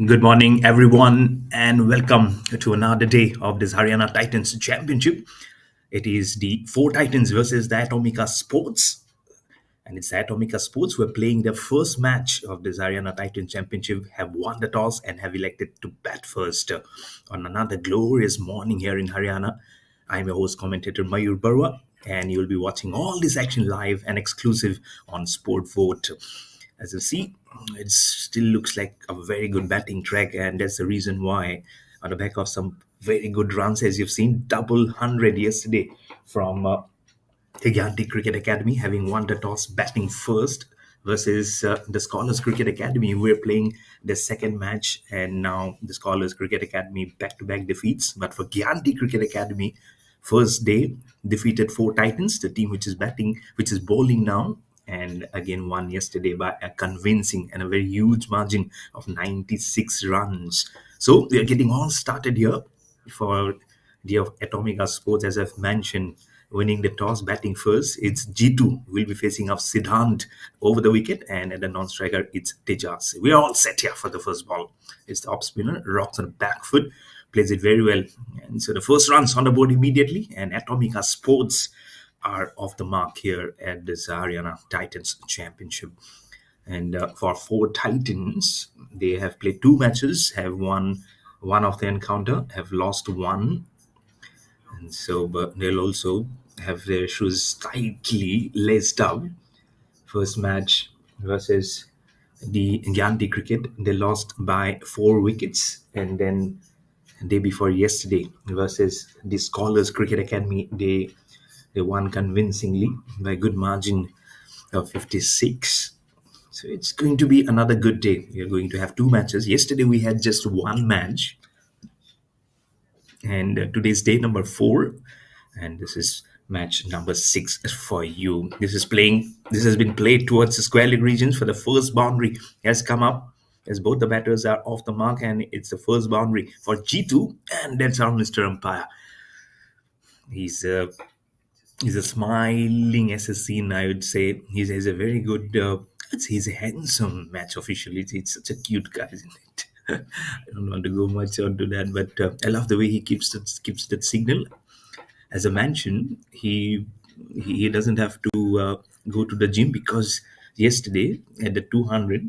Good morning, everyone, and welcome to another day of this Haryana Titans Championship. It is the four Titans versus the Atomica Sports, and it's the Atomica Sports who are playing their first match of this Haryana Titans Championship, have won the toss, and have elected to bat first on another glorious morning here in Haryana. I'm your host, commentator Mayur Barwa, and you'll be watching all this action live and exclusive on Sport Vote. As you see, it still looks like a very good batting track, and that's the reason why, on the back of some very good runs, as you've seen, double 100 yesterday from Gigantic Cricket Academy, having won the toss, batting first, versus the Scholars Cricket Academy. We're playing the second match, and now the Scholars Cricket Academy back-to-back defeats. But for Gigantic Cricket Academy, first day defeated four Titans, the team which is bowling now, and again won yesterday by a convincing and a very huge margin of 96 runs. So we are getting all started here for the Atomica Sports, as I've mentioned, winning the toss, batting first. It's G2 will be facing up Siddhant over the wicket, and at the non-striker, it's Tejas. We're all set here for the first ball. It's the off spinner, rocks on the back foot, plays it very well. And so the first runs on the board immediately, and Atomica Sports are off the mark here at the Haryana Titans Championship. And for four Titans, they have played two matches, have won one of the encounter, have lost one, and so but they'll also have their shoes slightly laced up. First match versus the Gandhi cricket, they lost by 4 wickets, and then day before yesterday versus the Scholars Cricket Academy, they won convincingly by a good margin of 56. So it's going to be another good day. We are going to have two matches. Yesterday we had just one match, and today's day number 4, and this is match number 6 for you. This has been played towards the square leg regions. For the first boundary has come up as both the batters are off the mark, and it's the first boundary for G2, and that's our Mr. Umpire. He's a he's a smiling assassin, I would say. He's a very good I'd say he's a handsome match official. It's such a cute guy, isn't it? I don't want to go much onto that, but I love the way he keeps that signal. As I mentioned, he doesn't have to go to the gym, because yesterday at the 200,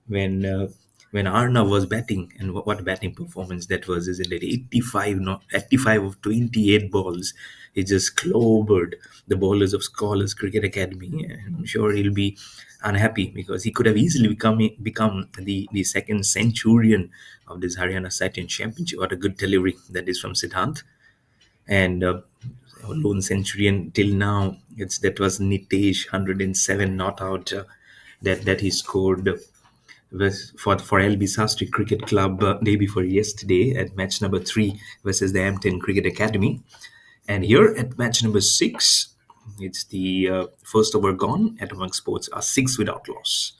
when uh, when Arnav was batting, and what batting performance that was, isn't it? 85, not 85 of 28 balls. He just clobbered the bowlers of Scholars Cricket Academy. I'm sure he'll be unhappy, because he could have easily become the second centurion of this Haryana Satin Championship. What a good delivery that is from Siddhant. And lone centurion till now, it's that was Nitesh, 107 not out, that he scored for LB Sastry Cricket Club day before yesterday at match number 3 versus the M10 Cricket Academy. And here at match number 6, it's the first over gone. Atomic Sports are 6 without loss.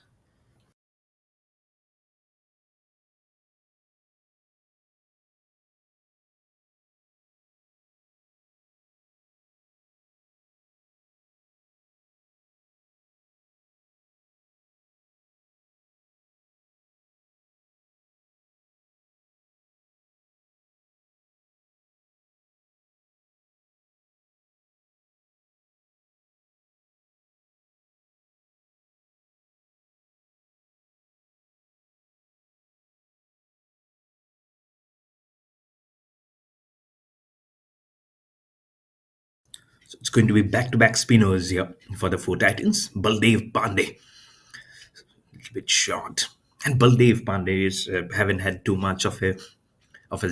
So it's going to be back-to-back spinners here for the four Titans. Baldev Pandey, a little bit short. And Baldev Pandey is haven't had too much of a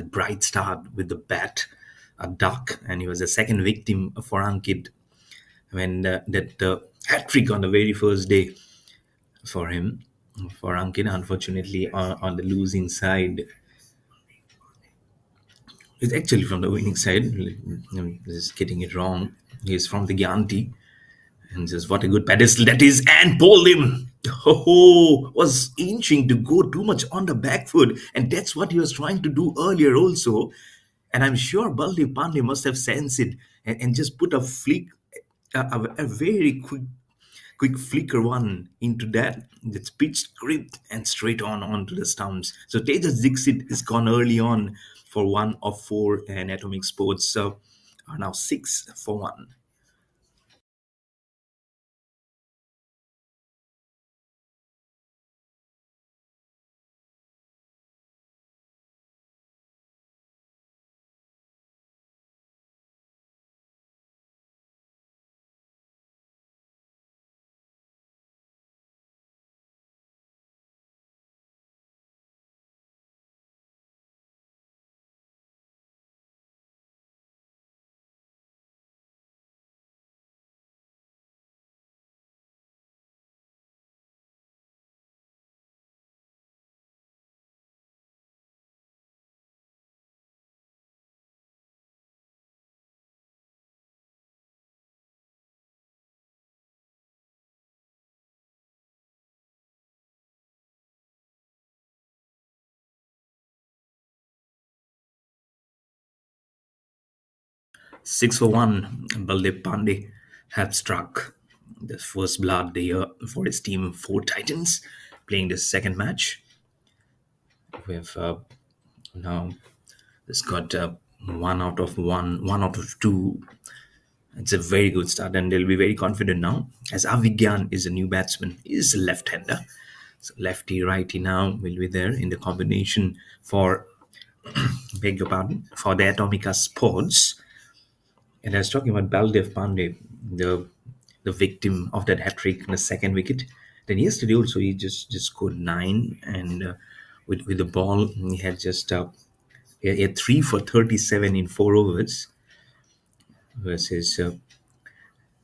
bright start with the bat, a duck, and he was the second victim for Ankit when that hat trick on the very first day for him. For Ankit, unfortunately, on the losing side, he's actually from the winning side. I'm just getting it wrong. He's from the Gyanti, and says, "What a good pedestal that is!" And pulled him. Oh, was inching to go too much on the back foot, and that's what he was trying to do earlier also. And I'm sure Baldev Pandey must have sensed it, and just put a flick, a very quick quick flicker one into that. That's pitched, gripped, and straight on onto the stumps. So Tejas Dixit is gone early on for 1 of 4, and Atomic Sports are now 6 for 1. 6 for 1, Baldev Pandey have struck the first blood there for his team, Four Titans, playing the second match. With now it's got 1 out of 1, 1 out of 2. It's a very good start, and they'll be very confident now. As Avigyan is a new batsman, he is a left-hander. So lefty righty now will be there in the combination for, beg your pardon, for the Atomica Sports. And I was talking about Baldev Pandey, the victim of that hat trick in the second wicket. Then yesterday also he just scored 9, and with the ball he had just he had 3 for 37 in 4 overs versus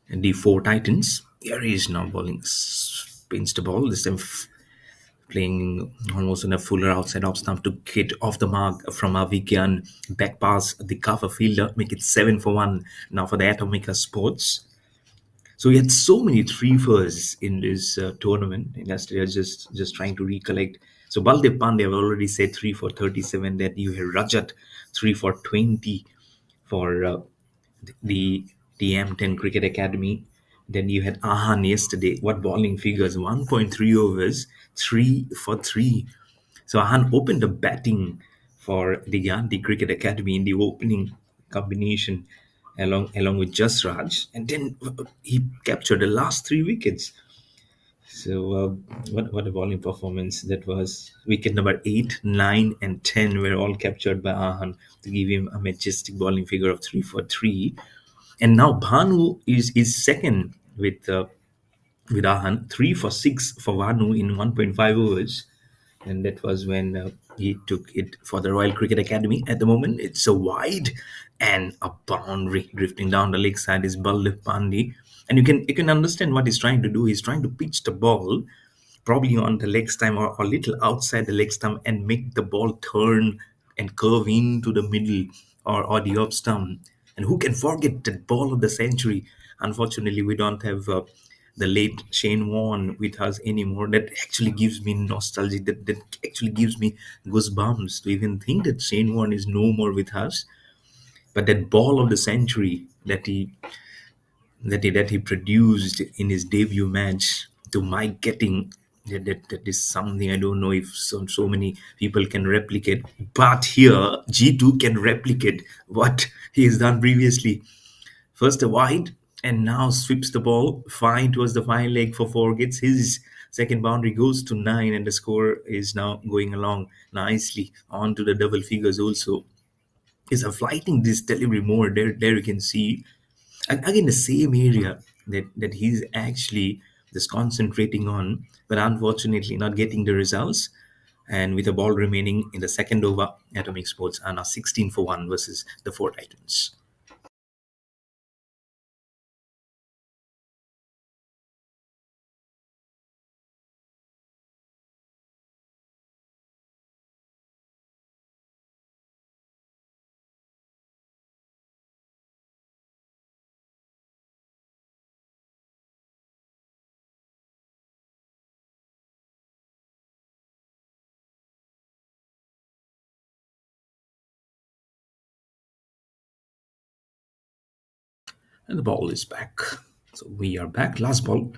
the Four Titans. Here he is now bowling, spins the ball. This time playing almost in a fuller outside off stump to hit off the mark from Avigyan, back pass the cover fielder, make it 7 for 1 now for the Atomica Sports. So we had so many three firsts in this tournament. And yesterday I was just trying to recollect. So Baldev Pandey, I've already said 3 for 37. Then you had Rajat 3 for 20 for the the M10 Cricket Academy. Then you had Ahan yesterday. What bowling figures? 1.3 overs, 3 for 3. So Ahan opened the batting for the Gandhi Cricket Academy in the opening combination along with Jasraj, and then he captured the last 3 wickets. So what a bowling performance that was. Wicket number 8, 9, and 10 were all captured by Ahan to give him a majestic bowling figure of 3 for 3. And now Bhanu is second with Ahan, 3 for 6 for Bhanu in 1.5 overs, and that was when he took it for the Royal Cricket Academy. At the moment, it's a wide and a boundary drifting down the leg side is Baldev Pandey, and you can understand what he's trying to do. He's trying to pitch the ball probably on the leg stump or a little outside the leg stump and make the ball turn and curve into the middle or the off stump. And who can forget that ball of the century? Unfortunately, we don't have the late Shane Warne with us anymore. That actually gives me nostalgia. That actually gives me goosebumps to even think that Shane Warne is no more with us. But that ball of the century that he produced in his debut match, to my getting, that is something I don't know if so many people can replicate. But here G2 can replicate what he has done previously. First a wide, and now sweeps the ball fine towards the fine leg for Four, gets his second boundary, goes to 9, and the score is now going along nicely on to the double figures also. Is a flighting this delivery more. There you can see again the same area that he's actually just concentrating on, but unfortunately not getting the results. And with the ball remaining in the second over, Atomic Sports are now 16 for 1 versus the Four Titans. And the ball is back. So we are back. Last ball.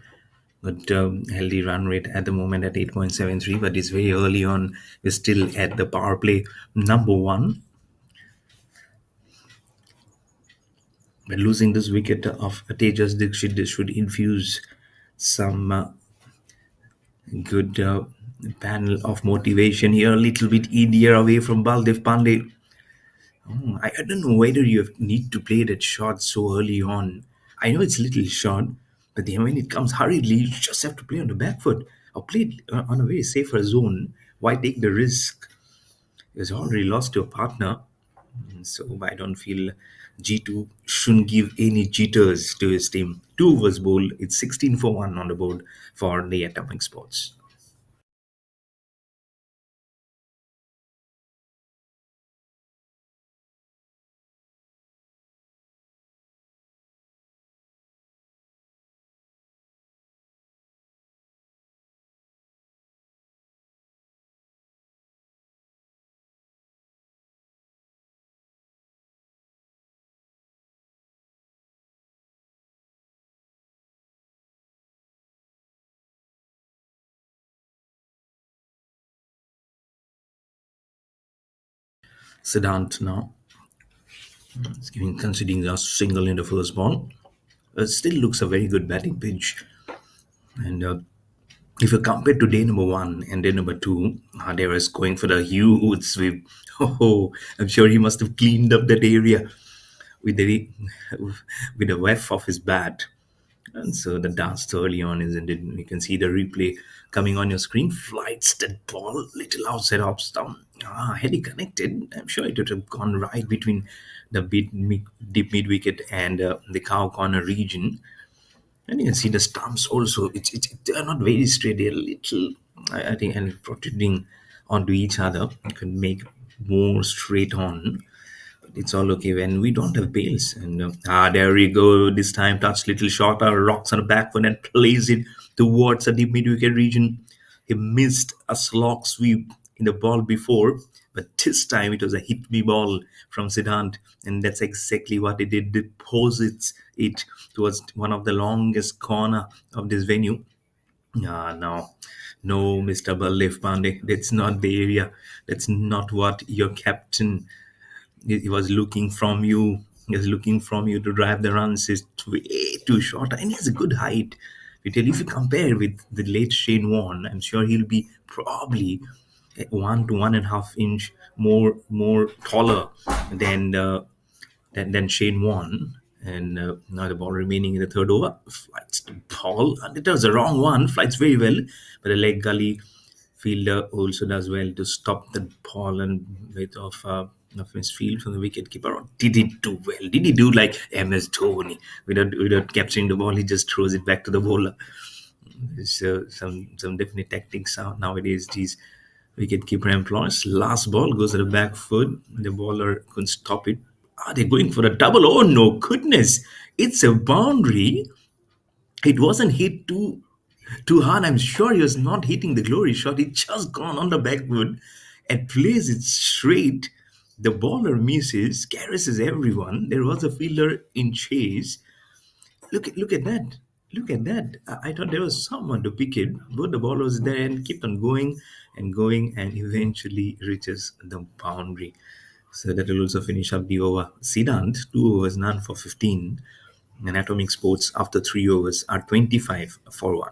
Good healthy run rate at the moment at 8.73, but it's very early on. We're still at the power play number one. But losing this wicket of Tejas Dixit, this should infuse some good panel of motivation here. A little bit easier away from Baldev Pandey. I don't know whether you need to play that shot so early on. I know it's a little short, but then when it comes hurriedly, you just have to play on the back foot or play it on a very safer zone. Why take the risk? He's already lost to a partner, so I don't feel G2 shouldn't give any jitters to his team. Two overs bowled. It's 16 for 1 on the board for the Atomic Sports. Siddhant now is giving considering a single in the first ball. It still looks a very good batting pitch. And if you compare to day number one and day number two, Hadera is going for the huge sweep. Oh, I'm sure he must have cleaned up that area with the with the whiff of his bat. And so the dance early on, isn't it? You can see the replay coming on your screen. Flights that ball little outside off stump. Had he connected, I'm sure it would have gone right between the deep mid wicket and the cow corner region. And you can see the stumps also. They are not very straight. They're a little, I think, and protruding onto each other. You can make more straight on. But it's all okay when we don't have bails. And there we go. This time, touch little shorter, rocks on the back foot and plays it towards the deep mid wicket region. He missed a slog sweep in the ball before, but this time it was a hit me ball from Siddhant, and that's exactly what he did. Deposits it towards one of the longest corner of this venue. No, no, Mr. Baldev Pandey, that's not the area. That's not what your captain he was looking from you. He was looking from you to drive the runs. It's way too short, and he has a good height. If you compare with the late Shane Warne, I'm sure he'll be probably 1 to 1.5 inch more taller than than Shane Warne. And now the ball remaining in the third over. Flights the ball. And it was the wrong one. Flights very well. But the leg gully fielder also does well to stop the ball and bit of his field from the wicket keeper. Or did he do well? Did he do like MS Dhoni? Without capturing the ball, he just throws it back to the bowler. There's some definite tactics out nowadays. These wicketkeeper employs. Last ball goes to the back foot. The bowler couldn't stop it. Are they going for a double? Oh no, goodness! It's a boundary. It wasn't hit too hard. I'm sure he was not hitting the glory shot. It just gone on the back foot and plays it straight. The bowler misses, caresses everyone. There was a fielder in chase. Look at that. Look at that. I thought there was someone to pick it. But the ball was there and kept on going and eventually reaches the boundary. So that will also finish up the over. Siddhant, 2 overs, none for 15. And Atomic Sports, after 3 overs, are 25 for 1.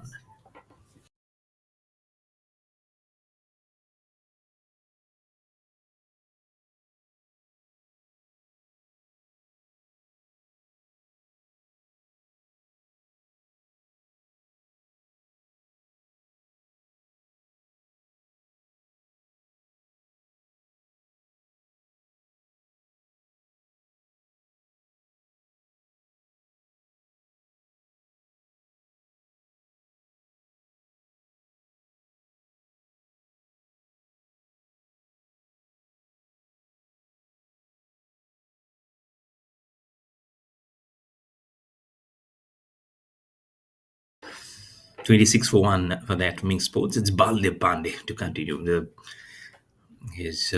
26 for 1 for the Atomic Sports. It's Baldev Pandey to continue. His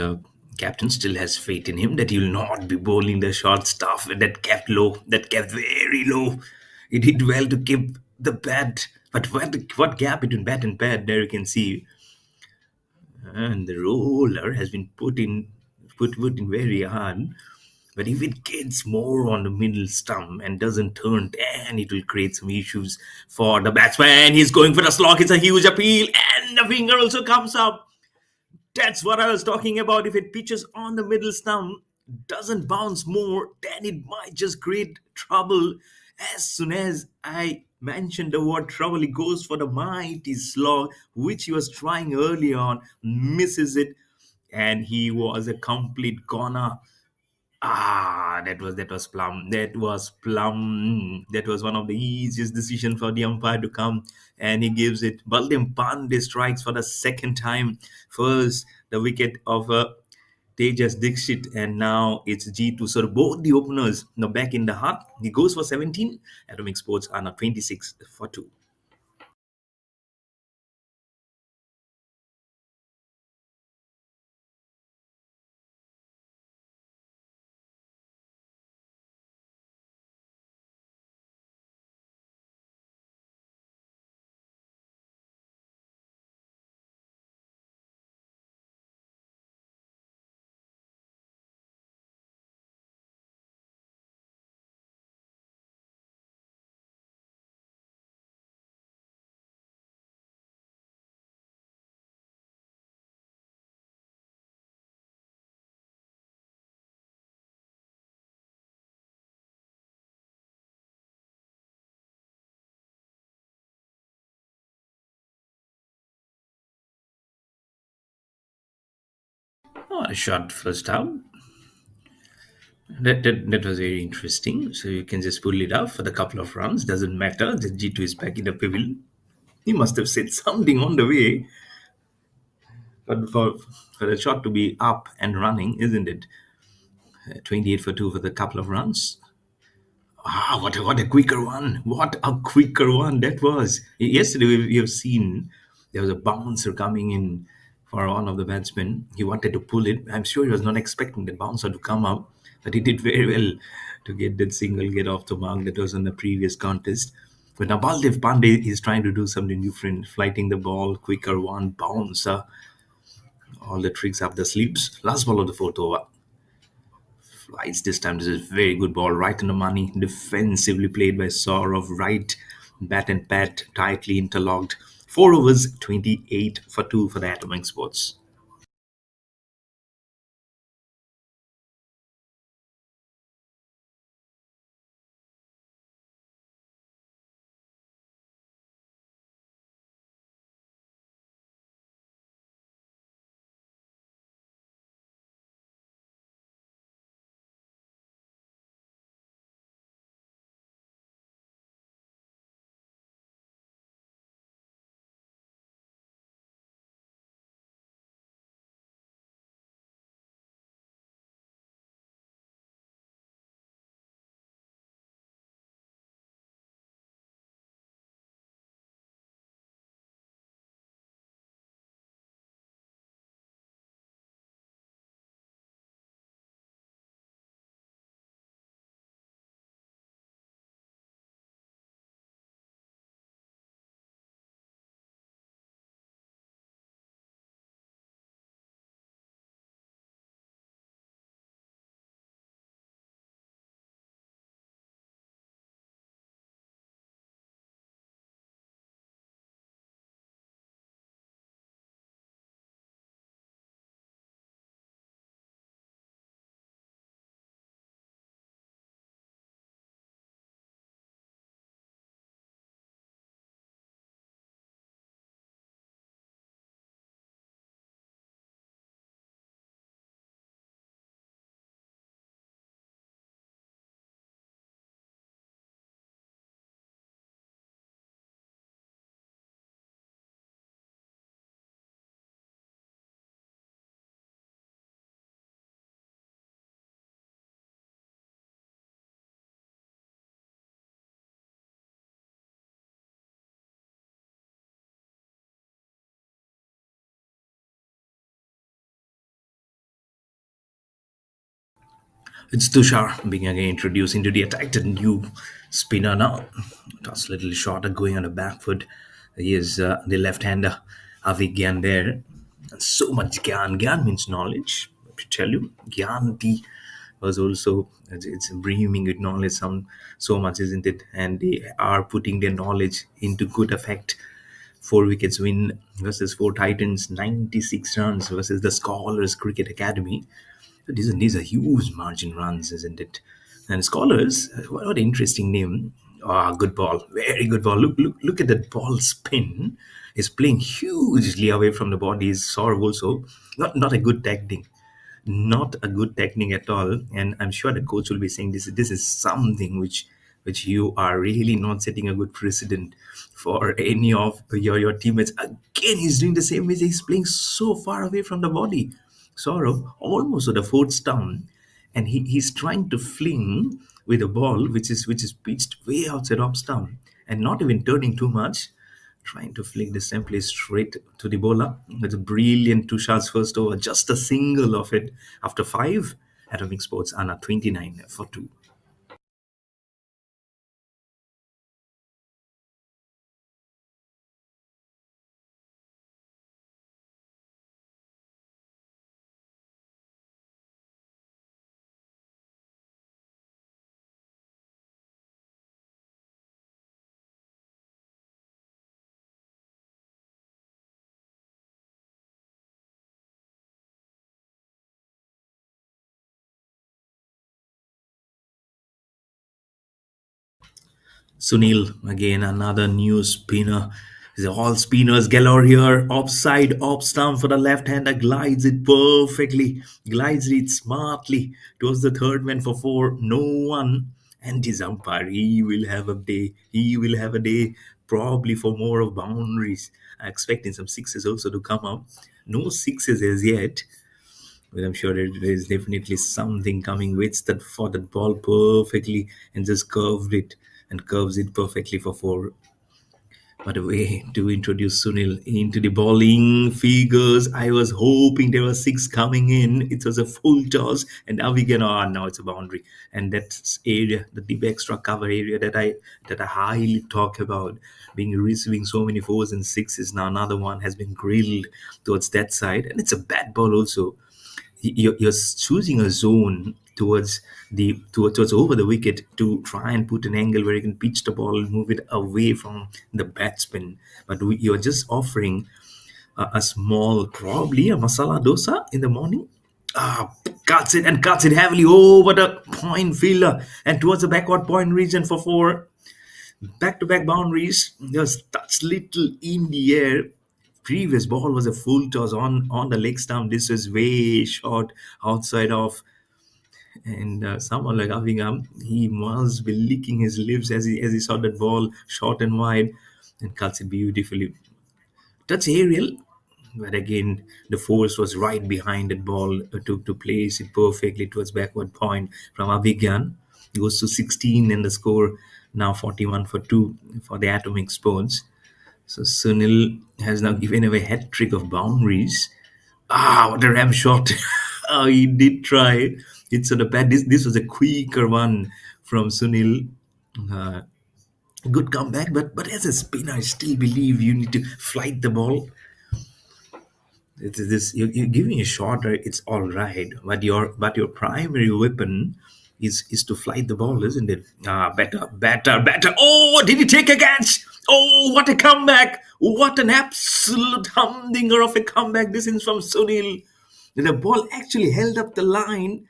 captain still has faith in him that he will not be bowling the short stuff that kept low, that kept very low. He did well to keep the bat, but what gap between bat and pad? There you can see, and the roller has been put in very hard. But if it gets more on the middle stump and doesn't turn, then it will create some issues for the batsman. He's going for the slog. It's a huge appeal, and the finger also comes up. That's what I was talking about. If it pitches on the middle stump, doesn't bounce more, then it might just create trouble. As soon as I mentioned the word trouble, he goes for the mighty slog, which he was trying early on, misses it, and he was a complete goner. That was plum. That was plum. That was one of the easiest decisions for the umpire to come, and he gives it. Baldim Pandey strikes for the second time. First, the wicket of Tejas Dixit, and now it's G2. So both the openers now back in the hut. He goes for 17. Atomic Sports are now 26 for 2. Oh, a shot first out. That was very interesting. So you can just pull it up for the couple of runs. Doesn't matter. The G2 is back in the pavilion. He must have said something on the way, but for the shot to be up and running, isn't it? 28 for 2 for the couple of runs. What a quicker one. What a quicker one that was. Yesterday, we have seen there was a bouncer coming in for one of the batsmen. He wanted to pull it. I'm sure he was not expecting that bouncer to come up, but he did very well to get that single, get off the mark that was in the previous contest. But now Baldev Pandey is trying to do something different, flighting the ball, quicker one, bouncer, all the tricks up the sleeves. Last ball of the fourth over. Flights this time. This is a very good ball, right in the money. Defensively played by Saurav. Right bat and pad tightly interlocked. 4 overs, 28 for 2 for the Atomic Sports. It's Tushar being again introduced into the attack. The new spinner now. Toss a little shorter going on the back foot. He is the left-hander. Avi Gyan there. And so much Gyan. Gyan means knowledge. Let me tell you. Gyan T was also, it's brimming with knowledge so much, isn't it? And they are putting their knowledge into good effect. 4 wickets win versus four Titans, 96 runs versus the Scholars Cricket Academy. These are huge margin runs, isn't it? And Scholars, what an interesting name. Ah, good ball, very good ball. Look at that ball spin. Is playing hugely away from the body. Is Sor also not a good technique, not a good technique at all. And I'm sure the coach will be saying this is something which you are really not setting a good precedent for any of your teammates. Again, he's doing the same way. He's playing so far away from the body. Sorrow almost to the fourth stump, and he's trying to fling with a ball which is pitched way outside off stump and not even turning too much, trying to flick the simply straight to the bowler. It's a brilliant two shots first over, just a single of it after five. Atomic Sports are now 29 for 2. Sunil, again, another new spinner. The all spinners galore here. Offside, off stump for the left hander. Glides it perfectly. Glides it smartly. Towards the third man for four. No one. And his umpire, he will have a day. He will have a day probably for more of boundaries. I'm expecting some sixes also to come up. No sixes as yet. But I'm sure there is definitely something coming with that for that ball perfectly and just curved it and curves it perfectly for four. What a way to introduce Sunil into the bowling figures. I was hoping there were six coming in. It was a full toss, and now we can. Oh, now it's a boundary, and that area, the deep extra cover area that I highly talk about, being receiving so many fours and sixes. Now another one has been grilled towards that side, and it's a bad ball also. You're choosing a zone towards over the wicket to try and put an angle where you can pitch the ball and move it away from the batsman, but you're just offering a small, probably a masala dosa in the morning. Cuts it heavily over the point fielder and towards the backward point region for four. Back-to-back boundaries, just touch little in the air. Previous ball was a full toss on the leg stump. This was way short outside of, and someone like Avingham, he must be licking his lips as he saw that ball short and wide, and cuts it beautifully. Touch aerial, but again the force was right behind that ball to place it perfectly towards backward point from Abhigyan. Goes to 16 in the score now 41 for 2 for the Atomic Sports. So Sunil has now given away hat trick of boundaries. Ah, what a ram shot! Oh, he did try. It's on the pad. This was a quicker one from Sunil. Uh, Good comeback, but as a spinner, I still believe you need to flight the ball. It's this you're giving a shot, right? It's all right, but your primary weapon is to flight the ball, isn't it? Better. Oh, did he take a catch? Oh, what a comeback! What an absolute humdinger of a comeback! This is from Sunil. The ball actually held up the line,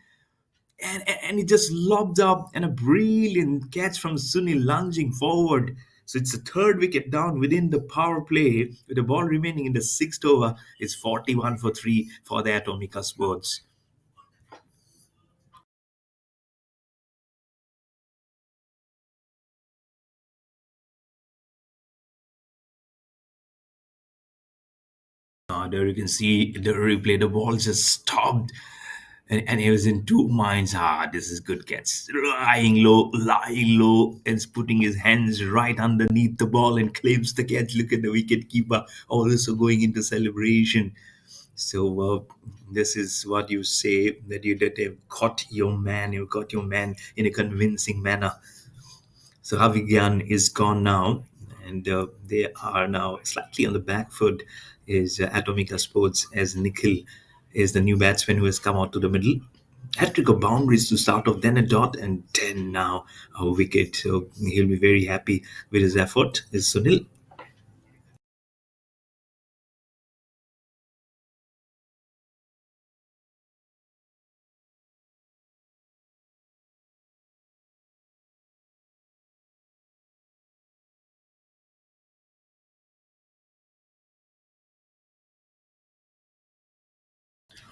and he just lobbed up, and a brilliant catch from Sunil lunging forward. So it's a third wicket down within the power play with the ball remaining in the sixth over. It's 41 for 3 for the Atomica Sports. There you can see the replay. The ball just stopped, and he was in two minds. This is good catch. Lying low, and putting his hands right underneath the ball and claims the catch. Look at the wicket keeper also going into celebration. So this is what you say, that have got your man, you got your man in a convincing manner. So Havigan is gone now, and they are now slightly on the back foot. Is Atomica Sports, as Nikhil is the new batsman who has come out to the middle. Hat-trick of boundaries to start off, then a dot, and then now a wicket. So he'll be very happy with his effort. Is Sunil.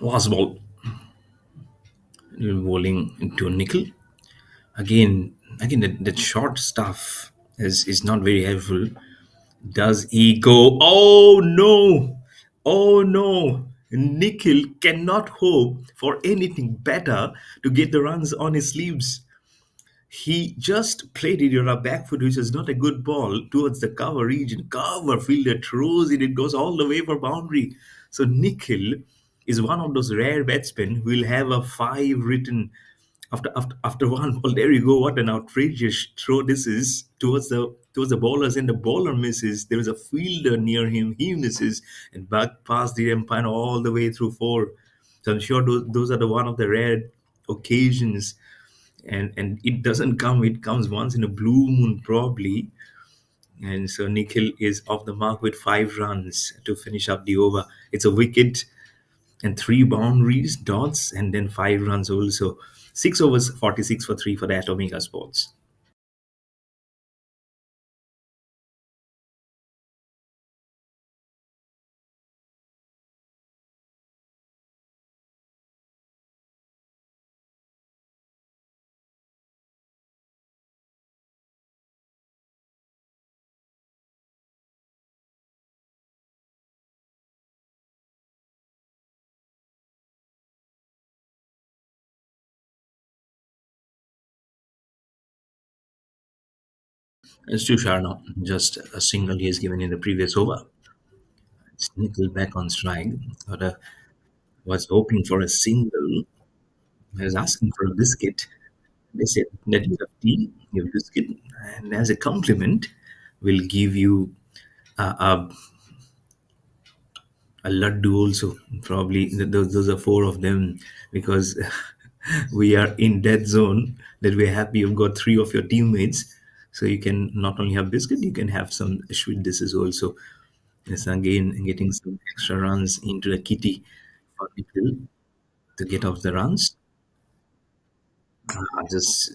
Was bowling into Nikhil. Again, that short stuff is not very helpful. Does he go? Oh no! Oh no! Nikhil cannot hope for anything better to get the runs on his sleeves. He just played it on a back foot, which is not a good ball, towards the cover region. Cover fielder throws it, it goes all the way for boundary. So Nikhil is one of those rare batsmen who will have a five written after one ball. There you go. What an outrageous throw this is towards the bowlers, and the bowler misses. There is a fielder near him. He misses and back past the umpire all the way through four. So I'm sure those are the one of the rare occasions, and it doesn't come. It comes once in a blue moon probably. And so Nikhil is off the mark with 5 runs to finish up the over. It's a wicket and 3 boundaries, dots, and then 5 runs also. 6 overs, 46 for 3 for the Atomica Sports. It's Tushar now. Just a single he has given in the previous over. It's Nikhil back on strike. But, was hoping for a single. I was asking for a biscuit. They said that you have tea, you have biscuit, and as a compliment, we'll give you a laddu also. Probably those are 4 of them, because we are in dead zone. That we're happy you've got 3 of your teammates, so you can not only have biscuit, you can have some sweet dishes also. Yes, again getting some extra runs into the kitty for people to get off the runs. Just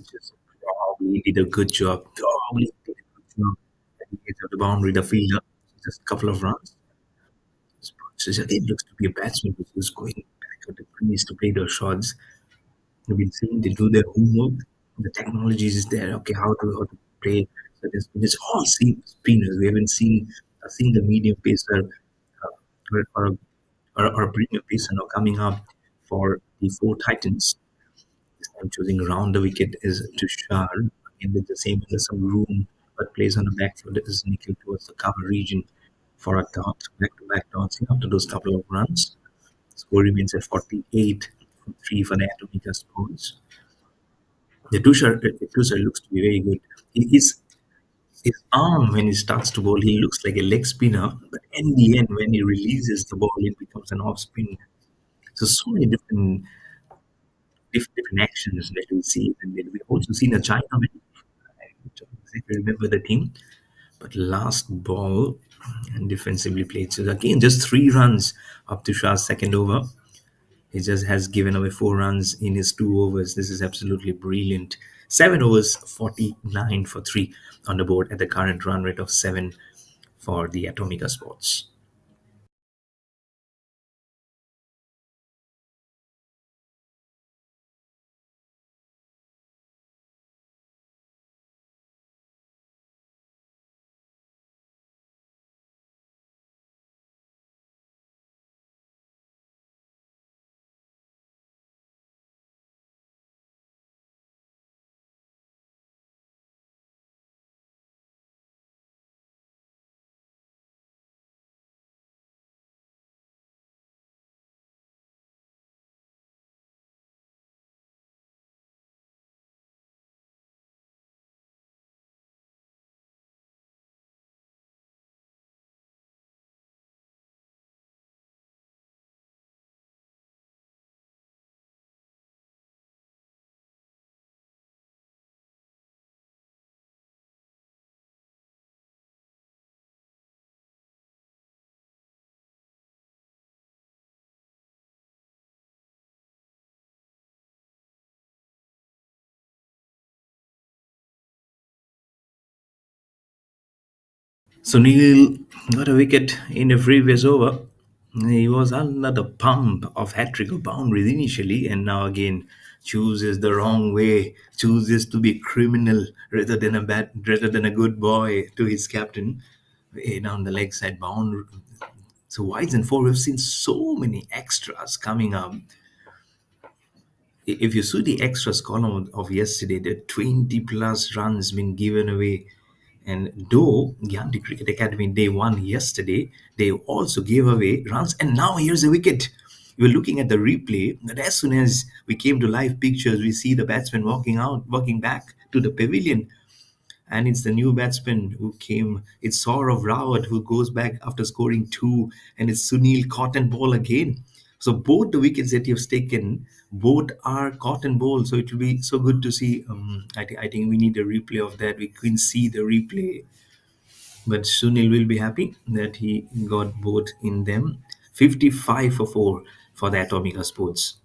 probably did a good job. Probably did a good job at the edge of the boundary, the fielder. Just a couple of runs. So it looks to be a batsman who's going back at the crease to play those shots. We've been seeing they do their homework. The technology is there. Okay, how to play certain spinners. All seen spinners. We haven't seen a single medium pacer or a premium pacer now coming up for the four Titans. This time choosing around the wicket is Tushar. Again with the same, there's some room, but plays on the back foot is Nikhil towards the cover region for a dot, back to back dots after those couple of runs. Score remains at 48 for 3 for the Atomica Sports. The Tushar looks to be very good. His arm, when he starts to bowl, he looks like a leg spinner, but in the end, when he releases the ball, it becomes an off spin. So many different actions that we see, and then we also seen a Chinaman. I don't exactly remember the team, but last ball and defensively played. So again, just 3 runs up to Shah's second over. He just has given away 4 runs in his 2 overs. This is absolutely brilliant. 7 overs, 49 for 3 on the board at the current run rate of 7 for the Atomica Sports. Sunil got a wicket in the previous over. He was under the pump of hat-trick of boundaries initially, and now again chooses the wrong way, chooses to be a criminal rather than a good boy to his captain. Way down the leg side bound. So wides and four, we've seen so many extras coming up. If you see the extras column of yesterday, the 20 plus runs been given away. And though Gandhi Cricket Academy they won yesterday, they also gave away runs. And now here's a wicket. We were looking at the replay, that as soon as we came to live pictures, we see the batsman walking back to the pavilion, and it's the new batsman who came. It's Saurav Rawat who goes back after scoring two, and it's Sunil cotton ball again. So both the wickets that you've taken, both are cotton ball. So it will be so good to see. I think we need a replay of that. We can see the replay, but Sunil will be happy that he got both in them. 55 for four for the Atomica Sports.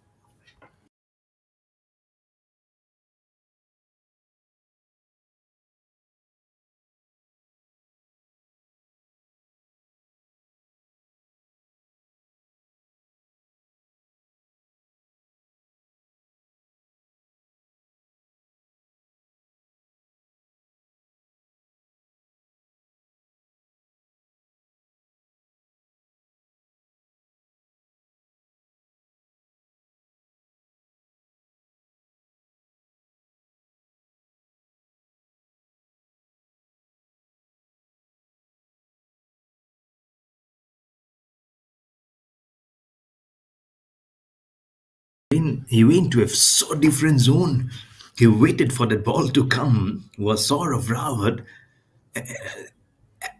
He went to a so different zone. He waited for that ball to come. Was sort of Rawat,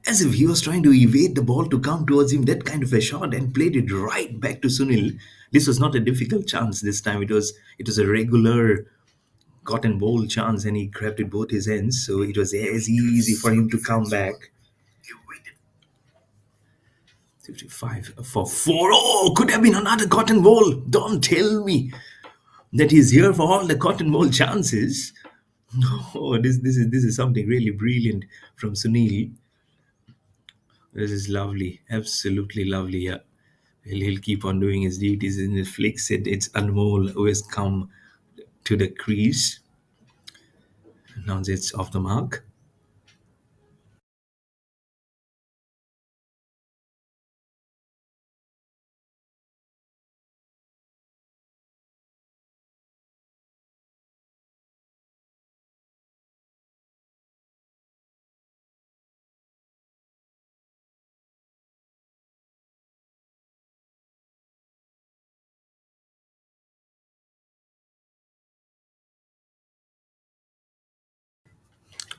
as if he was trying to evade the ball to come towards him. That kind of a shot, and played it right back to Sunil. This was not a difficult chance. This time it was a regular cotton ball chance, and he grabbed it both his ends. So it was as easy for him to come back. 55 for four. Oh, could have been another cotton ball. Don't tell me that he's here for all the cotton ball chances. No, this is something really brilliant from Sunil. This is lovely, absolutely lovely. Yeah, he'll keep on doing his duties and it flicks it. It's Anmol who has come to the crease. Now it's off the mark.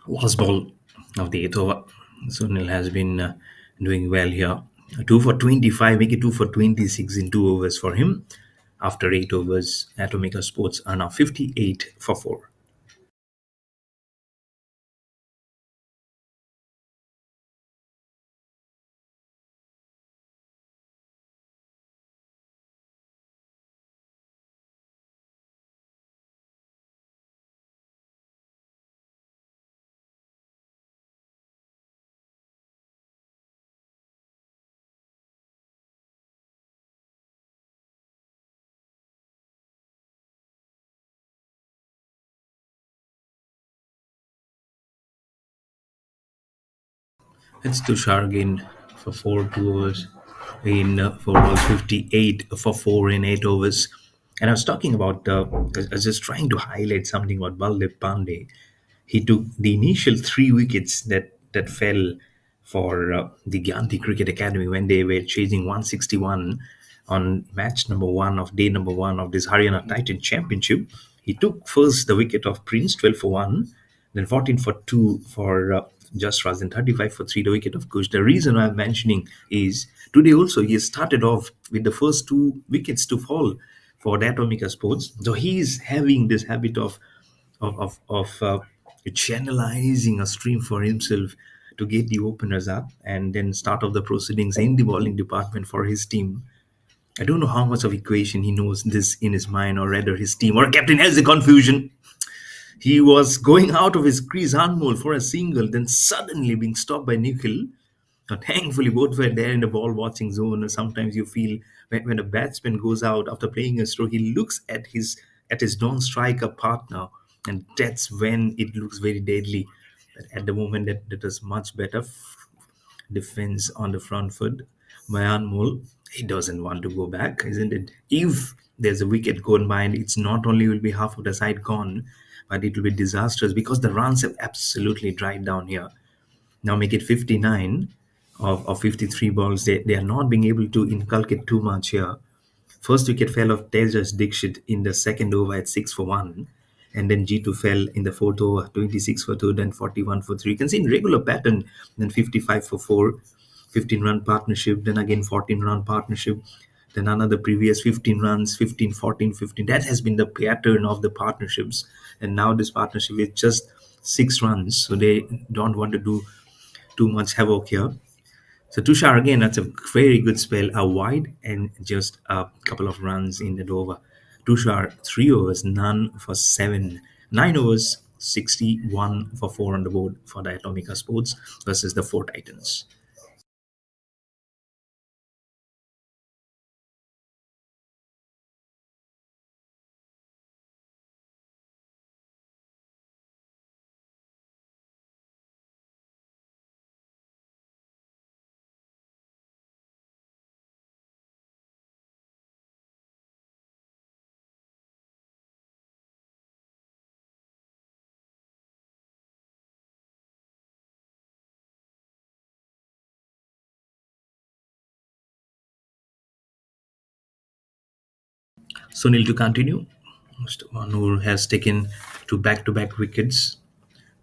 Last ball of the eighth over. Sunil has been doing well here. 2 for 25, make it 2 for 26 in 2 overs for him. After 8 overs, Atomica Sports are now 58 for 4. It's Tushar again for 4 2 overs in 4 overs, 58 for 4 in 8 overs. And I was talking about, I was just trying to highlight something about Baldev Pandey. He took the initial 3 wickets that fell for the Gandhi Cricket Academy when they were chasing 161 on match number one of day number one of this Haryana Titan Championship. He took first the wicket of Prince, 12 for 1, then 14 for 2 for Just Raz, and 35 for 3, the wicket of Kush. The reason I'm mentioning is today also he started off with the first 2 wickets to fall for the Atomica Sports. So he's having this habit of channelizing a stream for himself to get the openers up and then start off the proceedings in the bowling department for his team. I don't know how much of equation he knows this in his mind, or rather his team or captain has the confusion. He was going out of his crease Anmol for a single, then suddenly being stopped by Nikhil. Now, thankfully, both were there in the ball watching zone. Sometimes you feel when a batsman goes out after playing a stroke, he looks at his non-striker partner, and that's when it looks very deadly. But at the moment, that was much better defense on the front foot by Anmol. He doesn't want to go back, isn't it? If there's a wicket gone by, and it's not only will be half of the side gone, but it will be disastrous because the runs have absolutely dried down here. Now make it 59 of 53 balls. They are not being able to inculcate too much here. First wicket fell of Tejas Dixit in the second over at 6 for 1. And then G2 fell in the fourth over, 26 for 2, then 41 for 3. You can see in regular pattern, then 55 for 4, 15-run partnership, then again 14-run partnership, then another previous 15 runs, 15, 14, 15. That has been the pattern of the partnerships. And now this partnership is just 6 runs, so they don't want to do too much havoc here. So Tushar again, that's a very good spell, a wide and just a couple of runs in the over. Tushar 3 overs, none for 7, 9 overs, 61 for 4 on the board for the Atomica Sports versus the Fore Titans. Sunil to continue. Mr. Manur has taken two back-to-back wickets.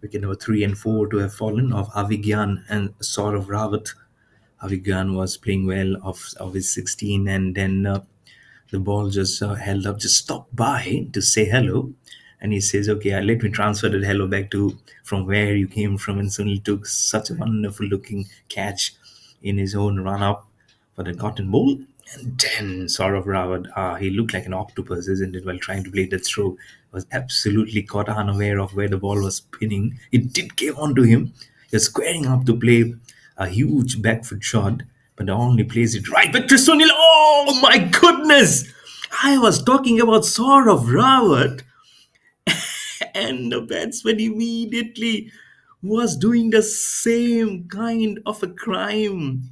Wicket number 3 and 4 to have fallen of Avigyan and Saurav Rawat. Avigyan was playing well of his 16, and then the ball just held up, just stopped by to say hello. And he says, okay, let me transfer that hello back to from where you came from. And Sunil took such a wonderful looking catch in his own run up for the cotton ball. And then Saurav Rawat, he looked like an octopus, isn't it, while trying to play that throw. Was absolutely caught unaware of where the ball was spinning. It did came onto him. He was squaring up to play a huge back foot shot, but only plays it right back to Sunil. Oh my goodness! I was talking about Saurav Rawat, and the batsman immediately was doing the same kind of a crime.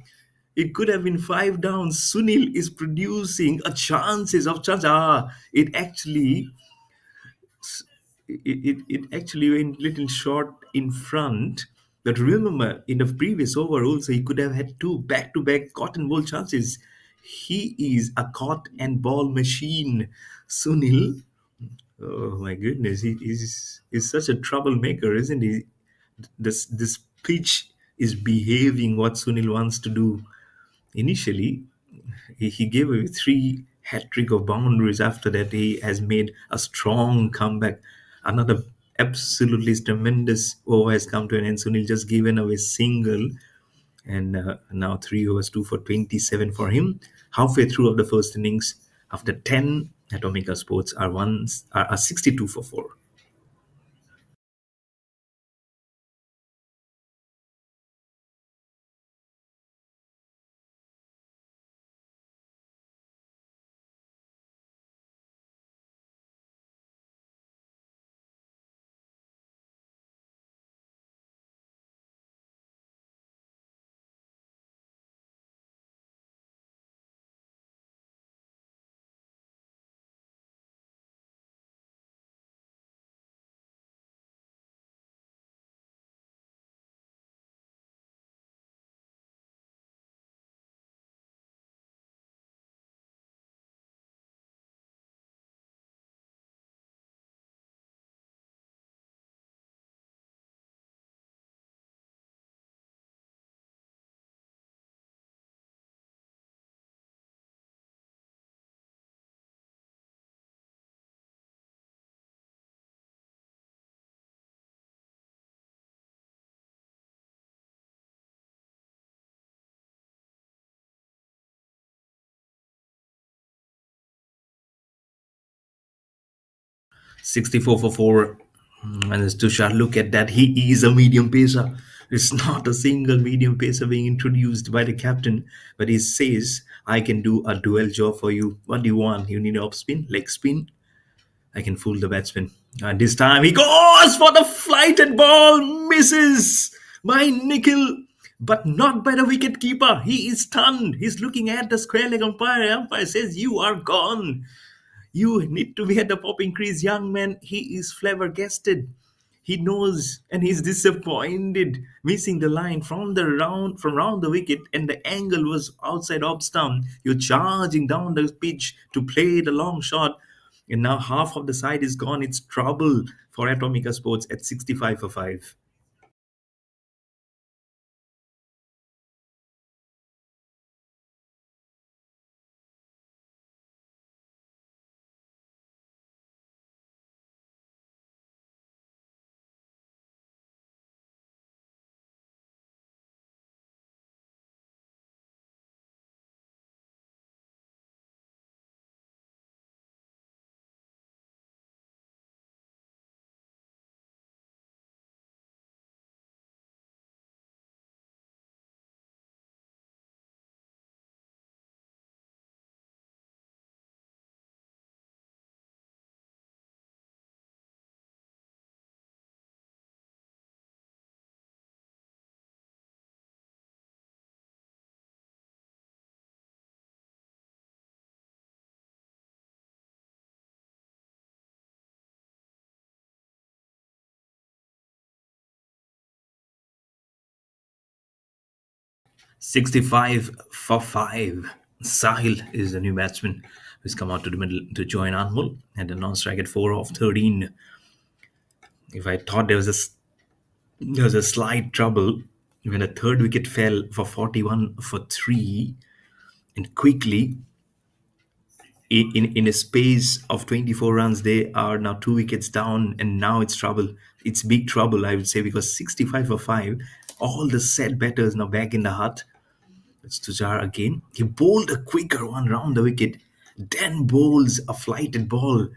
It could have been 5 down. Sunil is producing a chances of chance. It actually it actually went little short in front. But remember, in the previous over also, he could have had two back-to-back cotton ball chances. He is a caught and ball machine, Sunil. Oh my goodness, he is such a troublemaker, isn't he? This pitch is behaving what Sunil wants to do. Initially, he gave away three hat trick of boundaries. After that, he has made a strong comeback. Another absolutely tremendous over has come to an end. Sunil just given away single, and now 3 overs, 2 for 27 for him. Halfway through of the first innings, after 10, Atomica Sports are 62 for 4. 64 for 4. And as Tushar, look at that. He is a medium pacer. It's not a single medium pacer being introduced by the captain, but he says, I can do a dual job for you. What do you want? You need off spin, leg spin? I can fool the batsman. And this time he goes for the flighted ball, misses by Nikhil, but not by the wicket keeper. He is stunned. He's looking at the square leg umpire. Umpire says, You are gone. You need to be at the popping crease, young man. He is flabbergasted. He knows and he's disappointed, missing the line from round the wicket, and the angle was outside off stump. You're charging down the pitch to play the long shot, and now half of the side is gone. It's trouble for Atomica Sports at 65 for 5. 65 for 5. Sahil is the new batsman who's come out to the middle to join Anmol and a non-strike at 4 off 13. If I thought there was a slight trouble when the third wicket fell for 41 for 3, and quickly in a space of 24 runs they are now 2 wickets down, and now it's trouble. It's big trouble, I would say, because 65 for 5, all the set batters now back in the hut. It's Tujar again. He bowled a quicker one round the wicket, then bowls a flighted ball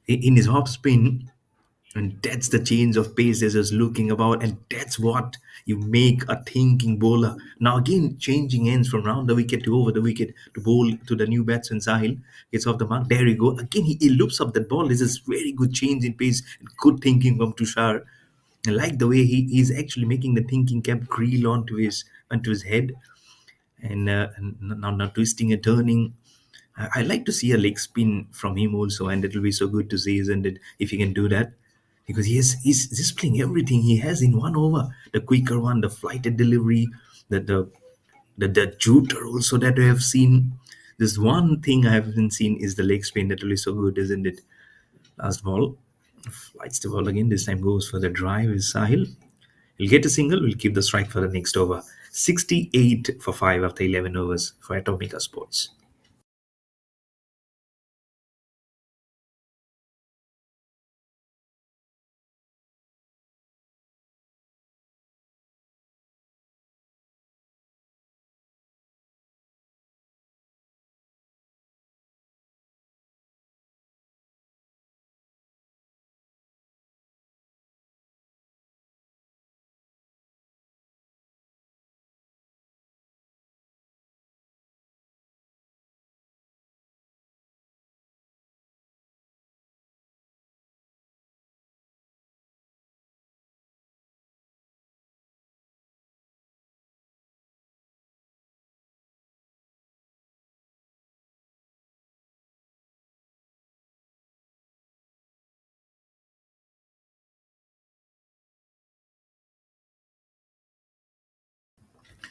in his hop spin. And that's the change of pace as I was looking about, and that's what you make a thinking bowler. Now again, changing ends from round the wicket to over the wicket to bowl to the new batsman Sahil. Gets off the mark. There you go. Again, he loops up that ball. This is very good change in pace and good thinking from Tushar. I like the way he's actually making the thinking cap creel onto his head, and now twisting and turning. I like to see a leg spin from him also, and it will be so good to see, isn't it, if he can do that? Because he's displaying everything he has in one over. The quicker one, the flighted delivery, the juter also that we have seen. This one thing I haven't seen is the leg spin. That will be so good, isn't it? Last ball, flights the ball again. This time goes for the drive is Sahil. He'll get a single. We'll keep the strike for the next over. 68 for 5 after 11 overs for Atomica Sports.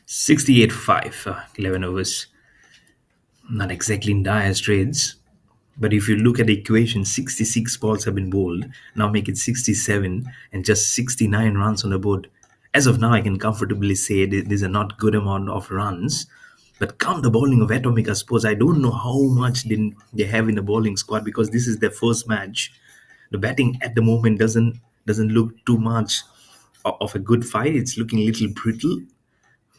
68 5, 11 overs. Not exactly in dire straits. But if you look at the equation, 66 balls have been bowled. Now make it 67 and just 69 runs on the board. As of now, I can comfortably say these are not good amount of runs. But come the bowling of Atomica Sports, I don't know how much they have in the bowling squad, because this is their first match. The batting at the moment doesn't look too much of a good fight. It's looking a little brittle.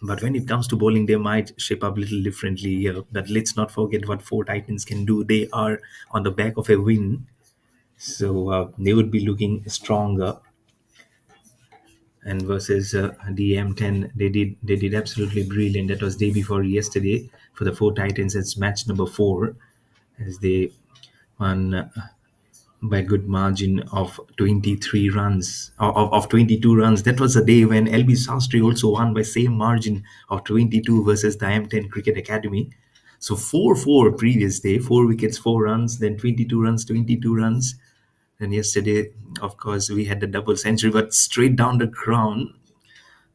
But when it comes to bowling, they might shape up a little differently here. But let's not forget what four Titans can do. They are on the back of a win, so they would be looking stronger. and versus the M10, they did absolutely brilliant. That was day before yesterday for the Four Titans. It's match number 4 as they won by a good margin of 23 runs of 22 runs. That was a day when LB Sastry also won by same margin of 22 versus the M10 Cricket Academy. So 4-4 previous day, 4 wickets, 4 runs, then 22 runs, 22 runs. And yesterday, of course, we had the double century, but straight down the ground,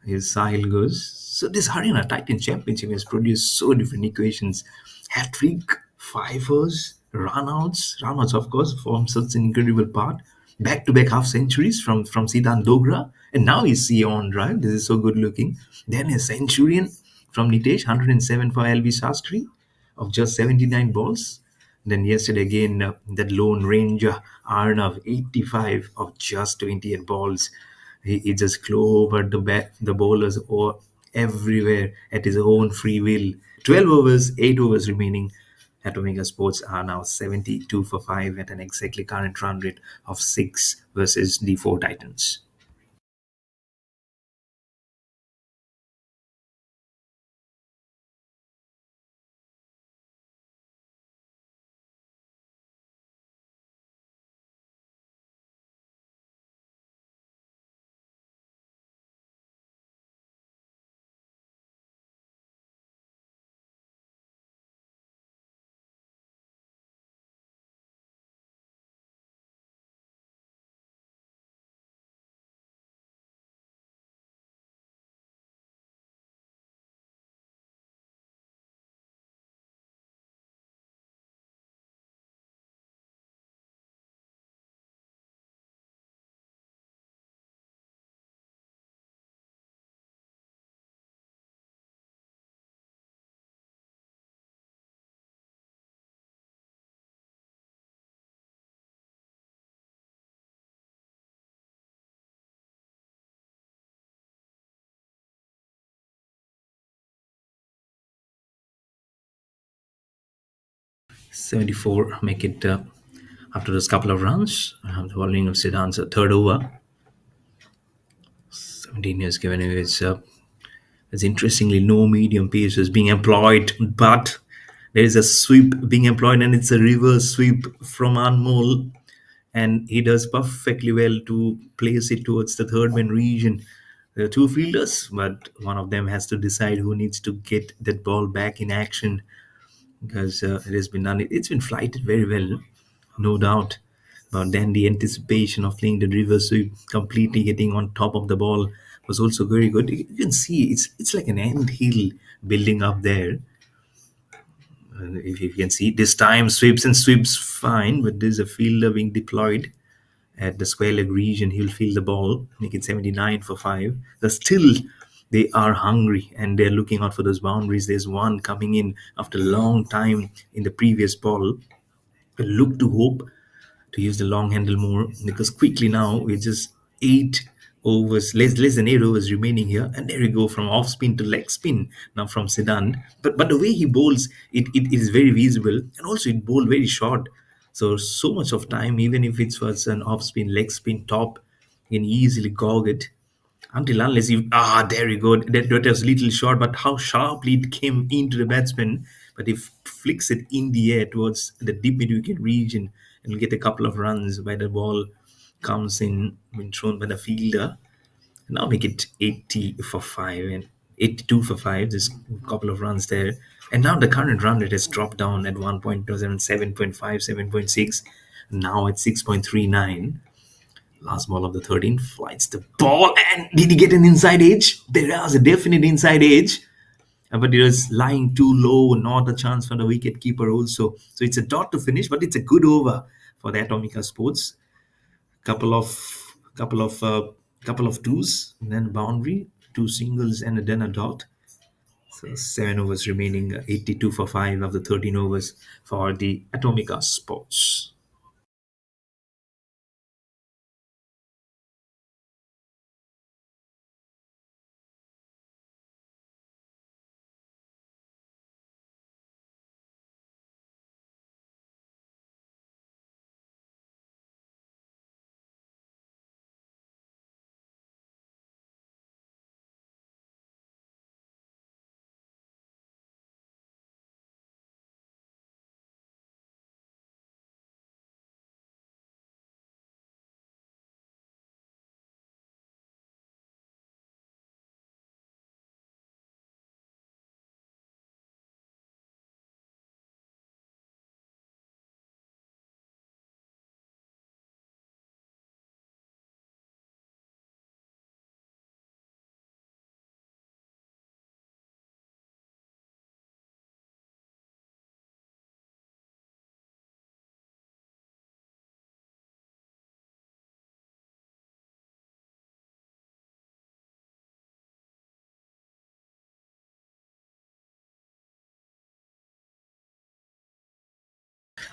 his Sahil goes. So this Haryana Titan Championship has produced so different equations. Hat-trick, fifers, runouts of course form such an incredible part. Back-to-back half centuries from Siddhant Dogra, and now he's see on drive. This is so good looking. Then a centurion from Nitesh, 107 for LV Sastry of just 79 balls. Then yesterday again, that lone ranger Arnav, 85 of just 28 balls. He just clovered the bowlers everywhere at his own free will. 12 overs, 8 overs remaining. Atomica Sports are now 72 for 5 at an exactly current run rate of 6 versus the Four Titans. 74 make it after those couple of runs. The bowling of Siddhan's third over. 17 years given away. It's interestingly no medium pace is being employed, but there is a sweep being employed, and it's a reverse sweep from Anmol, and he does perfectly well to place it towards the third man region. There are two fielders, but one of them has to decide who needs to get that ball back in action because it has been done. It's been flighted very well, no doubt. But then the anticipation of playing the reverse sweep, completely getting on top of the ball, was also very good. You can see it's like an ant hill building up there. If you can see, this time sweeps and sweeps fine, but there's a fielder being deployed at the square leg region. He'll field the ball, make it 79 for 5. But still, they are hungry and they're looking out for those boundaries. There's one coming in after a long time in the previous ball. Look to hope to use the long handle more because quickly now we're just 8 overs, less than 8 overs remaining here, and there we go from off spin to leg spin now from Siddhant. But the way he bowls, it is very visible, and also it bowled very short. So much of time, even if it was an off spin, leg spin, top, you can easily gog it until unless you there you go. That was little short, but how sharply it came into the batsman. But if flicks it in the air towards the deep mid wicket region and will get a couple of runs where the ball comes in when thrown by the fielder. Now make it 80 for 5 and 82 for 5. There's a couple of runs there. And now the current run rate has dropped down at one point. It was around 7.5, 7.6. Now at 6.39. Last ball of the 13 flights the ball, and did he get an inside edge? There was a definite inside edge, but it was lying too low, not a chance for the wicket keeper also. So it's a dot to finish, but it's a good over for the Atomica Sports. Couple of couple of couple of twos, and then boundary, two singles, and then a dot. So 7 overs remaining, 82 for 5 of the 13 overs for the Atomica Sports.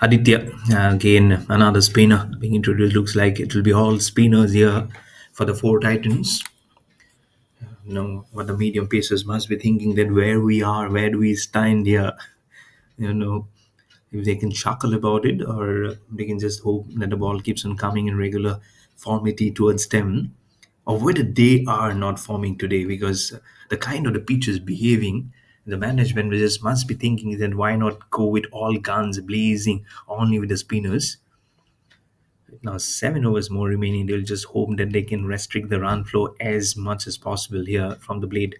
Aditya, again, another spinner being introduced. Looks like it will be all spinners here for the four Titans. What the medium pacers must be thinking that where we are, where do we stand here? You know, if they can chuckle about it, or they can just hope that the ball keeps on coming in regular formity towards them, or whether they are not forming today because the kind of the pitch is behaving. The management just must be thinking that why not go with all guns blazing only with the spinners. Now, 7 overs more remaining. They'll just hope that they can restrict the run flow as much as possible here from the blade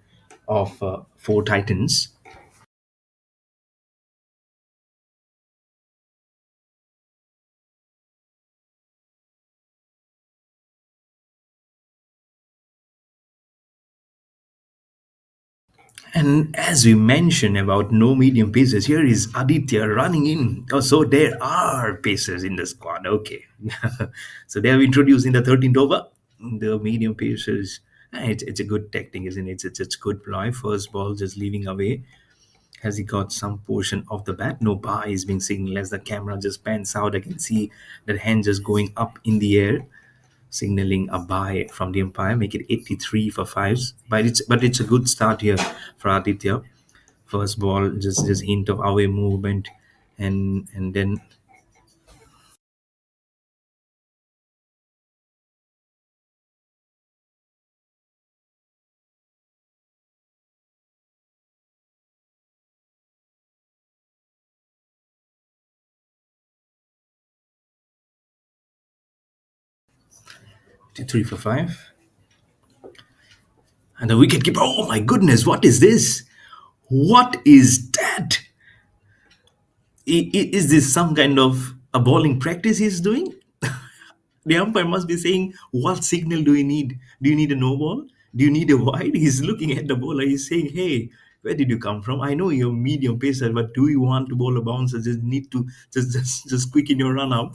of four Titans. And as we mentioned about no medium pacers, here is Aditya running in. Oh, so there are pacers in the squad. Okay. So they have introduced in the 13th over the medium pacers. It's a good tactic, isn't it? It's good ploy. First ball just leaving away. Has he got some portion of the bat? No, bar is being signaled as the camera just pans out. I can see that hand just going up in the air, signaling a buy from the umpire, make it 83 for fives. But it's a good start here for Aditya. First ball, just hint of away movement, and then 3 for 5. And the wicket keeper, oh my goodness, what is this? What is that? Is this some kind of a bowling practice he's doing? The umpire must be saying, what signal do you need? Do you need a no ball? Do you need a wide? He's looking at the bowler. He's saying, hey, where did you come from? I know you're medium pacer, but do you want to bowl a bouncer? Just need to just quicken your run up.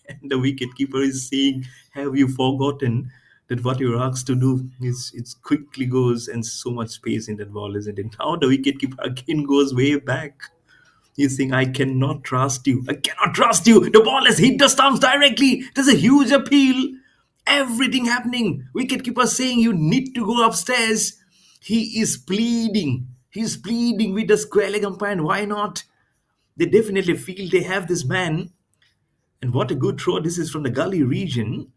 And the wicket keeper is saying, have you forgotten that what you're asked to do is it quickly goes and so much space in that ball, isn't it? Now the wicket keeper again goes way back. He's saying, I cannot trust you. I cannot trust you. The ball has hit the stumps directly. There's a huge appeal. Everything happening. Wicketkeeper saying, you need to go upstairs. He is pleading. He's pleading with the square leg umpire. And why not? They definitely feel they have this man. And what a good throw. This is from the gully region.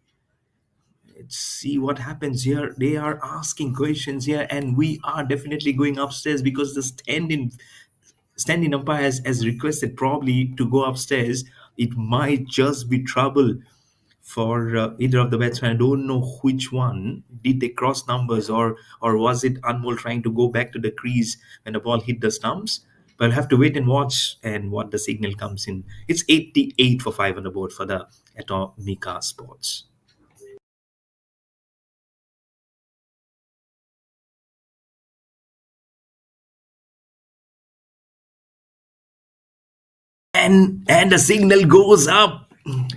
Let's see what happens here. They are asking questions here, and we are definitely going upstairs because the standing umpire has requested probably to go upstairs. It might just be trouble for either of the batsmen. I don't know which one. Did they cross numbers, or was it Anmol trying to go back to the crease when the ball hit the stumps? But I'll have to wait and watch and what the signal comes in. It's 88 for 5 on the board for the Atomica Sports. And the signal goes up.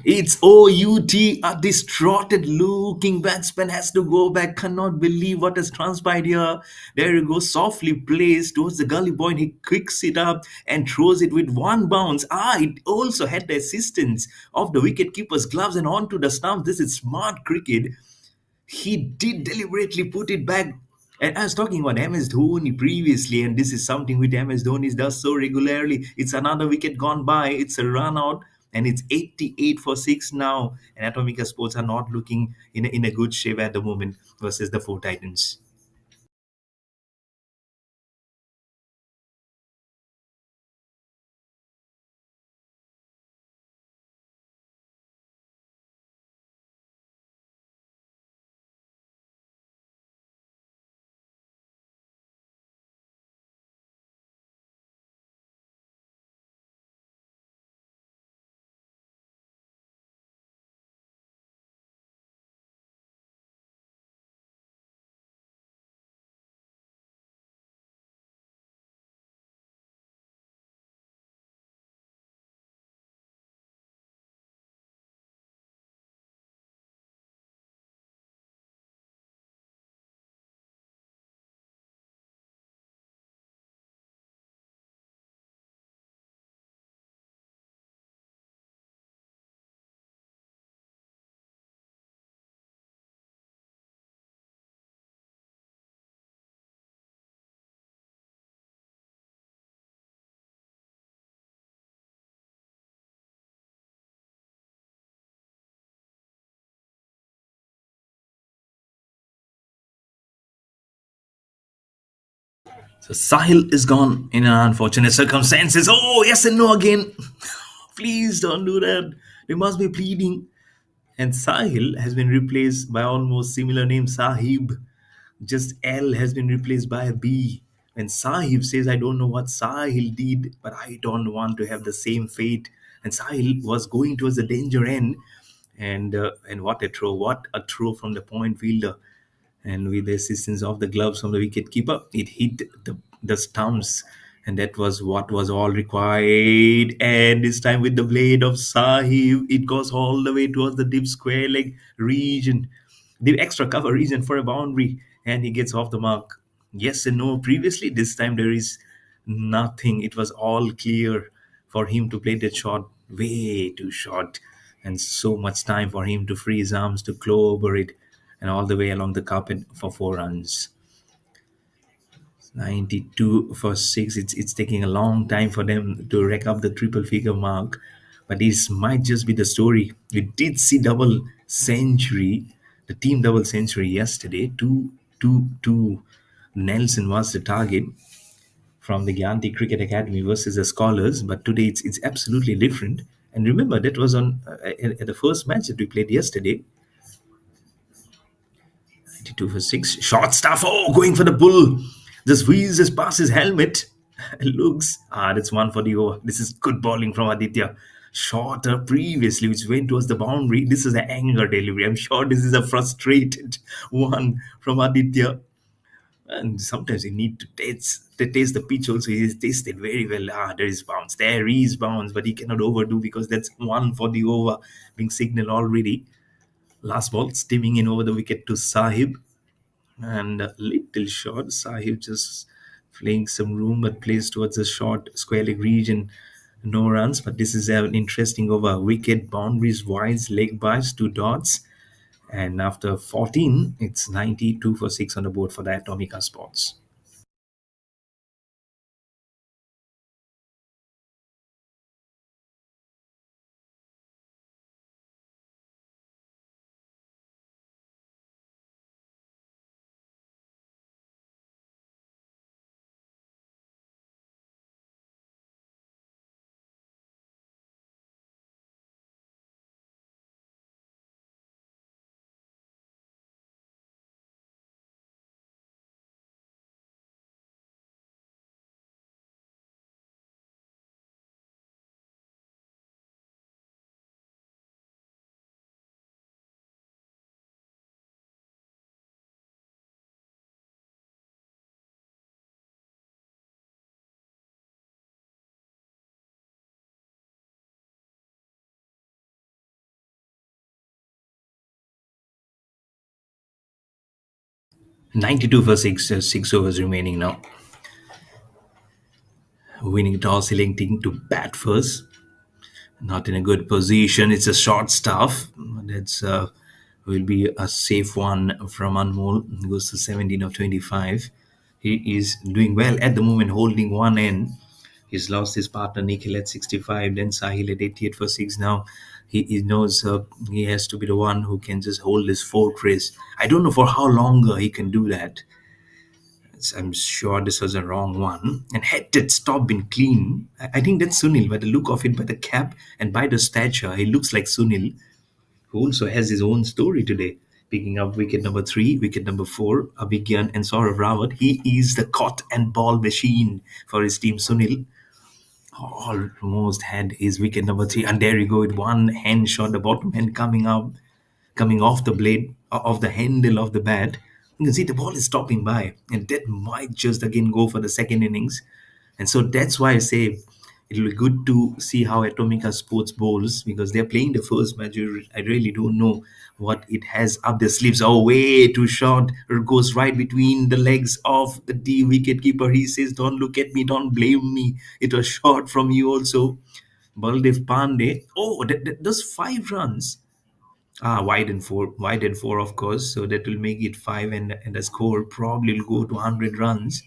It's OUT. A distraughted looking batsman has to go back. Cannot believe what has transpired here. There he goes, softly placed towards the gully boy, and he kicks it up and throws it with one bounce. It also had the assistance of the wicket keeper's gloves and onto the stump. This is smart cricket. He did deliberately put it back. And I was talking about MS Dhoni previously, and this is something which MS Dhoni does so regularly. It's another wicket gone by, it's a run out, and it's 88 for 6 now. And Atomica Sports are not looking in a good shape at the moment versus the four Titans. So Sahil is gone in unfortunate circumstances. Oh, yes and no again. Please don't do that. They must be pleading. And Sahil has been replaced by almost similar name Sahib. Just L has been replaced by a B. And Sahib says, I don't know what Sahil did, but I don't want to have the same fate. And Sahil was going towards the danger end. And what a throw from the point fielder. And with the assistance of the gloves from the wicket keeper, it hit the stumps, and that was what was all required. And this time with the blade of Sahib, it goes all the way towards the deep square leg region, the extra cover region for a boundary, and he gets off the mark. Yes and no. Previously, this time there is nothing. It was all clear for him to play that shot way too short, and so much time for him to free his arms to claw over it and all the way along the carpet for 4 runs. 92 for 6. It's taking a long time for them to rack up the triple figure mark, but this might just be the story. We did see double century, the team double century yesterday. 2-2-2. Nelson was the target from the Gyanti Cricket Academy versus the Scholars, but today it's absolutely different. And remember, that was on at the first match that we played yesterday. 92 for 6. Short stuff. Oh, going for the bull. Just whizzes past his helmet. Looks. That's one for the over. This is good bowling from Aditya. Shorter previously, which went towards the boundary. This is an anger delivery. I'm sure this is a frustrated one from Aditya. And sometimes you need to taste the pitch also. He's tasted very well. There is bounce. There is bounce, but he cannot overdo because that's one for the over being signaled already. Last ball, steaming in over the wicket to Sahib. And a little short. Sahib just playing some room, but plays towards the short square leg region. No runs, but this is an interesting over. Wicket, boundaries, wides, leg byes, 2 dots. And after 14, it's 92 for 6 on the board for the Atomica Sports. 92 for 6, 6 overs remaining now. Winning toss, electing to bat first. Not in a good position. It's a short stuff. That's will be a safe one from Anmol. Goes to 17 of 25. He is doing well at the moment, holding one end. He's lost his partner Nikhil at 65, then Sahil at 88 for 6 now. He knows he has to be the one who can just hold his fortress. I don't know for how longer he can do that. I'm sure this was a wrong one. And had that stop been clean, I think that's Sunil by the look of it, by the cap and by the stature. He looks like Sunil, who also has his own story today. Picking up wicket number 3, wicket number 4, Abhigyan and Saurav Rawat. He is the caught and ball machine for his team, Sunil. Almost had his wicket number 3. And there you go with one hand shot, the bottom hand coming up, coming off the blade, of the handle of the bat. You can see the ball is stopping by, and that might just again go for the second innings. And so that's why I say it'll be good to see how Atomica Sports bowls because they're playing the first match. I really don't know what it has up their sleeves. Oh, way too short. It goes right between the legs of the wicket keeper. He says, "Don't look at me, don't blame me. It was short from you also." Baldev Pandey. Oh, those 5 runs. Wide and four, of course. So that will make it five, and the score probably will go to 100 runs.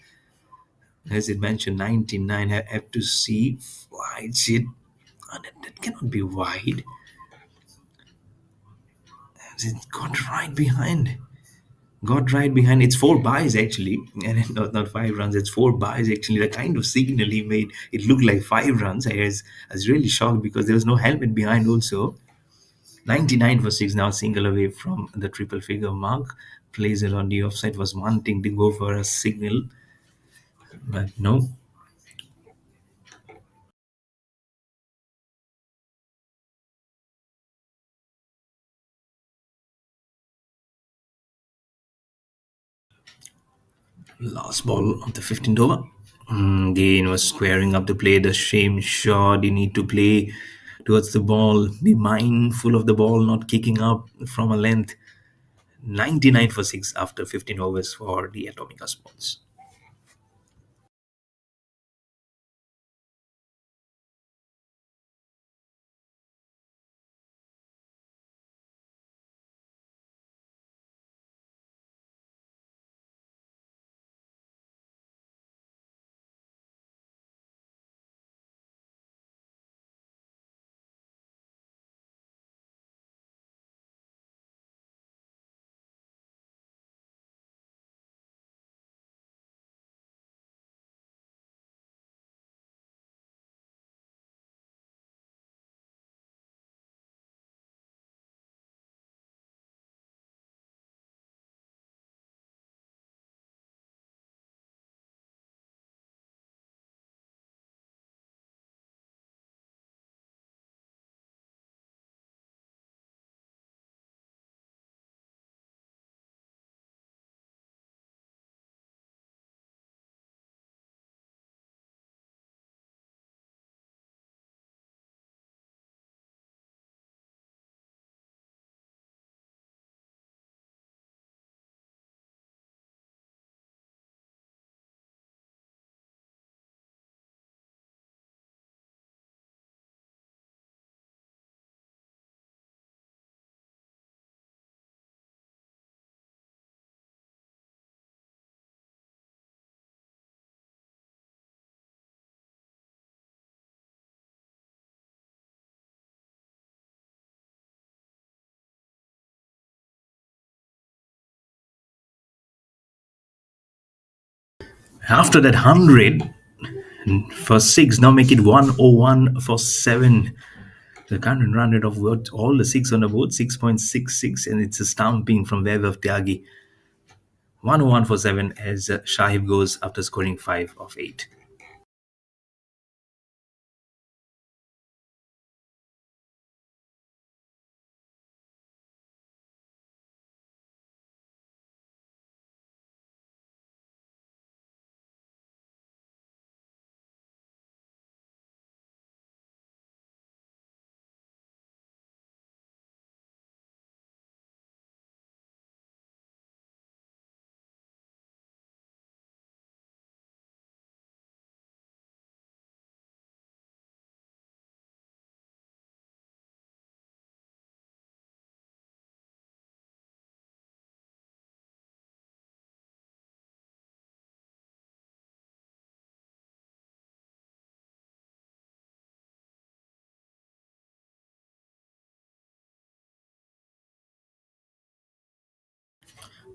As it mentioned, 99. I have to see. Wide it. That cannot be wide. As it got right behind. got right behind. It's four buys actually, and not 5 runs. It's four buys actually. The kind of signal he made, it looked like 5 runs. I was really shocked because there was no helmet behind. Also, 99 for six, now single away from the triple figure mark. Plays it on the offside, was wanting to go for a signal, but no. Last ball of the 15th over. Gain was squaring up the play. The same shot. You need to play towards the ball. Be mindful of the ball not kicking up from a length. 99 for 6 after 15 overs for the Atomica Sports. After that 100 for 6, now make it 101 for 7. The current run rate of what all the six on the board, 6.66, and it's a stamping from Web of Tyagi. 101 for 7 as Shahib goes after scoring 5 of 8.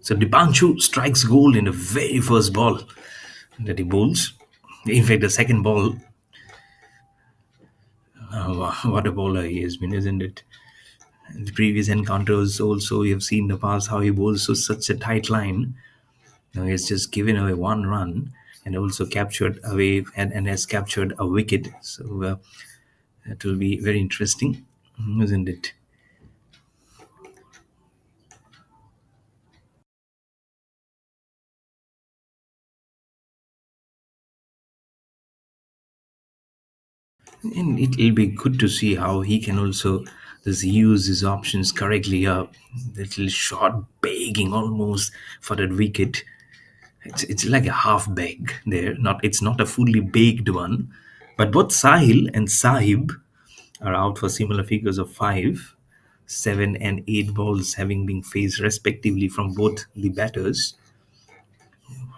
So Dipanshu strikes gold in the very first ball that he bowls. In fact, the second ball, what a bowler he has been, isn't it? In the previous encounters, also, you have seen in the past how he bowls so such a tight line. Now he has just given away 1 run and also captured away and has captured a wicket. So that will be very interesting, isn't it? And it'll be good to see how he can also just use his options correctly. A little short begging almost for that wicket. It's like a half bag there. Not It's not a fully baked one. But both Sahil and Sahib are out for similar figures of 5, 7, and 8 balls having been faced respectively from both the batters.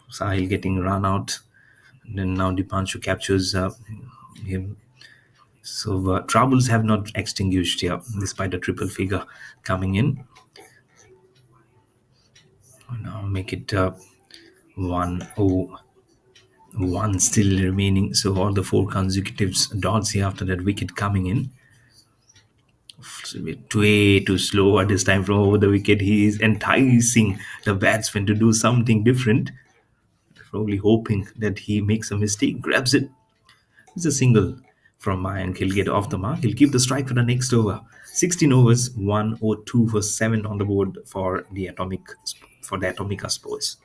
Sahil getting run out. And then now Dipanshu captures him. So troubles have not extinguished here, despite a triple figure coming in. Now make it 1-0. One still remaining. So all the four consecutive dots here after that wicket coming in. It's a bit way too slow at this time from over the wicket. He is enticing the batsman to do something different. Probably hoping that he makes a mistake, grabs it. It's a single from Mayank. He'll get off the mark. He'll keep the strike for the next over. 16 overs, 102 for 7 on the board for the Atomica Sports.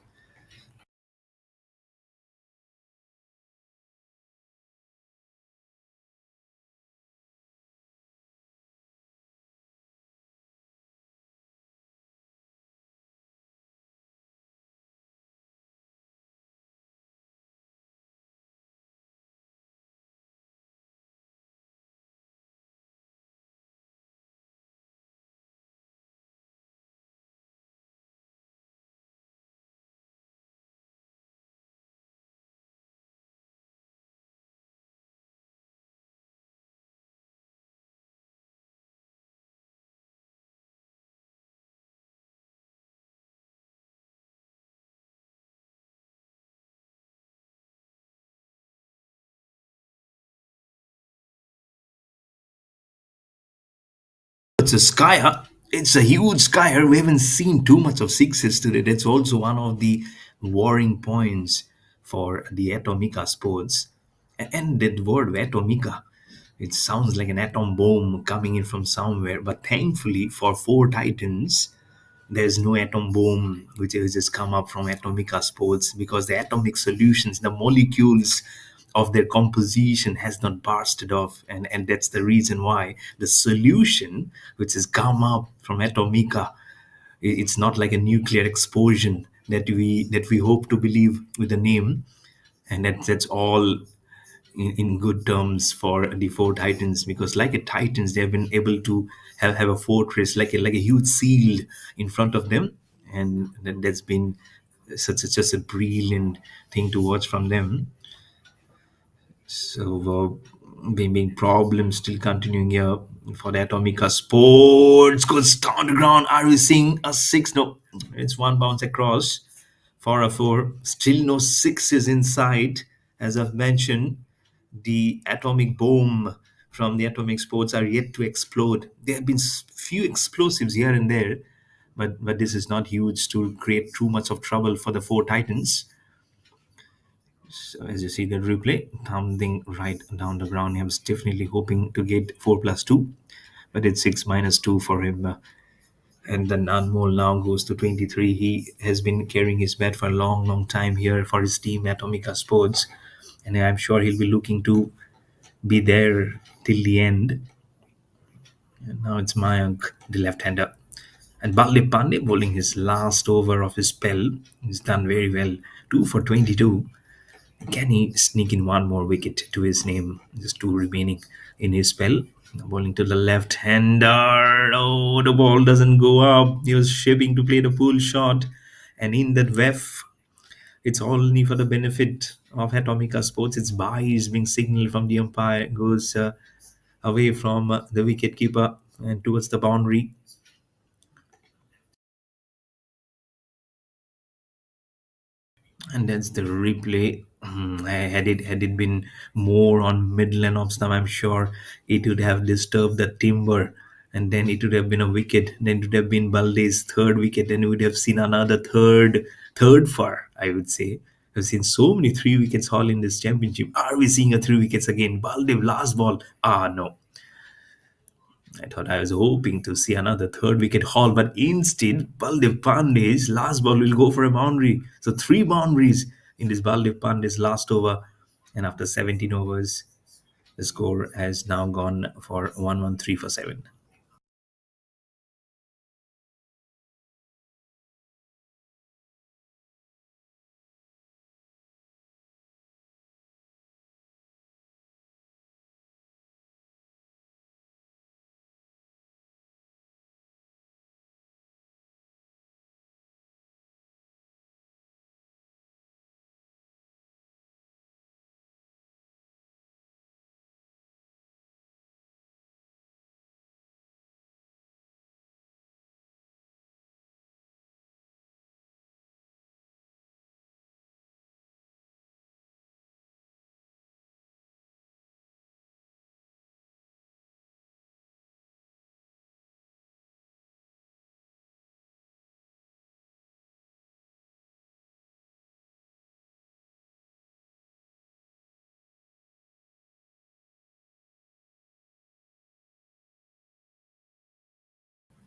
It's a skyer. It's a huge skyer. We haven't seen too much of sixes today. That's also one of the worrying points for the Atomica sports. And that word Atomica, it sounds like an atom bomb coming in from somewhere. But thankfully for four Titans, there's no atom bomb which has just come up from Atomica sports, because the atomic solutions, the molecules of their composition has not bursted off, and that's the reason why the solution which has come up from Atomica, it's not like a nuclear explosion that we hope to believe with the name. And that's all in good terms for the four titans, because like a titans they have been able to have a fortress, like a huge shield in front of them. And that's been just a brilliant thing to watch from them. So being problems still continuing here for the Atomica Sports. Goes down the ground. Are we seeing a six? No, it's one bounce across for a four. Still no sixes inside. As I've mentioned, the atomic bomb from the Atomic Sports are yet to explode. There have been few explosives here and there, but this is not huge to create too much of trouble for the four Titans. So as you see the replay, thumbing right down the ground, he was definitely hoping to get 4+2, but it's 6-2 for him. And then Anmol now goes to 23. He has been carrying his bat for a long, long time here for his team Atomica Sports, and I'm sure he'll be looking to be there till the end. And now it's Mayank, the left-hander. And Baldev Pandey bowling his last over of his spell. He's done very well. 2 for 22. Can he sneak in one more wicket to his name? Just two remaining in his spell. Bowling to the left hander. Oh, the ball doesn't go up. He was shaping to play the pull shot. And in that wef, it's only for the benefit of Atomica Sports. Its bye is being signaled from the umpire. Goes away from the wicket keeper and towards the boundary. And that's the replay. Had it been more on midland of time, I'm sure it would have disturbed the timber, and then it would have been a wicket. Then it would have been Balde's third wicket, and we would have seen another third for, I would say. I've seen so many three wickets haul in this championship. Are we seeing a three wickets again? Baldev last ball. Ah, no. I thought I was hoping to see another third wicket haul, but instead, Baldev Pandey's last ball will go for a boundary. So three boundaries in this Baldev Pandey's last over. And after 17 overs, the score has now gone for 113 for 7.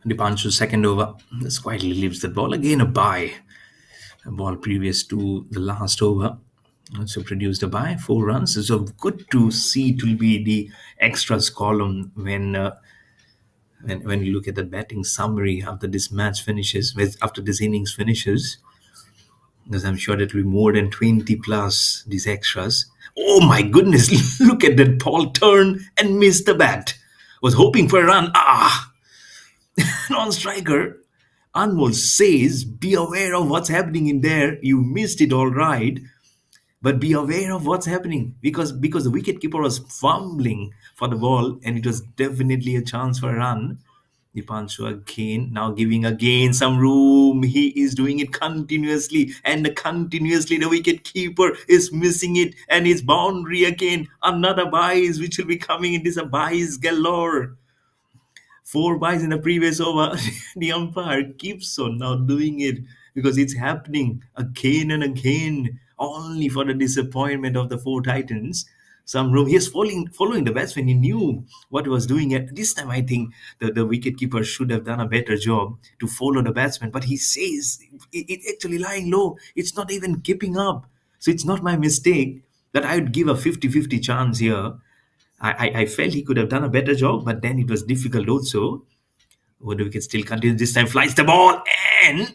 Dipanshu's second over just quietly leaves the ball. Again, a bye. A ball previous to the last over. So produced a bye, 4 runs. So good to see it will be the extras column when you look at the batting summary after this match finishes, after this innings finishes, because I'm sure it will be more than 20 plus these extras. Oh my goodness, look at that ball turn and miss the bat. Was hoping for a run. Non-striker. Anmol says, be aware of what's happening in there. You missed it all right, but be aware of what's happening because the wicketkeeper was fumbling for the ball and it was definitely a chance for a run. Dipanshu again, now giving again some room. He is doing it continuously, and continuously the wicket keeper is missing it, and it's boundary again. Another buys which will be coming. It is a buys galore. 4 buys in the previous over. The umpire keeps on now doing it because it's happening again and again, only for the disappointment of the four Titans. Some room. He is following the batsman. He knew what he was doing. At this time, I think the wicketkeeper should have done a better job to follow the batsman. But he says it's actually lying low. It's not even keeping up. So it's not my mistake that I would give a 50-50 chance here. I felt he could have done a better job, but then it was difficult also. But the wicket still continues. This time flies the ball, and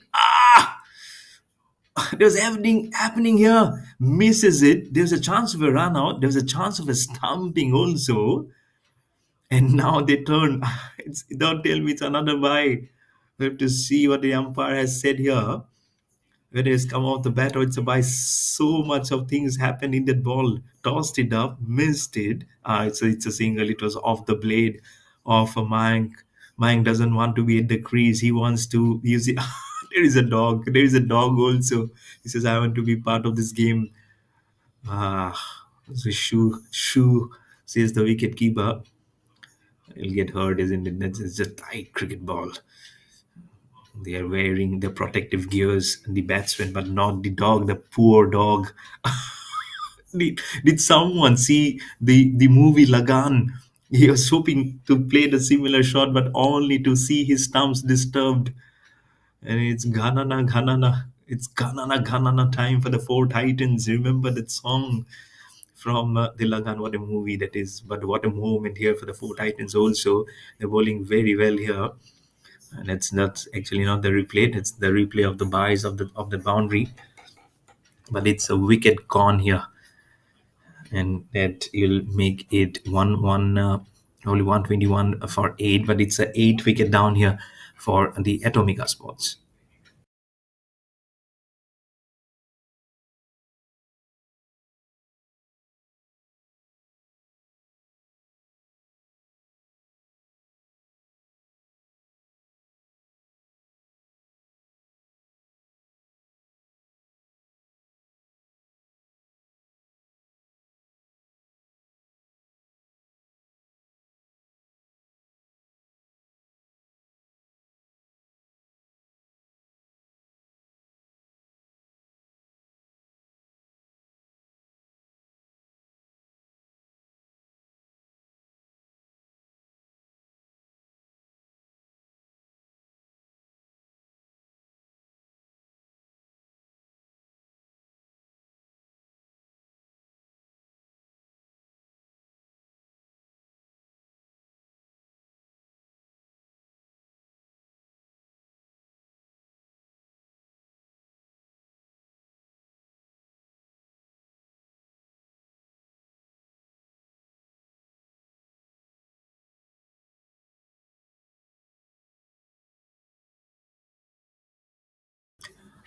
there's happening here. Misses it. There's a chance of a run out. There's a chance of a stumping also. And now they turn. Don't tell me it's another bye. We have to see what the umpire has said here. Whether it's come off the bat or it's a by so much of things happened in that ball. Tossed it up, missed it. It's a single. It was off the blade of a Mayank. Mayank doesn't want to be at the crease. He wants to use it. There is a dog. There is a dog also. He says, I want to be part of this game. Ah, so shoo, says the wicket keeper. He'll get hurt, isn't it? That's it's a tight cricket ball. They are wearing the protective gears, the batsman, but not the dog, the poor dog. Did someone see the movie Lagan? He was hoping to play the similar shot, but only to see his stumps disturbed. And it's Ghanana, Ghanana. It's Ghanana, Ghanana time for the four Titans. Remember that song from the Lagan? What a movie that is. But what a moment here for the four Titans also. They're bowling very well here. And it's not actually not the replay, it's the replay of the buys of the boundary, but it's a wicket gone here, and that will make it 1-1, only 121 for 8, but it's a 8 wicket down here for the Atomica Sports.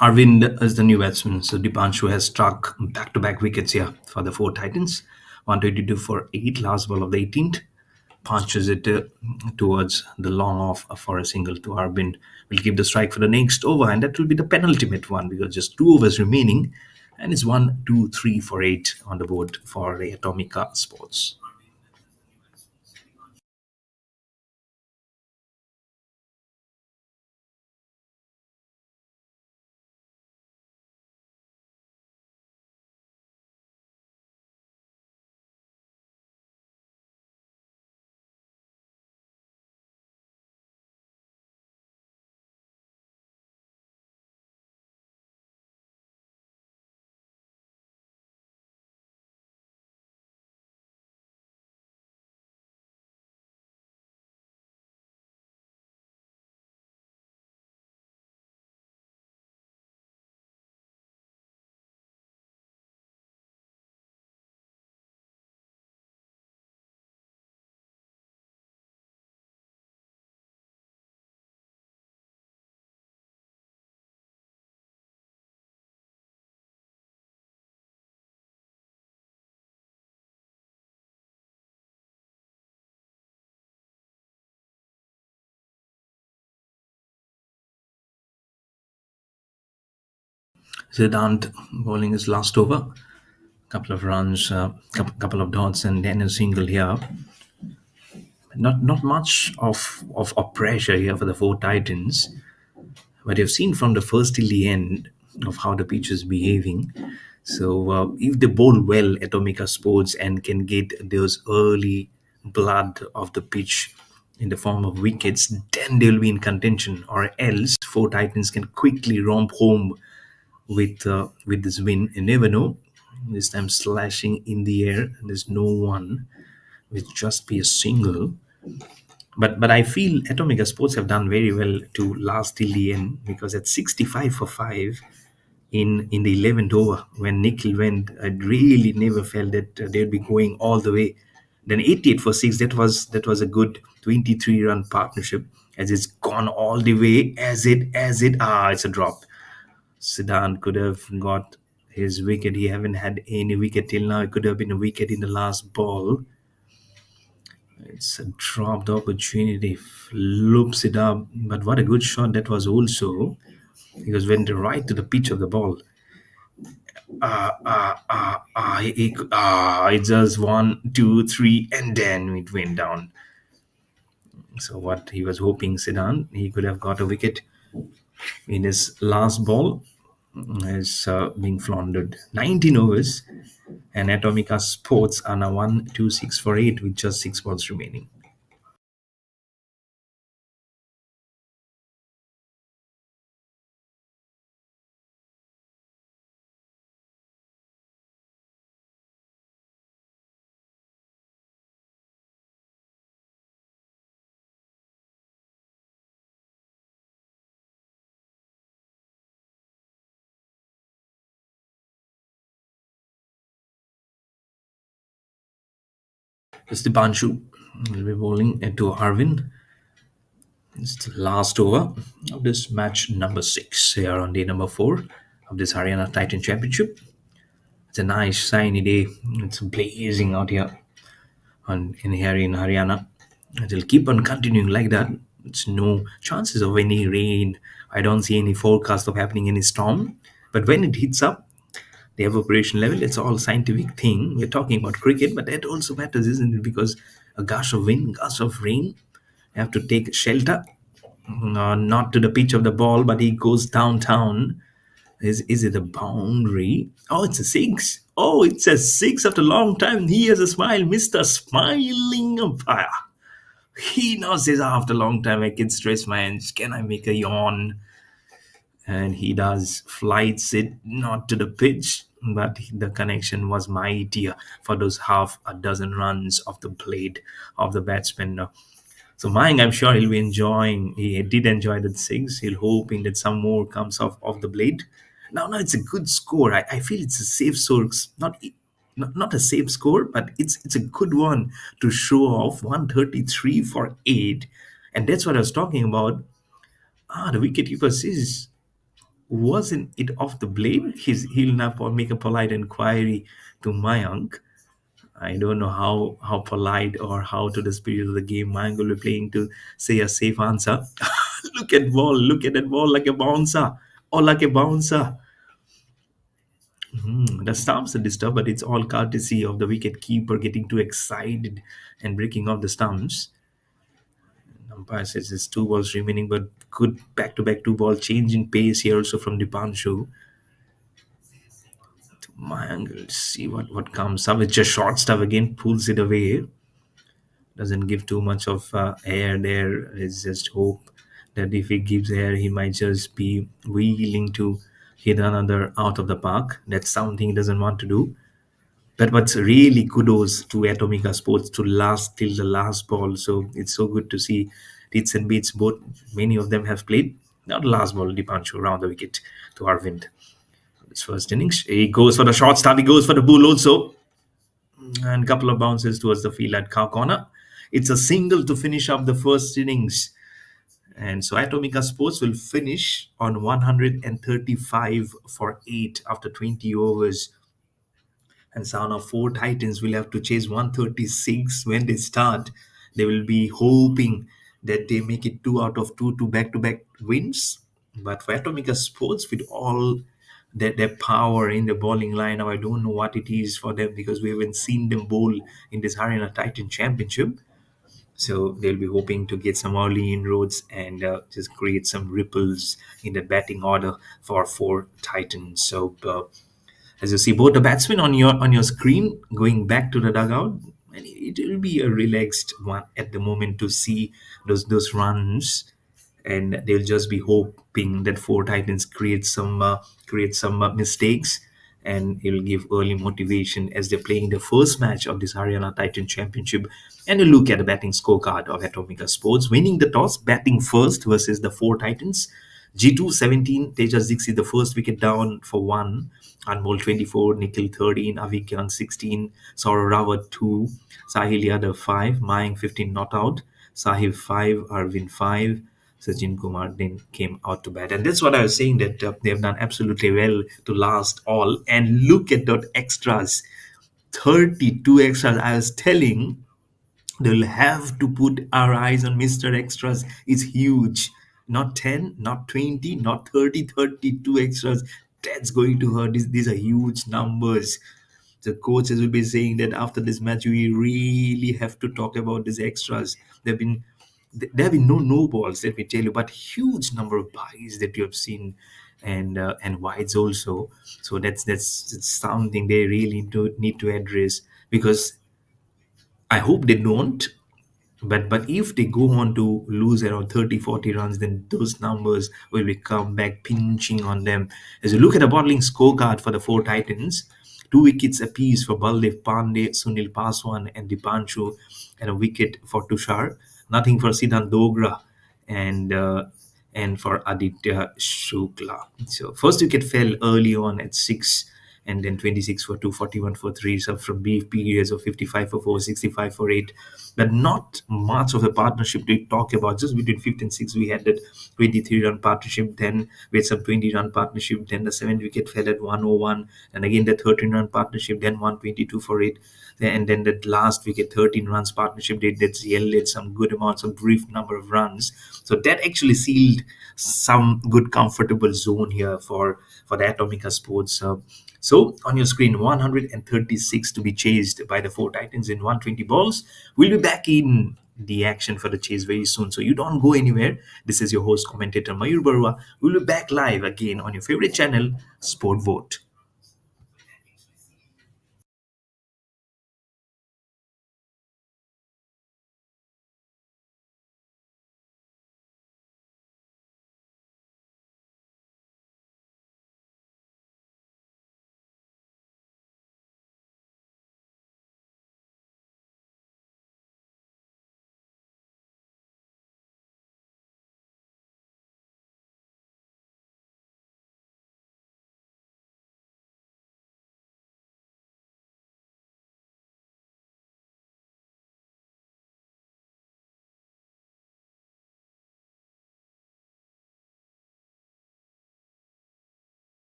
Arvind is the new batsman, so Dipanshu has struck back-to-back wickets here for the four Titans. 122 for 8, last ball of the 18th. Punches it towards the long off for a single to Arvind. Will give the strike for the next over, and that will be the penultimate one because just 2 overs remaining, and it's 1, 2, 3 for 8 on the board for the Atomica Sports. Zidane bowling his last over. Couple of runs, couple of dots, and then a single here. Not much of pressure here for the four Titans, but you've seen from the first till the end of how the pitch is behaving. So if they bowl well, Atomica Sports, and can get those early blood of the pitch in the form of wickets, then they'll be in contention. Or else, four Titans can quickly romp home with this win. You never know. This time slashing in the air, there's no one. With just be a single. But I feel Atomica Sports have done very well to last till the end, because at 65 for 5 in the 11th over, when Nikhil went, I really never felt that they'd be going all the way. Then 88 for 6, that was a good 23-run partnership, as it's gone all the way, it's a drop. Siddhan could have got his wicket. He haven't had any wicket till now. It could have been a wicket in the last ball. It's a dropped opportunity. Loops it up. But what a good shot that was also. Because went right to the pitch of the ball. It just 1, 2, 3, and then it went down. So what he was hoping, Siddhan, he could have got a wicket in his last ball. Is being floundered. 19 overs, and Atomica Sports are now 1, 2, 6 for 8 with just 6 balls remaining. It's the Banshu will be bowling to Arvind. It's the last over of this match number 6 here on day number 4 of this Haryana Titan Championship. It's a nice sunny day. It's blazing out here in here in Haryana. It'll keep on continuing like that. It's no chances of any rain. I don't see any forecast of happening any storm. But when it heats up, the evaporation level, it's all scientific thing. We're talking about cricket, but that also matters, isn't it? Because a gush of wind, gush of rain, you have to take shelter, not to the pitch of the ball, but he goes downtown. Is it a boundary? Oh, it's a 6. Oh, it's a 6 after a long time. He has a smile, Mr. Smiling Umpire. He now says, after a long time, I can stretch my hands. Can I make a yawn? And he does, flights it not to the pitch, but the connection was mightier for those half a dozen runs of the blade of the batsman. So Mayank, I'm sure he'll be enjoying. He did enjoy that 6. He'll hoping that some more comes off the blade. Now it's a good score. I feel it's a safe score. Not a safe score, but it's a good one to show off. 133 for 8, and that's what I was talking about. The wicketkeeper says, wasn't it off the blade? He'll now make a polite inquiry to Mayank. I don't know how polite or how to the spirit of the game Mayank will be playing to say a safe answer. Look at that ball like a bouncer. Or like a bouncer. The stumps are disturbed, but it's all courtesy of the wicket keeper getting too excited and breaking off the stumps. Umpire says there's 2 balls remaining, but good back-to-back 2 ball changing pace here also from Dipanshu. Mayank, see what comes up. It's just short stuff again, pulls it away. Doesn't give too much of air there. It's just hope that if he gives air, he might just be willing to hit another out of the park. That's something he doesn't want to do. But what's really kudos to Atomica Sports to last till the last ball. So it's so good to see hits and beats both. Many of them have played. Now the last ball, Dipanshu around the wicket to Arvind. His first innings. He goes for the short stop. He goes for the bull also. And a couple of bounces towards the field at cow corner. It's a single to finish up the first innings. And so Atomica Sports will finish on 135 for 8 after 20 overs. And so now 4 Titans will have to chase 136 when they start. They will be hoping that they make it 2 out of 2 to back-to-back wins. But for Atomica Sports, with all their power in the bowling lineup. I don't know what it is for them because we haven't seen them bowl in this Haryana Titan Championship. So they'll be hoping to get some early inroads and just create some ripples in the batting order for Titans. So as you see both the batsmen on your screen going back to the dugout, and it will be a relaxed one at the moment to see those runs, and they'll just be hoping that four Titans create some mistakes, and it'll give early motivation as they're playing the first match of this Haryana Titan Championship. And a look at the batting scorecard of Atomica Sports, winning the toss, batting first versus the four Titans. G2 17, Tejas Dixit the first wicket down for one, Anmol 24, Nikhil 13, Avikyan 16, Saurav Rawat 2, Sahil Yadav 5, Mayank 15 not out, Sahib 5, Arvind 5, Sachin Kumar then came out to bat. And that's what I was saying, that they have done absolutely well to last all. And look at that extras, 32 extras. I was telling, they'll have to put our eyes on Mr. Extras. It's huge. Not 10, not 20, not 30, 32 extras. That's going to hurt. These are huge numbers. The coaches will be saying that after this match, we really have to talk about these extras. There have been no balls, let me tell you, but huge number of buys that you have seen, and wides also. So that's something they really need to address, because I hope they don't. But if they go on to lose around 30, 40 runs, then those numbers will be come back pinching on them. As you look at the bottling scorecard for the four Titans, 2 wickets apiece for Baldev Pandey, Sunil Paswan, and Dipanshu, and a wicket for Tushar. Nothing for Siddhant Dogra and for Aditya Shukla. So first wicket fell early on at 6, and then 26 for 2, 41 for 3. So from brief periods of 55 for 4, 65 for 8. But not much of a partnership to talk about. Just between 5th and 6th, we had that 23-run partnership. Then we had some 20-run partnership. Then the 7th wicket fell at 101. And again, the 13-run partnership. Then 122 for 8. And then that last wicket, 13 runs partnership, that's yielded some good amounts of brief number of runs. So that actually sealed some good comfortable zone here for the Atomica Sports. So on your screen, 136 to be chased by the four Titans in 120 balls. We'll be back in the action for the chase very soon. So you don't go anywhere. This is your host commentator Mayur Barua. We'll be back live again on your favorite channel, Sport Vote.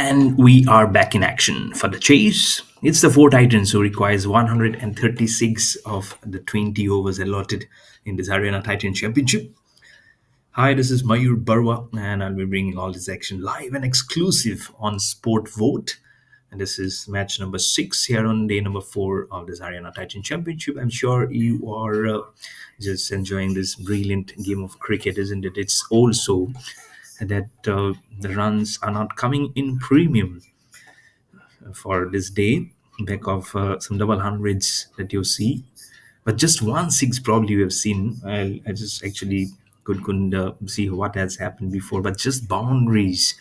And we are back in action for the chase. It's the four Titans who requires 136 of the 20 overs allotted in this Haryana Titan Championship. Hi, this is Mayur Barwa, and I'll be bringing all this action live and exclusive on Sport Vote. And this is match number 6 here on day number 4 of this Haryana Titan Championship. I'm sure you are just enjoying this brilliant game of cricket, isn't it? It's also that the runs are not coming in premium for this day, back of some double hundreds that you see, but just one six probably we have seen. I just actually couldn't see what has happened before, but just boundaries,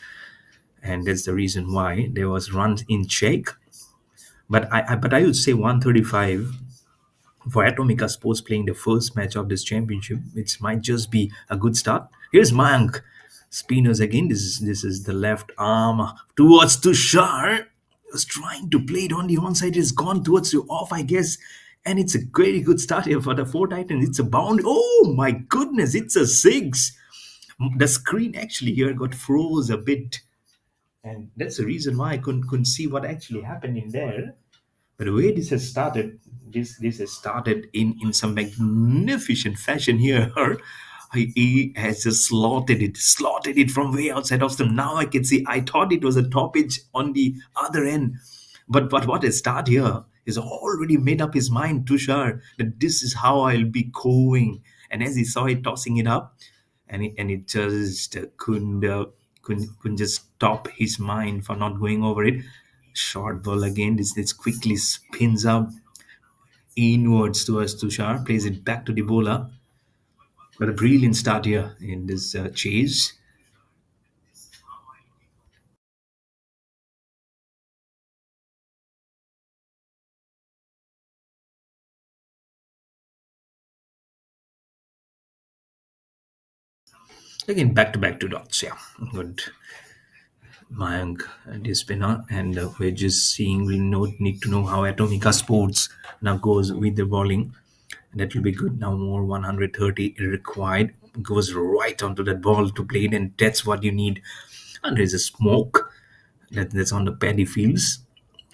and that's the reason why there was runs in check. But I would say 135 for Atomica Sports playing the first match of this championship. It might just be a good start. Here's Mayank. Spinners again. This is the left arm towards Tushar. Was trying to play it on the onside. It's gone towards the off, I guess. And it's a very good start here for the four Titans. It's a bound. Oh my goodness, it's a six. The screen actually here got froze a bit. And that's the reason why I couldn't see what actually happened in there. But the way this has started, this has started in some magnificent fashion here. He has just slotted it from way outside of them. Now I can see. I thought it was a toppage on the other end, but what a start here! He's already made up his mind, Tushar, that this is how I'll be going. And as he saw it tossing it up, and it just couldn't just stop his mind for not going over it. Short ball again. This quickly spins up inwards towards Tushar, plays it back to the bowler. But a brilliant start here in this chase. Again, back to back two dots. Yeah, good. Mayank and his spinner, and we're just seeing. We need to know how Atomica Sports now goes with the bowling. That will be good. Now more 130 required. Goes right onto that ball to play it, and that's what you need. And there's a smoke that's on the paddy fields.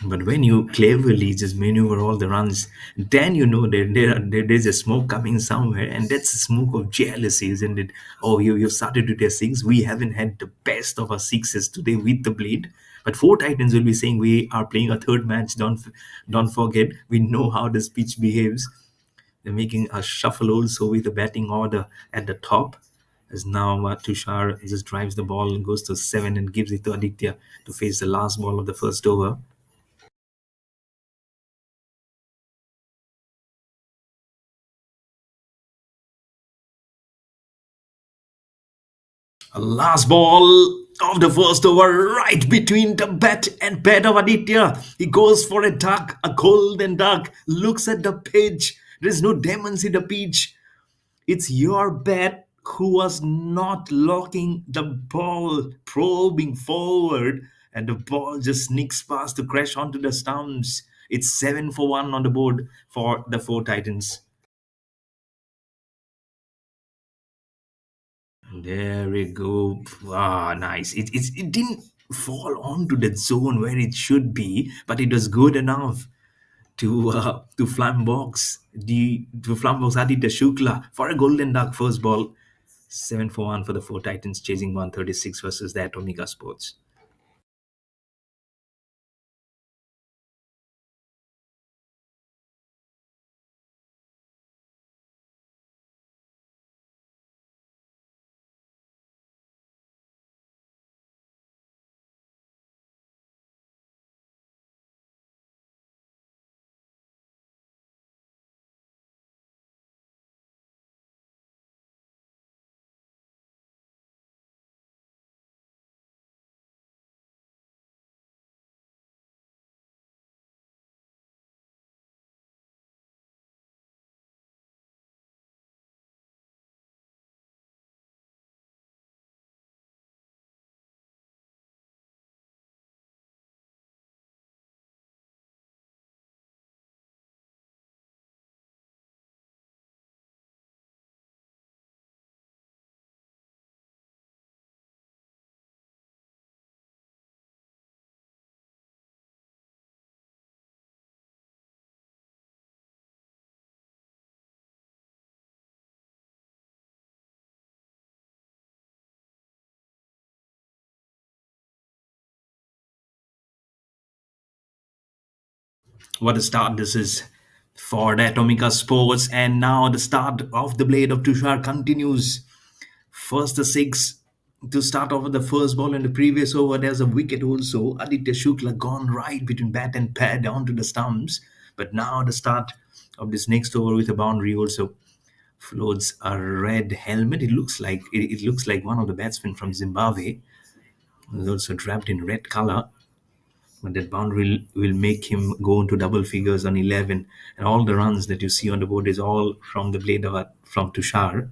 But when you cleverly just maneuver all the runs, then you know there's a smoke coming somewhere, and that's a smoke of jealousy, isn't it? Oh, you've started to test six. We haven't had the best of our sixes today with the blade. But four Titans will be saying we are playing a third match. Don't forget, we know how this pitch behaves. They're making a shuffle also with the batting order at the top. As now Tushar just drives the ball and goes to 7 and gives it to Aditya to face the last ball of the first over. A last ball of the first over, right between the bat and pad of Aditya. He goes for a duck, a golden duck, looks at the pitch. There's no demons in the pitch. It's your bat who was not locking the ball, probing forward, and the ball just sneaks past to crash onto the stumps. It's 7 for 1 on the board for the four Titans. There we go. Ah, nice. It didn't fall onto that zone where it should be, but it was good enough to flambox Aditya Shukla for a golden duck first ball. 7 for 1 for the four Titans, chasing 136 versus the Atomica Sports. What a start this is for the Atomica Sports, and now the start of the blade of Tushar continues. First, the six to start off with the first ball in the previous over. There's a wicket also. Aditya Shukla gone right between bat and pad down to the stumps. But now the start of this next over with a boundary also floats a red helmet. It looks like one of the batsmen from Zimbabwe. Is also draped in red color. But that boundary will make him go into double figures on 11. And all the runs that you see on the board is all from the blade of from Tushar.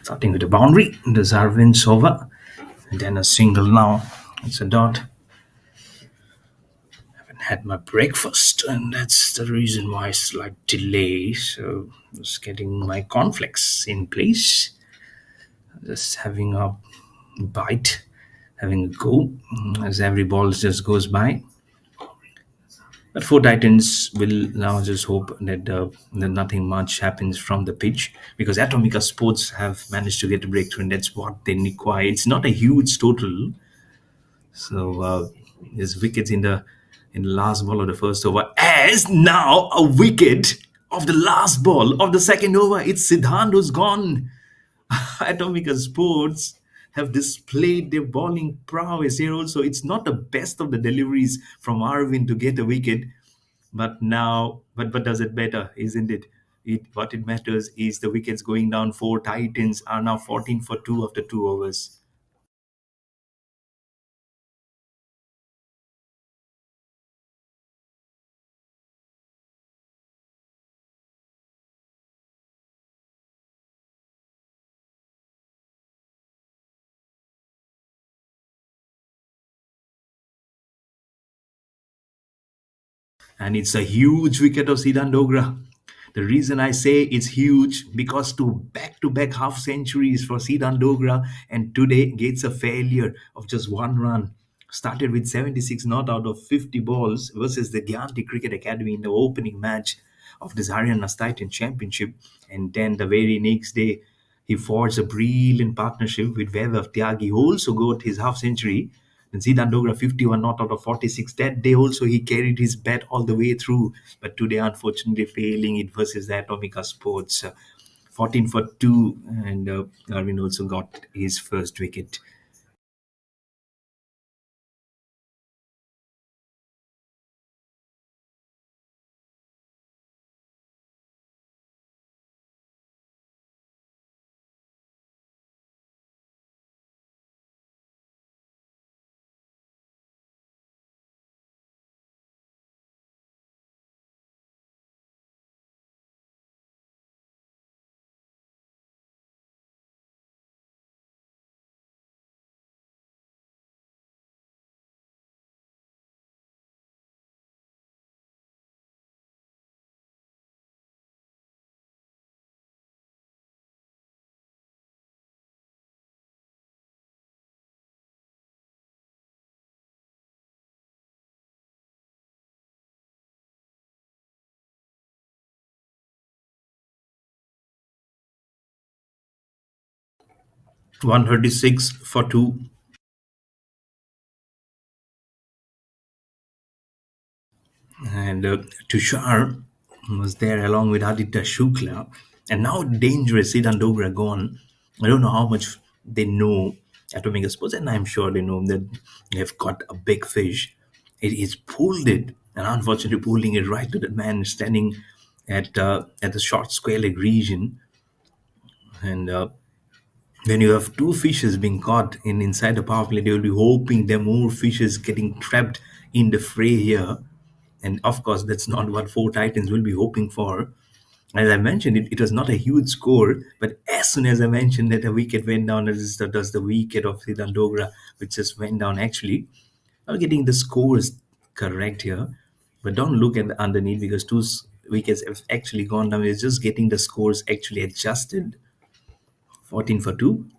Starting with a boundary, the Zarvin's over. And then a single now. It's a dot. Haven't had my breakfast, and that's the reason why slight delay. So just getting my cornflakes in place. Just having a bite, having a go as every ball just goes by. But four Titans will now just hope that nothing much happens from the pitch because Atomica Sports have managed to get a breakthrough, and that's what they require. It's not a huge total, so there's wickets in the last ball of the first over. As now a wicket of the last ball of the second over, it's Siddhant who's gone. Atomica Sports have displayed their bowling prowess here also. It's not the best of the deliveries from Arvind to get a wicket, but now, but does it better, isn't it? What it matters is the wickets going down. Four Titans are now 14 for 2 after 2 overs. And it's a huge wicket of Siddhan Dogra. The reason I say it's huge because to back half centuries for Siddhan Dogra, and today gets a failure of just one run. Started with 76 not out of 50 balls versus the Gyanti Cricket Academy in the opening match of this Haryana Titan Championship, and then the very next day he forged a brilliant partnership with Vaibhav Tyagi, who also got his half century. And Zidane Dogra 51 not out of 46. That day also he carried his bat all the way through. But today, unfortunately, failing it versus the Atomica Sports. 14 for 2. And Arvind also got his first wicket. 136 for 2. And Tushar was there along with Aditya Shukla. And now dangerous Siddhan Dogra gone. I don't know how much they know Atomica Sports, and I'm sure they know that they've got a big fish. It is pulled it, and unfortunately pulling it right to the man standing at the short square leg region. And when you have two fishes being caught in inside the power play, they will be hoping there are more fishes getting trapped in the fray here. And of course, that's not what four Titans will be hoping for. As I mentioned, it was not a huge score, but as soon as I mentioned that a wicket went down, that's the wicket of Siddhan Dogra, which just went down actually. I'm getting the scores correct here, but don't look at the underneath because wickets have actually gone down. It's just getting the scores actually adjusted. 14 for 2.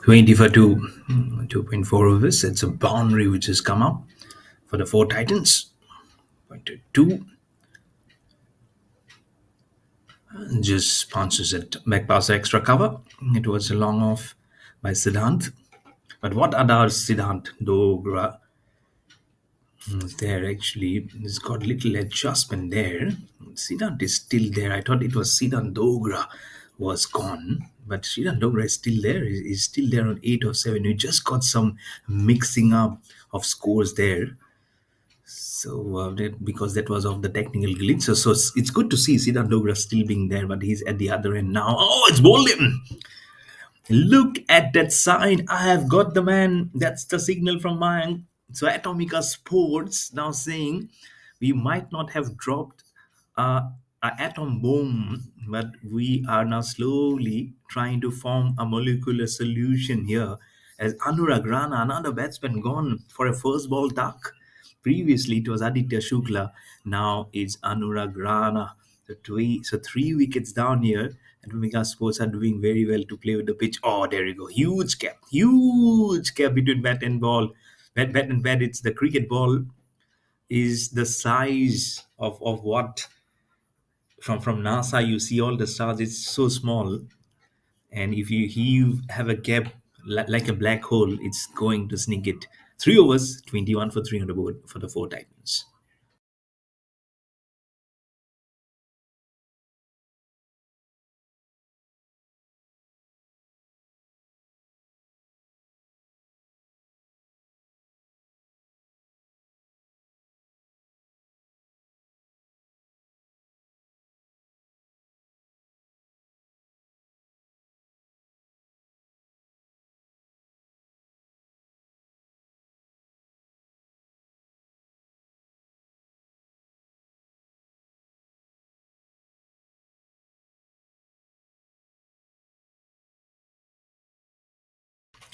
20 for 2, 2.4 overs. It's a boundary which has come up for the four Titans. Point to 2, just bounces it back past the extra cover. It was a long off by Siddhant. But what adores Siddhant Dogra there actually? It's got little adjustment there. Siddhant is still there. I thought it was Siddhant Dogra was gone, but Siddhant Dogra is still there. He's still there on 8 or 7. We just got some mixing up of scores there. So because that was of the technical glitch, so it's good to see Siddhant Dogra still being there, but he's at the other end now. Oh, it's bowled him. Look at that sign. I have got the man. That's the signal from my. So Atomica Sports now saying we might not have dropped uh, a atom bomb, but we are now slowly trying to form a molecular solution here. As Anurag Rana, another batsman, gone for a first ball duck. Previously, it was Aditya Shukla. Now it's Anurag Rana. So three wickets down here, and Atomica Sports are doing very well to play with the pitch. Oh, there you go. Huge gap between bat and ball. Bat and bat, it's the cricket ball is the size of what from NASA you see all the stars. It's so small, and if you have a gap like a black hole, it's going to sneak it. 3 overs, 21 for 3 on the board for the four Titans.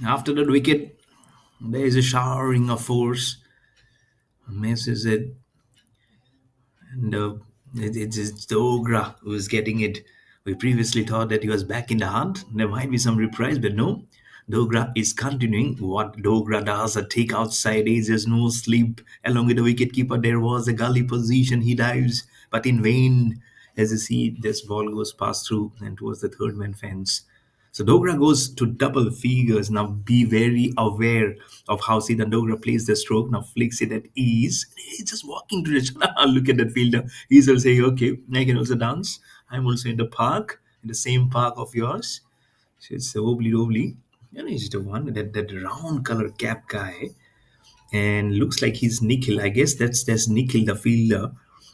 After that wicket, there is a showering of force. Messes it, and it's Dogra who is getting it. We previously thought that he was back in the hunt. There might be some reprise, but no. Dogra is continuing what Dogra does. A take outside edge, there's no sleep. Along with the wicketkeeper, there was a gully position. He dives, but in vain. As you see, this ball goes past through and towards the third man fence. So Dogra goes to double figures. Now be very aware of how Siddhan Dogra plays the stroke. Now flicks it at ease. He's just walking to the look at that fielder. He's also saying, okay, I can also dance. I'm also in the park, in the same park of yours. So it's a wobbly wobbly. And he's the one, that round color cap guy, and looks like he's Nikhil. I guess that's Nikhil, the fielder.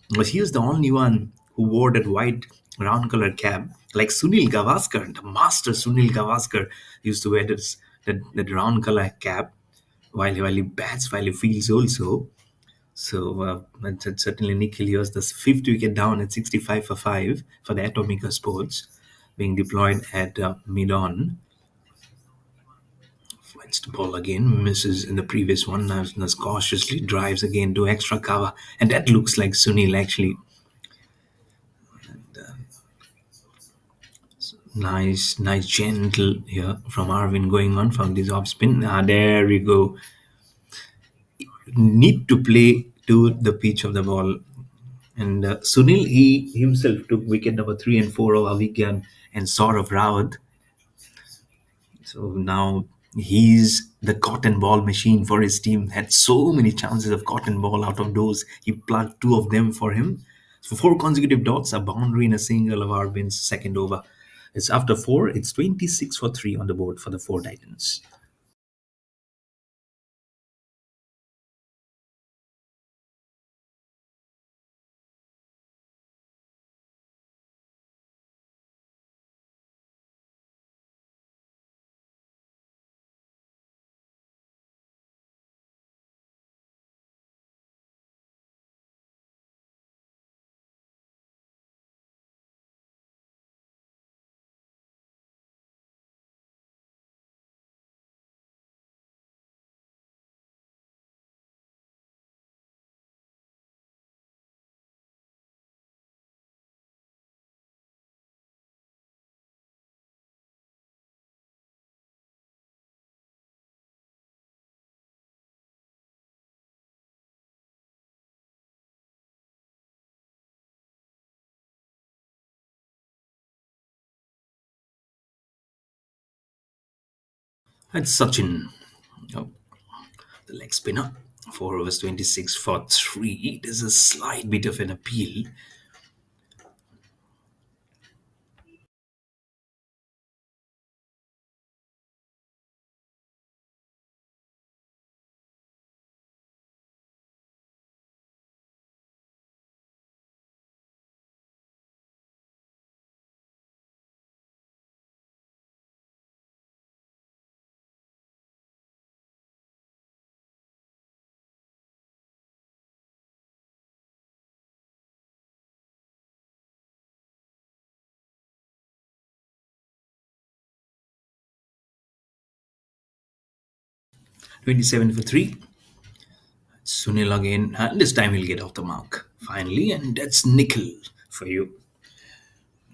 But he was the only one who wore that white round colored cap, like Sunil Gavaskar, the master Sunil Gavaskar used to wear that round color cap while he bats, while he fields also. So that's certainly Nikhil. He was the fifth wicket down at 65 for 5 for the Atomica Sports, being deployed at mid on. Flights the ball again, misses in the previous one. Now cautiously drives again to extra cover, and that looks like Sunil actually. Nice, gentle here from Arvin going on from this off spin. There we go. Need to play to the pitch of the ball. And Sunil, he himself took wicket number 3 and 4 of Avigyan and Saurav Rawat. So now he's the cotton ball machine for his team. Had so many chances of cotton ball out of those. He plugged two of them for him. So four consecutive dots, a boundary and a single of Arvin's second over. It's after four, it's 26 for 3 on the board for the four Titans. It's Sachin, uh, the leg spinner. 4 overs 26 for 3. There's a slight bit of an appeal. 27 for 3. Sunil again, and this time he'll get off the mark. Finally, and that's nickel for you.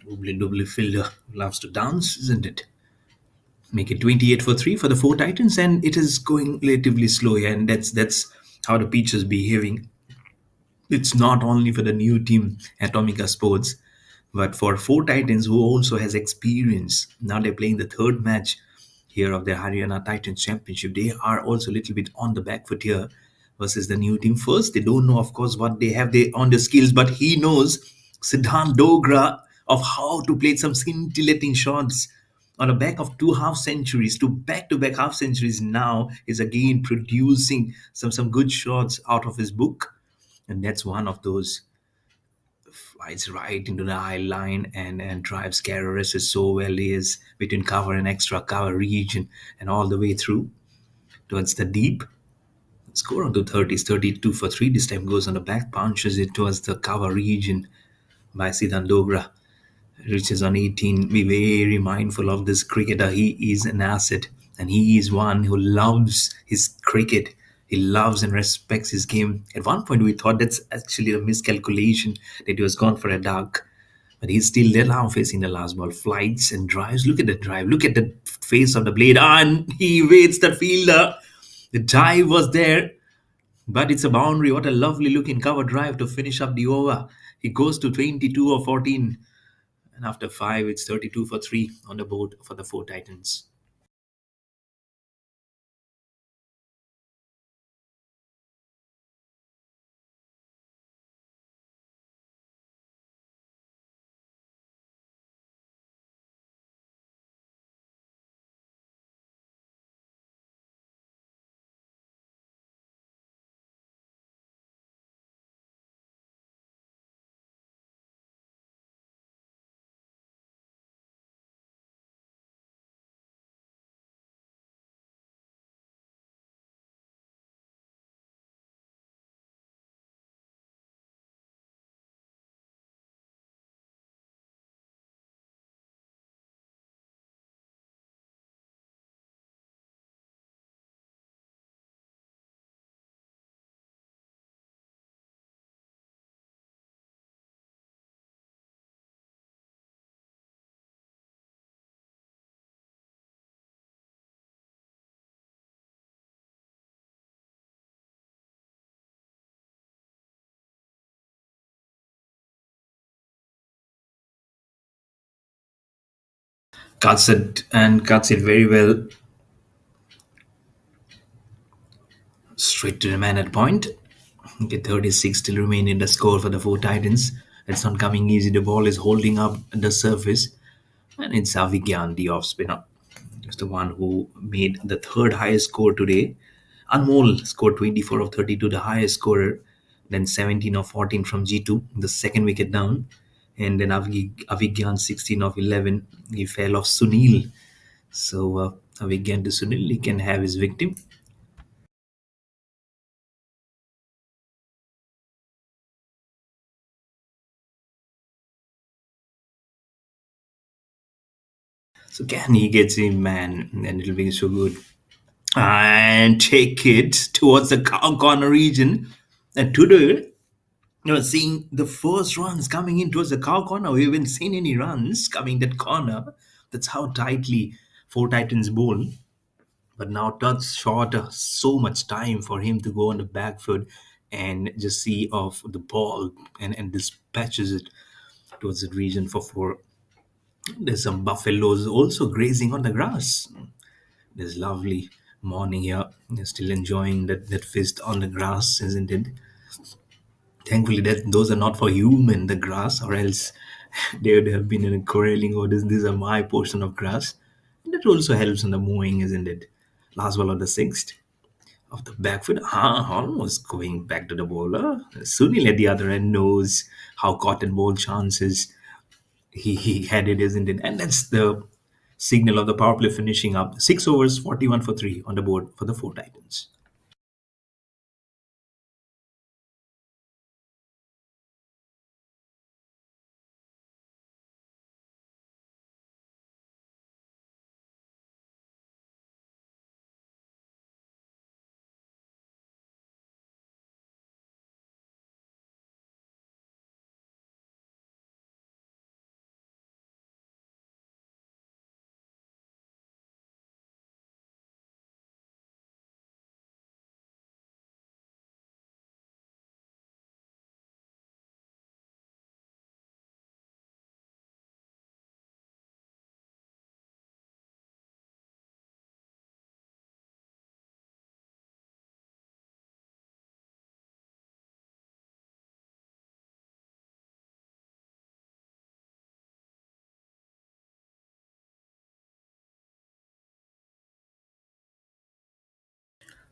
Doubly fielder loves to dance, isn't it? Make it 28 for 3 for the four Titans, and it is going relatively slow here, and that's how the pitch is behaving. It's not only for the new team Atomica Sports, but for Four Titans who also has experience. Now they're playing the third match here of the Haryana Titans Championship. They are also a little bit on the back foot here versus the new team. First, they don't know, of course, what they have they on the skills, but he knows Siddhant Dogra of how to play some scintillating shots on the back of two half centuries, two back-to-back half centuries. Now is again producing some good shots out of his book, and that's one of those flies right into the eye line and drives Karras so well. He is between cover and extra cover region and all the way through towards the deep. Score on the 30s, 32 for 3. This time goes on the back, punches it towards the cover region by Siddhan Dogra. Reaches on 18. Be very mindful of this cricketer. He is an asset, and he is one who loves his cricket. He loves and respects his game. At one point, we thought that's actually a miscalculation that he was gone for a duck, but he's still there now facing the last ball. Flights and drives. Look at the drive. Look at the face of the blade. And he waits the fielder. The dive was there, but it's a boundary. What a lovely looking cover drive to finish up the over. He goes to 22 or 14. And after 5, it's 32 for 3 on the board for the four Titans. Cuts it very well straight to the man at point. Okay, 36 still remain in the score for the four Titans. It's not coming easy. The ball is holding up the surface, and it's Avigyan, the off spinner. Just the one who made the third highest score today. Anmol scored 24 of 32, the highest scorer. Then 17 of 14 from G2, the second wicket down. And then Avigyan 16 of 11. He fell off Sunil. So Avigyan to Sunil, he can have his victim. So can he get him, man? And it'll be so good. And take it towards the corner region. And today, seeing the first runs coming in towards the cow corner. We haven't seen any runs coming that corner. That's how tightly four Titans bowl. But now touch short, so much time for him to go on the back foot and just see off the ball and dispatches it towards the region for four. There's some buffaloes also grazing on the grass. this lovely morning here. You're still enjoying that feast on the grass, isn't it? Thankfully, that those are not for human, the grass, or else they would have been in a quarreling, or this, these are my portion of grass. And that also helps in the mowing, isn't it? Last ball of the sixth of the back foot, almost going back to the bowler. Sunil at the other end knows how cotton ball chances he had it, isn't it? And that's the signal of the power play finishing up. 6 overs, 41 for 3 on the board for the four Titans.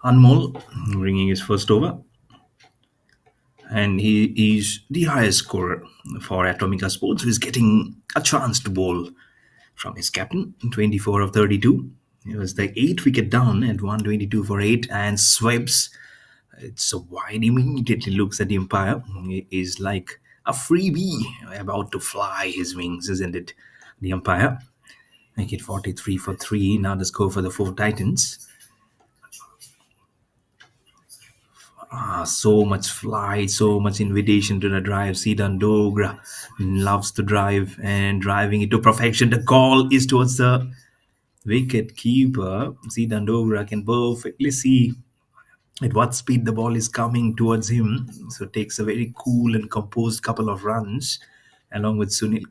Anmol ringing his first over, and he is the highest scorer for Atomica Sports, who is getting a chance to bowl from his captain. 24 of 32. It was the 8 wicket down at 122 for 8 and swipes. It's a wide, immediately looks at the umpire. He is like a freebie about to fly his wings, isn't it? The umpire. Make it 43 for 3. Now the score for the four Titans. So much flight, so much invitation to the drive. Sidan Dogra loves to drive and driving it to perfection. The call is towards the wicket keeper. Sidan Dogra can perfectly see at what speed the ball is coming towards him. So takes a very cool and composed couple of runs along with Sunil.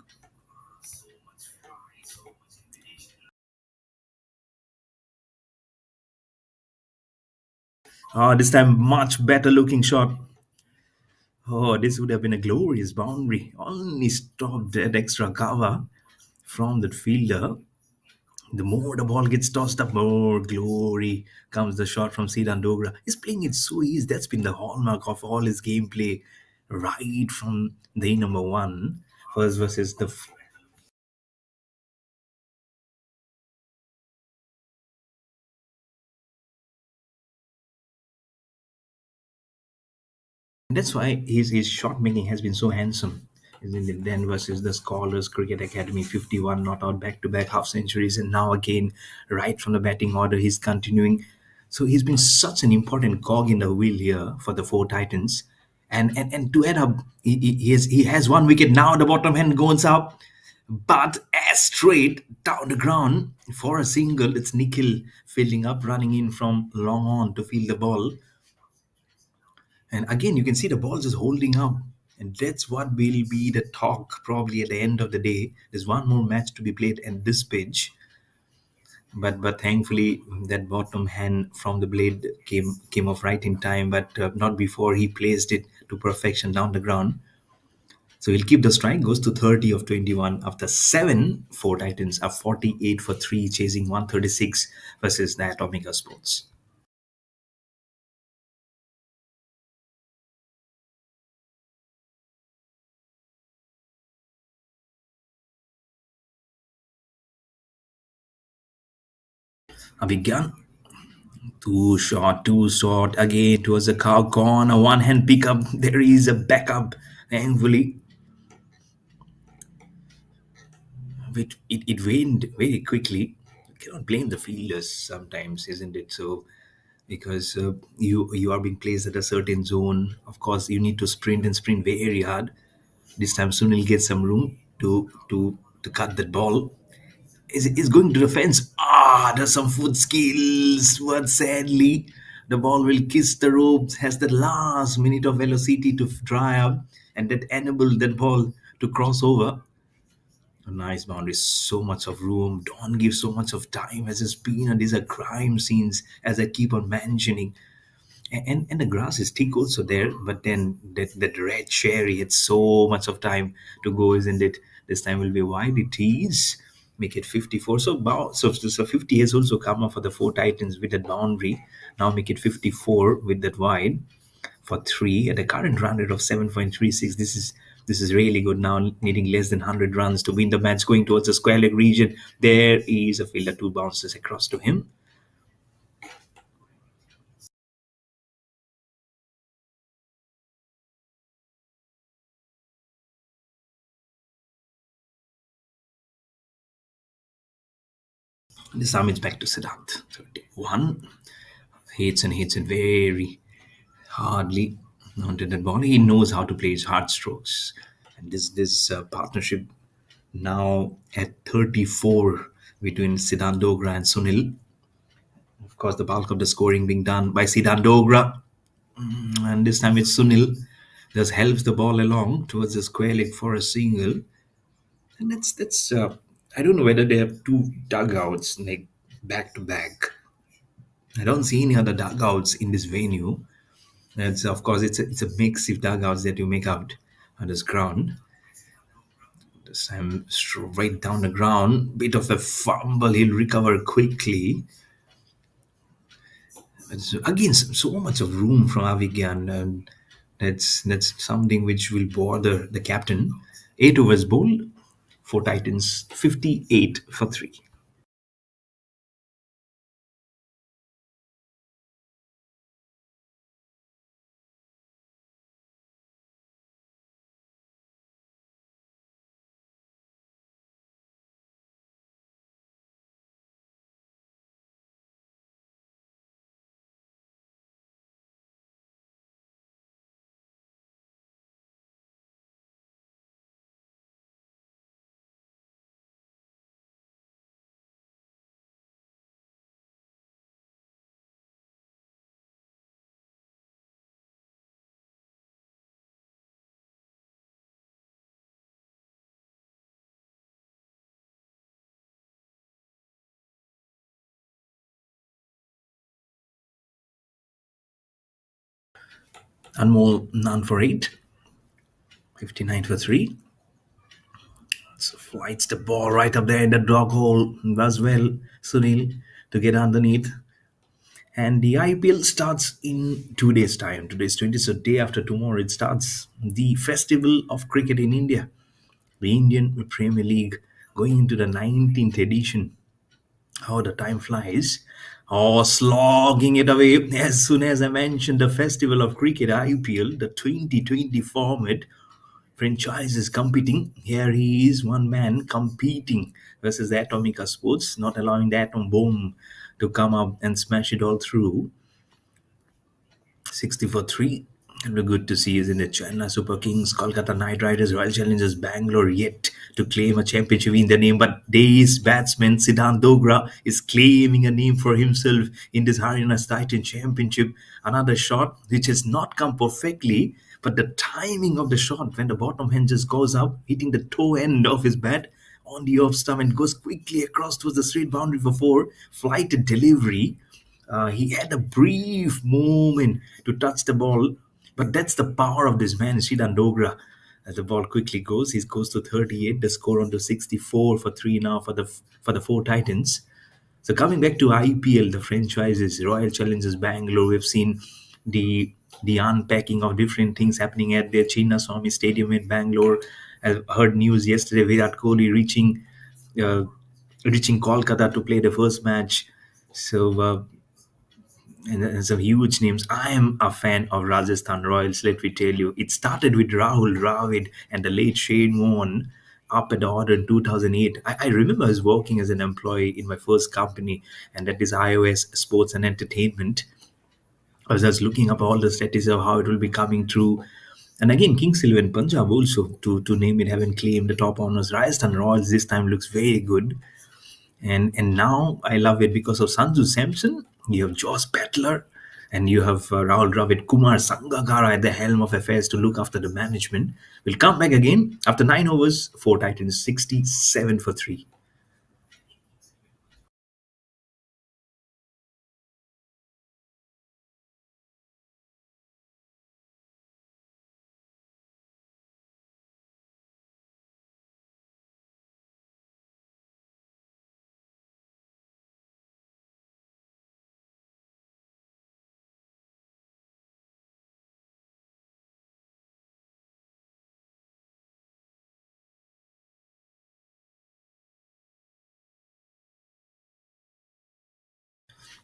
This time much better looking shot. Oh, this would have been a glorious boundary. Only stopped that extra cover from that fielder. The more the ball gets tossed up, more glory comes the shot from Sidan Dogra. He's playing it so easy. That's been the hallmark of all his gameplay, right from day number one. First versus the. That's why his shot making has been so handsome. Isn't it? Then versus the Scholars Cricket Academy, 51 not out back to back half centuries, and now again, right from the batting order, he's continuing. So he's been such an important cog in the wheel here for the four Titans. And to add up, he has 1 wicket now. The bottom hand goes up, but as straight down the ground for a single. It's Nikhil fielding up, running in from long on to field the ball. And again, you can see the ball just holding up. And that's what will be the talk probably at the end of the day. There's one more match to be played at this pitch. But thankfully, that bottom hand from the blade came off right in time, but not before he placed it to perfection down the ground. So he'll keep the strike, goes to 30 of 21. After 7, four Titans are 48 for 3, chasing 136 versus the Atomica Sports. Abhigyan. Too short. Again, it was a cow corner. One hand pickup. There is a backup. Thankfully, it waned very quickly. You cannot blame the fielders sometimes, isn't it? So, because you are being placed at a certain zone, of course, you need to sprint and sprint very hard. This time, Sunil gets some room to cut that ball. Is going to the fence. There's some foot skills, but sadly, the ball will kiss the ropes, has the last minute of velocity to dry up, and that enabled that ball to cross over. A nice boundary, so much of room. Don't give so much of time as it's been, and these are crime scenes, as I keep on mentioning. And the grass is thick also there, but then that red cherry had so much of time to go, isn't it? This time will be wide it is. Make it 54. So 50 has also come up for the four titans with that boundary. Now make it 54 with that wide for three at a current run rate of 7.36. This is really good now, needing less than 100 runs to win the match, going towards the square leg region. There is a fielder, two bounces across to him. This time it's back to Siddharth. 31. Hits it very hardly onto that ball. He knows how to play his hard strokes. And this partnership now at 34 between Siddharth Dogra and Sunil. Of course, the bulk of the scoring being done by Siddharth Dogra. And this time it's Sunil. Just helps the ball along towards the square leg for a single. And that's I don't know whether they have two dugouts like back to back. I don't see any other dugouts in this venue. It's of course it's a mix of dugouts that you make out on this ground. This time straight down the ground, bit of a fumble. He'll recover quickly. Again, so much of room from Avigyan, and that's something which will bother the captain. 8 overs bowled, four Titans, 58 for three. Anmol none for eight, 59 for three. So flights the ball right up there in the dog hole as well, Sunil, to get underneath. And the IPL starts in 2 days' time. Today's 20, so day after tomorrow it starts the festival of cricket in India. The Indian Premier League going into the 19th edition. How the time flies. Oh, slogging it away. As soon as I mentioned the festival of cricket, IPL, the 2020 format, franchises competing. Here he is, one man competing versus the Atomica Sports, not allowing the atom bomb to come up and smash it all through. 60 for 3. It'll be good to see, isn't it? Chennai Super Kings, Kolkata Knight Riders, Royal Challengers Bangalore yet to claim a championship in their name. But Day's batsman Siddhant Dogra is claiming a name for himself in this Haryana's Titan Championship. Another shot which has not come perfectly, but the timing of the shot when the bottom hand just goes up, hitting the toe end of his bat on the off stump and goes quickly across towards the straight boundary for four. Flight delivery. He had a brief moment to touch the ball, but that's the power of this man, Shidan Dogra. As the ball quickly goes, he goes to 38. The score on to 64 for three now for the four Titans. So coming back to IPL, the franchises, Royal Challengers Bangalore, we've seen the unpacking of different things happening at their Chinnaswamy Stadium in Bangalore. I heard news yesterday, Virat Kohli uh, reaching Kolkata to play the first match. So and some huge names. I am a fan of Rajasthan Royals, let me tell you. It started with Rahul Dravid and the late Shane Warne up at the order in 2008. I remember I was working as an employee in my first company, and that is iOS Sports and Entertainment. I was just looking up all the statistics of how it will be coming through. And again, Kings Eleven Punjab also, to name it, haven't claimed the top honors. Rajasthan Royals this time looks very good. And now I love it because of Sanju Samson. You have Josh Battler and you have Rahul Dravid, Kumar Sangakkara at the helm of affairs to look after the management. We'll come back again after 9 overs, four Titans, 67 for 3.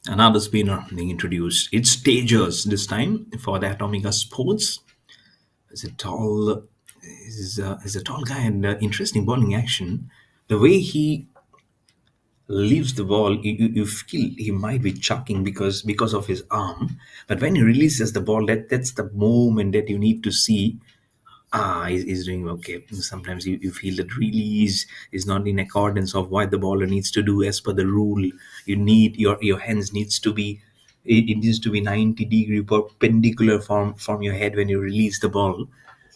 Another spinner being introduced. It's Stagers this time for the Atomica Sports. Is a tall, is a tall guy and interesting bowling action. The way he leaves the ball, you feel he might be chucking because of his arm. But when he releases the ball, that's the moment that you need to see. He's doing okay. Sometimes you feel that release is not in accordance of what the bowler needs to do as per the rule. You need your hands needs to be it needs to be 90-degree perpendicular from your head when you release the ball.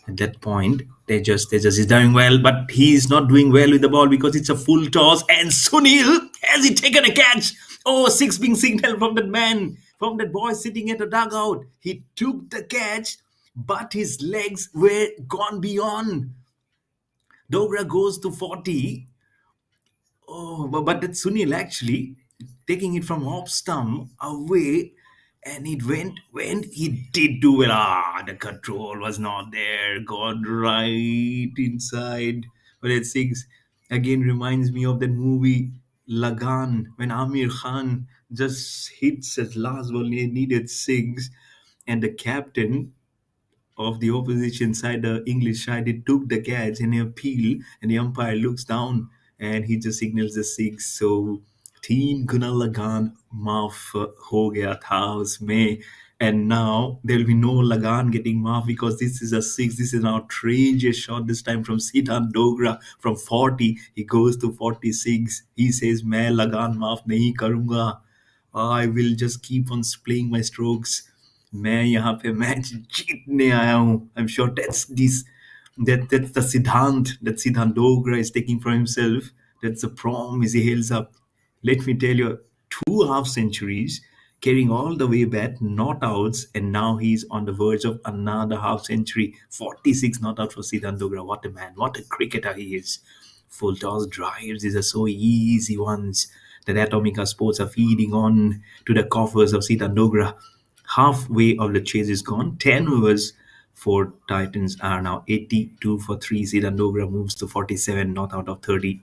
At that point, they just is doing well, but he's not doing well with the ball because it's a full toss. And Sunil has he taken a catch? Oh, six being signaled from that man, from that boy sitting at the dugout. He took the catch, but his legs were gone beyond. Dogra goes to 40. Oh, but that's Sunil actually taking it from off stump away, and it went. He did do well. The control was not there. Got right inside. But at six, again reminds me of that movie Lagan when Amir Khan just hits at last ball. He needed six, and the captain of the opposition side, the English side, he took the catch and he appeal, and the umpire looks down and he just signals the six. So team गुना लगान माफ हो गया था उसमें, and now there will be no Lagan getting maaf because this is a six. This is an outrageous shot this time from Siddhant Dogra from 40. He goes to 46. He says, "मैं Lagan maaf नहीं करूँगा. I will just keep on playing my strokes. मैं यहाँ पे match जीतने आया हूँ." I'm sure that's the Siddhant that Siddhant Dogra is taking for himself. That's the promise he hails up. Let me tell you, two half centuries, carrying all the way back, not outs, and now he's on the verge of another half century. 46 not out for Siddhant Dogra. What a man! What a cricketer he is! Full toss drives, these are so easy ones that Atomica Sports are feeding on to the coffers of Siddhant Dogra. Halfway of the chase is gone. 10 overs for Titans are now 82 for 3. Siddhant Dogra moves to 47, not out of 30.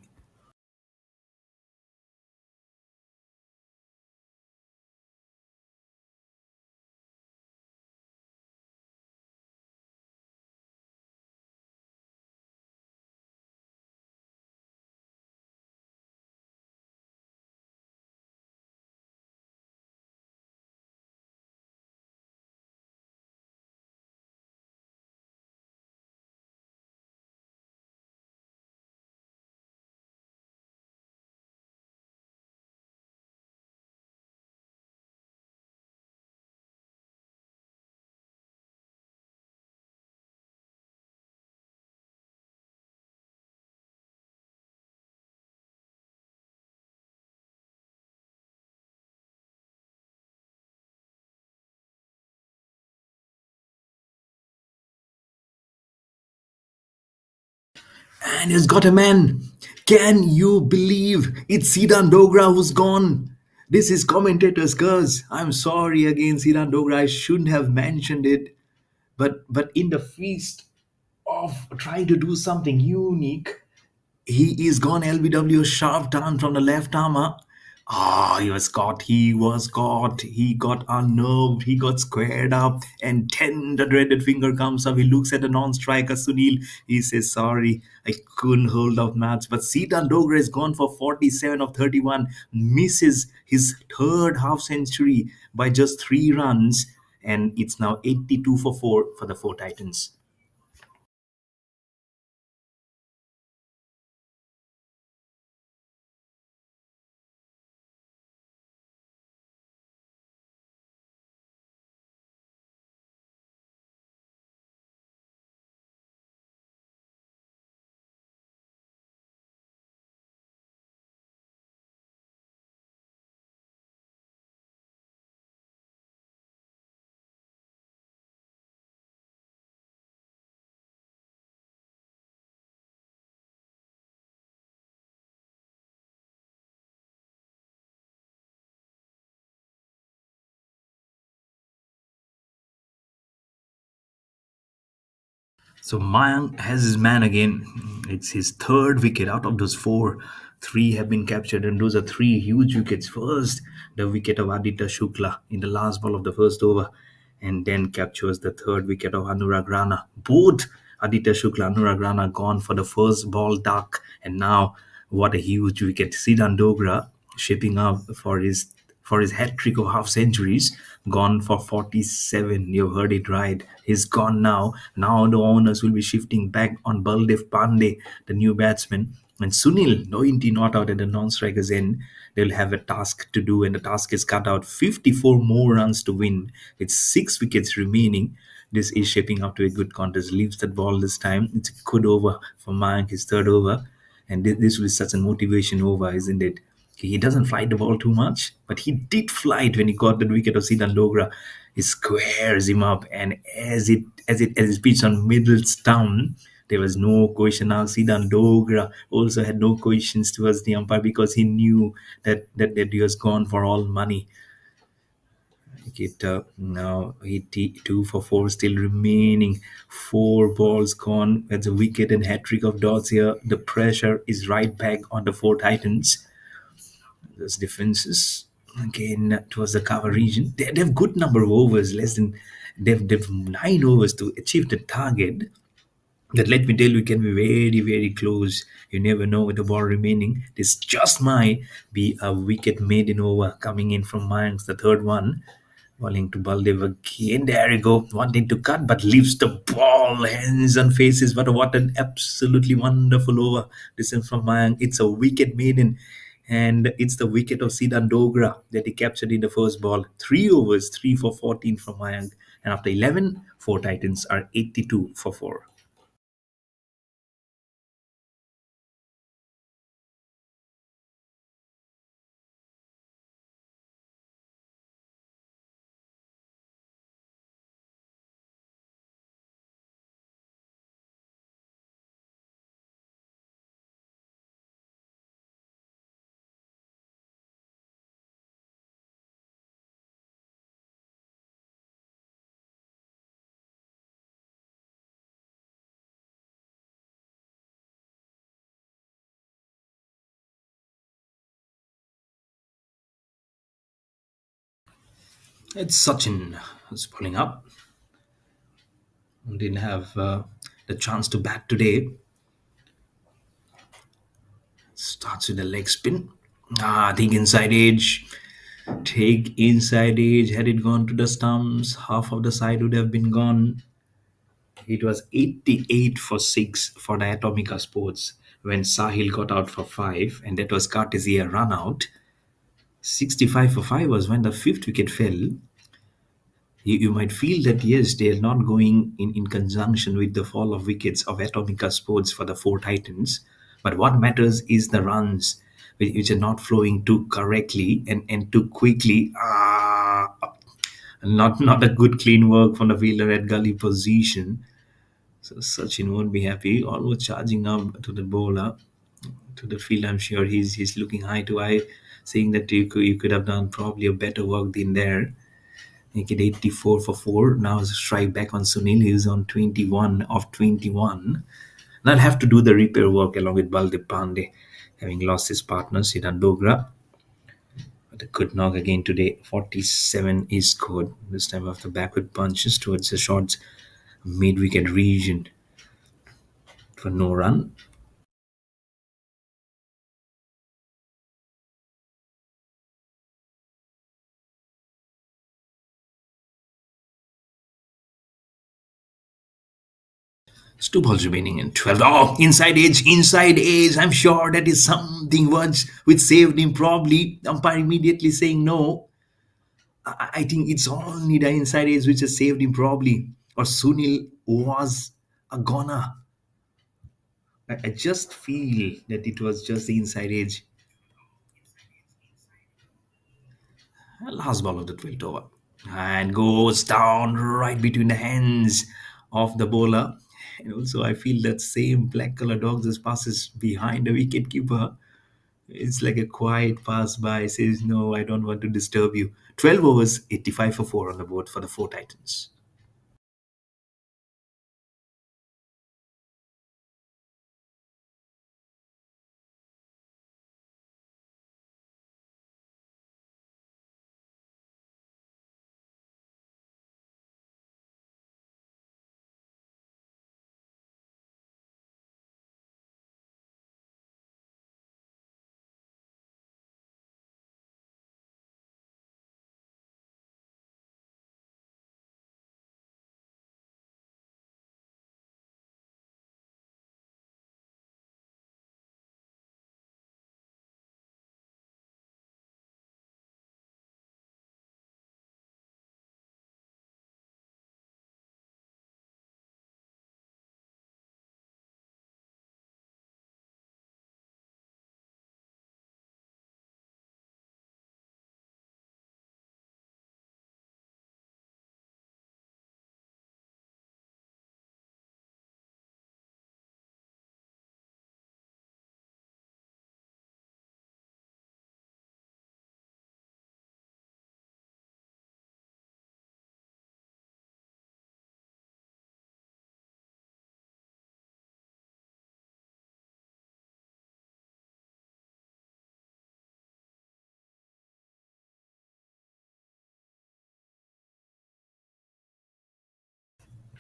And he's got a man. Can you believe it's Siddhant Dogra who's gone? This is commentator's curse. I'm sorry again, Siddhant Dogra. I shouldn't have mentioned it. But in the feast of trying to do something unique, he is gone. LBW sharp turn from the left armor. He was caught. He was caught. He got unnerved. He got squared up. And 10, the dreaded finger comes up. He looks at the non-striker, Sunil. He says, "Sorry, I couldn't hold out match." But Siddhant Dogra is gone for 47 of 31. Misses his third half century by just 3 runs. And it's now 82 for 4 for the four Titans. So Mayank has his man again. It's his third wicket out of those four. Three have been captured, and those are three huge wickets. First, the wicket of Aditya Shukla in the last ball of the first over, and then captures the third wicket of Anurag Rana. Both Aditya Shukla, Anurag Rana gone for the first ball duck, and now what a huge wicket. Siddhan Dogra shaping up for his hat trick of half centuries, gone for 47. You heard it right. He's gone now. Now the owners will be shifting back on Baldev Pandey, the new batsman. And Sunil, no inti not out at the non-strikers end. They'll have a task to do, and the task is cut out 54 more runs to win. With six wickets remaining, this is shaping up to a good contest. Leaves that ball this time. It's a good over for Mayank, his third over. And this was such a motivation over, isn't it? He doesn't fly the ball too much, but he did fly it when he got the wicket of Siddhan Dogra. He squares him up, and as it pitched on middle stump, there was no question. Now Siddhan Dogra also had no questions towards the umpire because he knew that he was gone for all money. It now two for four still remaining. Four balls gone. That's a wicket and hat trick of dots here. The pressure is right back on the four Titans. Those defenses again towards the cover region. They have good number of overs, less than they've 9 overs to achieve the target. That let me tell you can be very very close. You never know with the ball remaining. This just might be a wicket maiden over coming in from Mayanks, the third one. Bowling to Baldev again. There you go. Wanting to cut, but leaves the ball hands and faces. But what an absolutely wonderful over. This is from Mayank. It's a wicket maiden. And it's the wicket of Siddhan Dogra that he captured in the first ball. 3 overs, 3 for 14 from Mayank. And after 11, four Titans are 82 for 4. It's Sachin who's pulling up. Didn't have the chance to bat today. Starts with a leg spin. I think inside edge. Take inside edge. Had it gone to the stumps, half of the side would have been gone. It was 88 for 6 for the Atomica Sports when Sahil got out for 5, and that was courtesy a run out. 65 for 5 was when the fifth wicket fell. You might feel that yes, they are not going in conjunction with the fall of wickets of Atomica Sports for the four Titans. But what matters is the runs, which are not flowing too correctly and too quickly. Not a good clean work from the fielder at gully position. So Sachin won't be happy. Almost charging up to the bowler, to the field. I'm sure he's looking eye to eye, saying that you could have done probably a better work than there. Make it 84 for 4. Now it's a strike back on Sunil. He's on 21 of 21. And I'll have to do the repair work along with Baldev Pandey, having lost his partner, Siddhan Dogra. But a good knock again today. 47 is scored. This time after backward punches towards the short mid-wicket region for no run. It's two balls remaining in 12. Oh, inside edge, inside edge. I'm sure that is something which saved him probably. Umpire immediately saying no. I think it's only the inside edge which has saved him probably. Or Sunil was a goner. I just feel that it was just the inside edge. Last ball of the 12th over. And goes down right between the hands of the bowler. And also, I feel that same black color dog just passes behind the wicket keeper. It's like a quiet pass by, says, no, I don't want to disturb you. 12 overs, 85 for 4 on the board for the four Titans.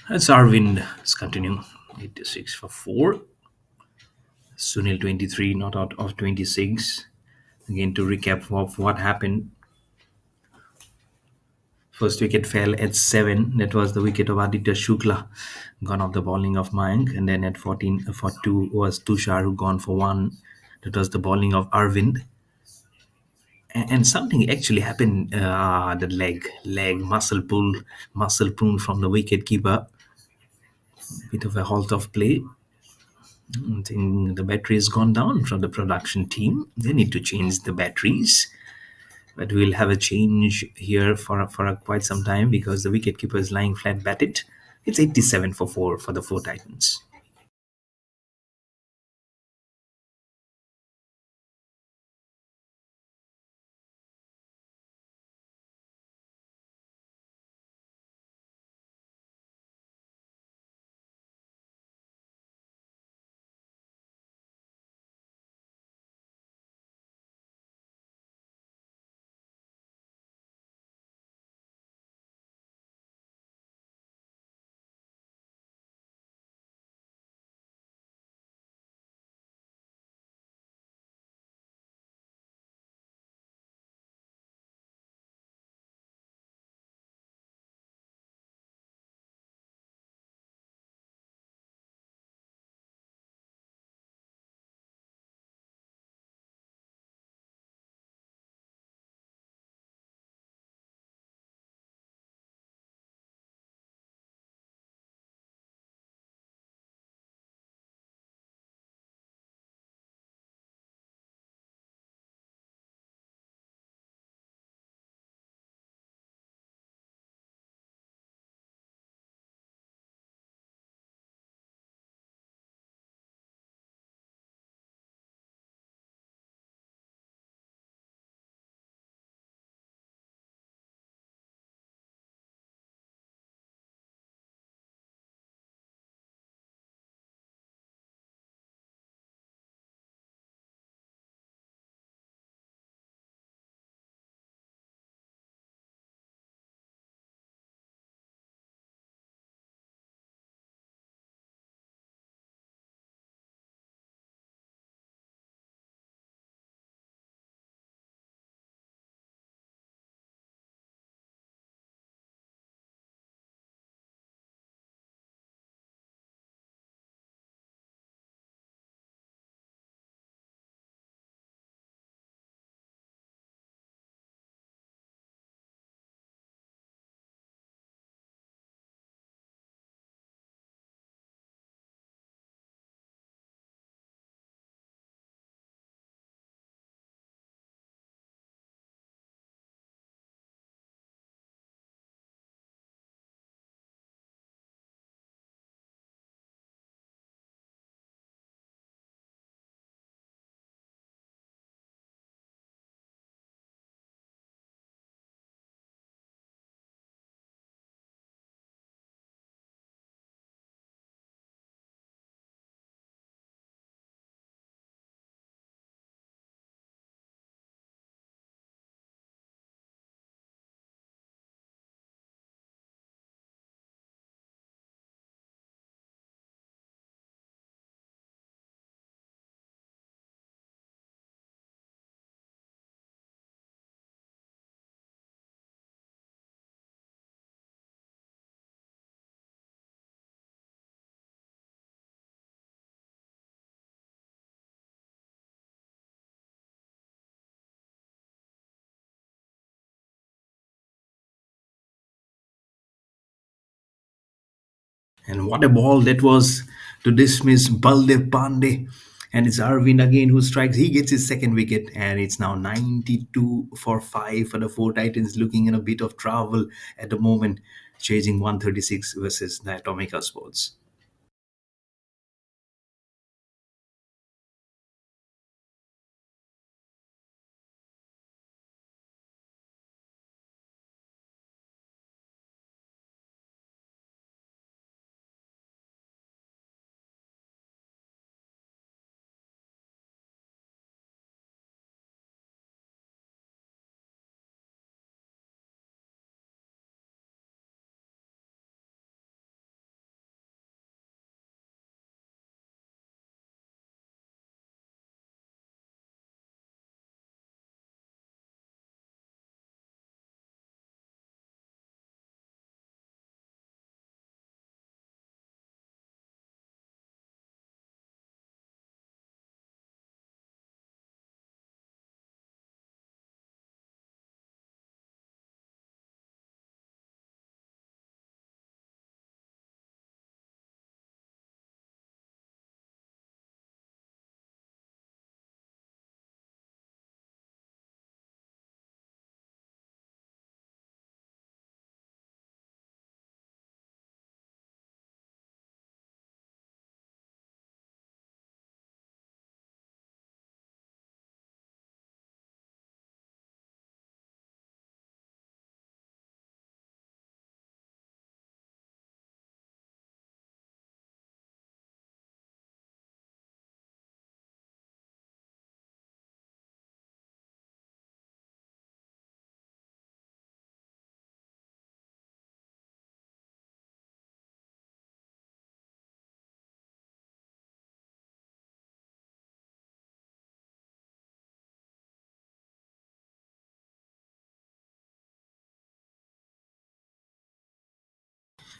It's Arvind is continuing. 86 for 4. Sunil 23, not out of 26. Again, to recap of what happened. First wicket fell at 7. That was the wicket of Aditya Shukla, gone off the bowling of Mayank. And then at 14 for 2 was Tushar, who gone for 1. That was the bowling of Arvind. And something actually happened. The leg muscle pull from the wicket keeper. Bit of a halt of play. I think the battery has gone down from the production team. They need to change the batteries. But we'll have a change here for quite some time because the wicketkeeper is lying flat batted. It's 87 for 4 for the four Titans. And what a ball that was to dismiss Baldev Pandey. And it's Arvind again who strikes. He gets his second wicket, and it's now 92 for 5 for the four Titans, looking in a bit of trouble at the moment, chasing 136 versus the Atomica Sports.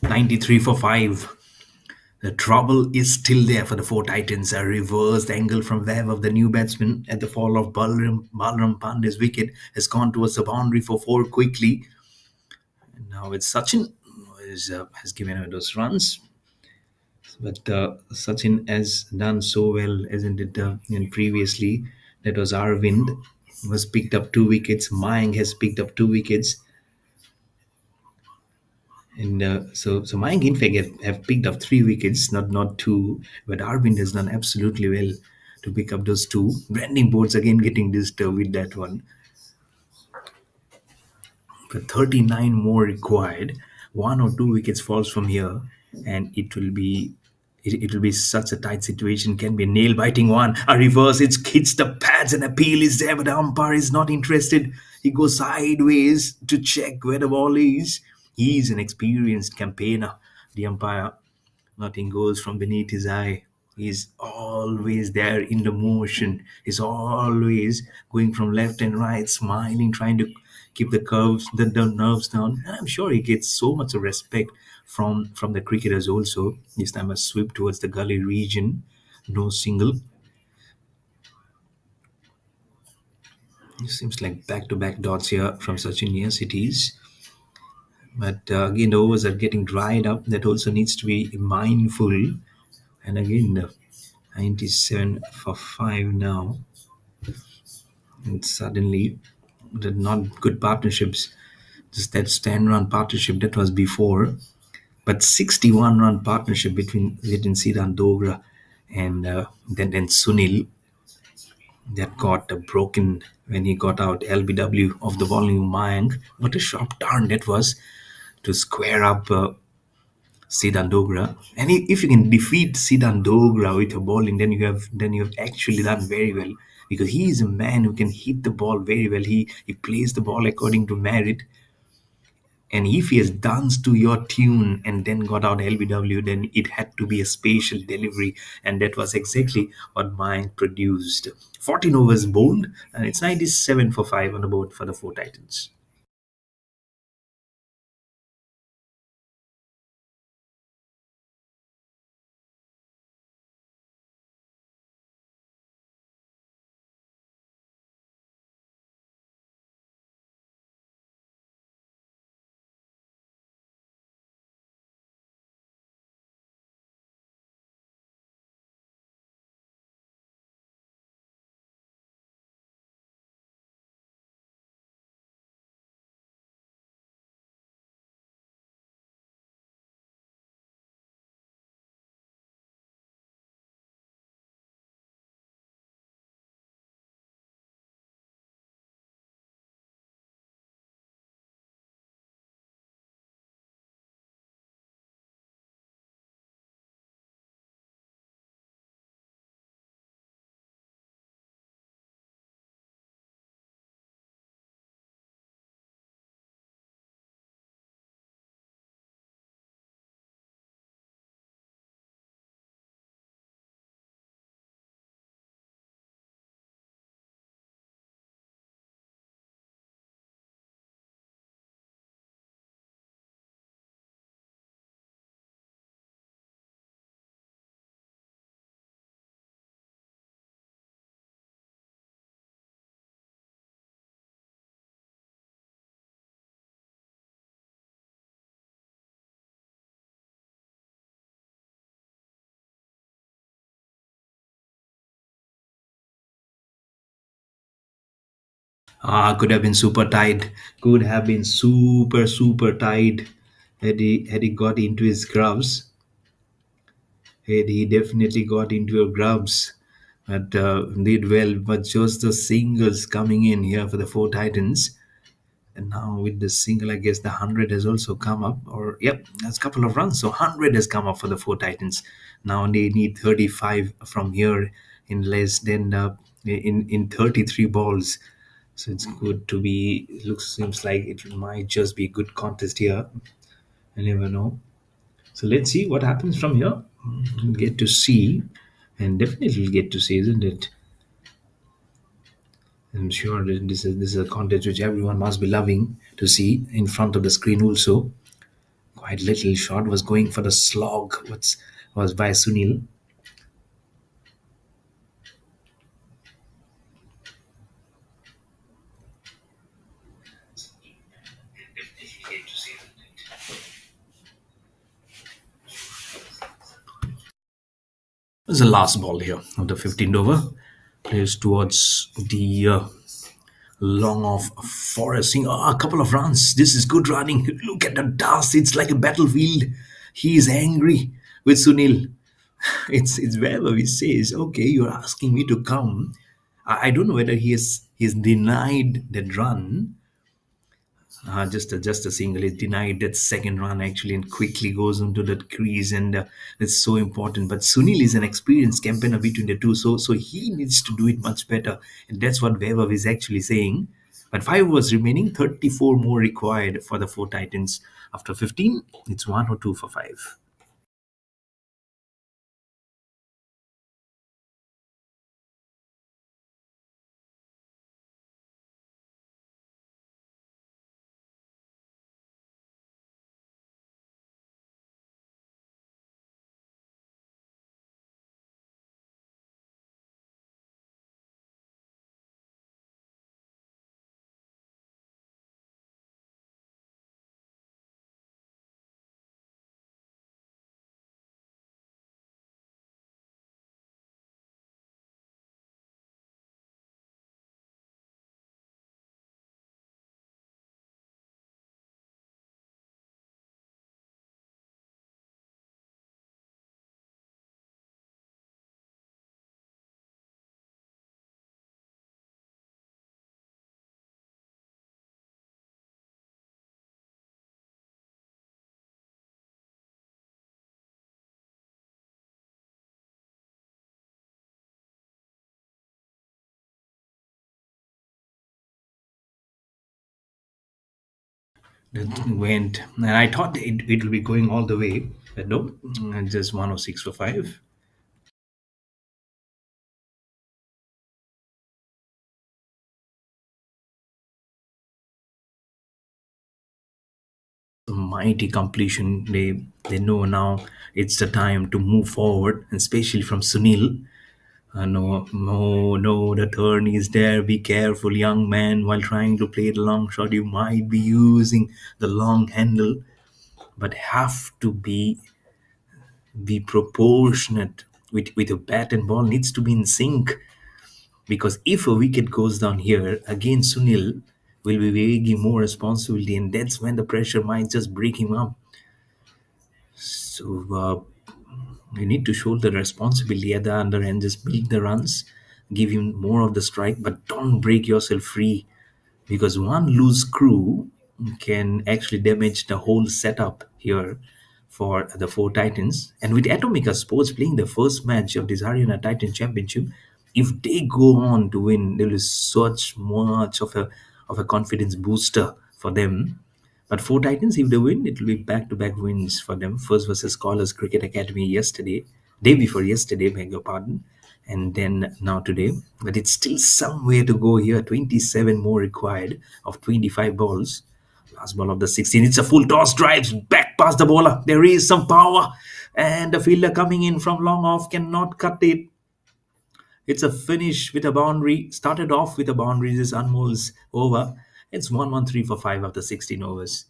93 for 5. The trouble is still there for the four Titans. A reversed angle from web of the new batsman at the fall of Balram Pandey's wicket has gone towards the boundary for four quickly. And now it's Sachin has given away those runs. But Sachin has done so well, isn't it? And previously, that was Arvind was picked up 2 wickets. Mayank has picked up 2 wickets. And so Mayank, in fact, have picked up 3 wickets, not two. But Arvind has done absolutely well to pick up those two. Branding boards again getting disturbed with that one. But 39 more required. 1 or 2 wickets falls from here, and it will be such a tight situation. Can be a nail biting one. A reverse, it hits the pads, and appeal is there, but the umpire is not interested. He goes sideways to check where the ball is. He's an experienced campaigner. The umpire, nothing goes from beneath his eye. He's always there in the motion. He's always going from left and right, smiling, trying to keep the nerves down. And I'm sure he gets so much of respect from the cricketers also. This time a sweep towards the gully region. No single. It seems like back-to-back dots here from Sachin. Yes, it is. But again, the overs are getting dried up. That also needs to be mindful. And again, 97 for 5 now. And suddenly, the not good partnerships, just that 10-run partnership that was before, but 61-run partnership between Siddhant Dogra and then Sunil, that got broken when he got out LBW of the volume Mayank. What a sharp turn that was to square up Siddhant Dogra. And if you can defeat Siddhant Dogra with a bowling, then you have actually done very well, because he is a man who can hit the ball very well. He plays the ball according to merit. And if he has danced to your tune and then got out LBW, then it had to be a spatial delivery, and that was exactly what Mayank produced. 14 overs bowled, and it's 97 for 5 on the board for the four Titans. Could have been super tight. Could have been super tight had he got into his gloves. He definitely got into your grubs, but did well. But just the singles coming in here for the four Titans. And now with the single, I guess the 100 has also come up. Or, yep, that's a couple of runs. So 100 has come up for the four Titans. Now they need 35 from here in less than in 33 balls. So it's good to be. Seems like it might just be a good contest here. I never know. So let's see what happens from here. We'll get to see, and definitely we'll get to see, isn't it? I'm sure that this is a contest which everyone must be loving to see in front of the screen also. Quite little shot was going for the slog. What's was by Sunil. It was the last ball here of the 15th over. Plays towards the long off Forest. A couple of runs. This is good running. Look at the dust. It's like a battlefield. He is angry with Sunil. It's wherever he says, okay, you're asking me to come. I don't know whether he has denied that run. Just a single. He denied that second run actually and quickly goes into that crease, and it's so important. But Sunil is an experienced campaigner between the two, so he needs to do it much better, and that's what Vaibhav is actually saying. But 5 overs remaining, 34 more required for the four Titans. After 15, it's 1 or 2 for 5. That went, and I thought it will be going all the way, but no, just 106 for 5. Mighty completion. They know now it's the time to move forward, and especially from Sunil. No, no, no, the turn is there. Be careful, young man. While trying to play the long shot, you might be using the long handle, but have to be proportionate with your bat and ball needs to be in sync. Because if a wicket goes down here, again Sunil will be taking more responsibility, and that's when the pressure might just break him up. So you need to shoulder the responsibility at the under and just make the runs, give him more of the strike, but don't break yourself free, because one loose screw can actually damage the whole setup here for the four Titans. And with Atomica Sports playing the first match of this Haryana Titan Championship, if they go on to win, there is such much of a confidence booster for them. But four Titans, if they win, it will be back-to-back wins for them. First versus Scholars Cricket Academy yesterday, day before yesterday, beg your pardon, and then now today. But it's still some way to go here. 27 more required of 25 balls. Last ball of the 16. It's a full toss, drives back past the bowler. There is some power, and the fielder coming in from long off cannot cut it. It's a finish with a boundary. Started off with a boundary. This is Anmol's over. It's 1-1-3 for 5 after 16 overs.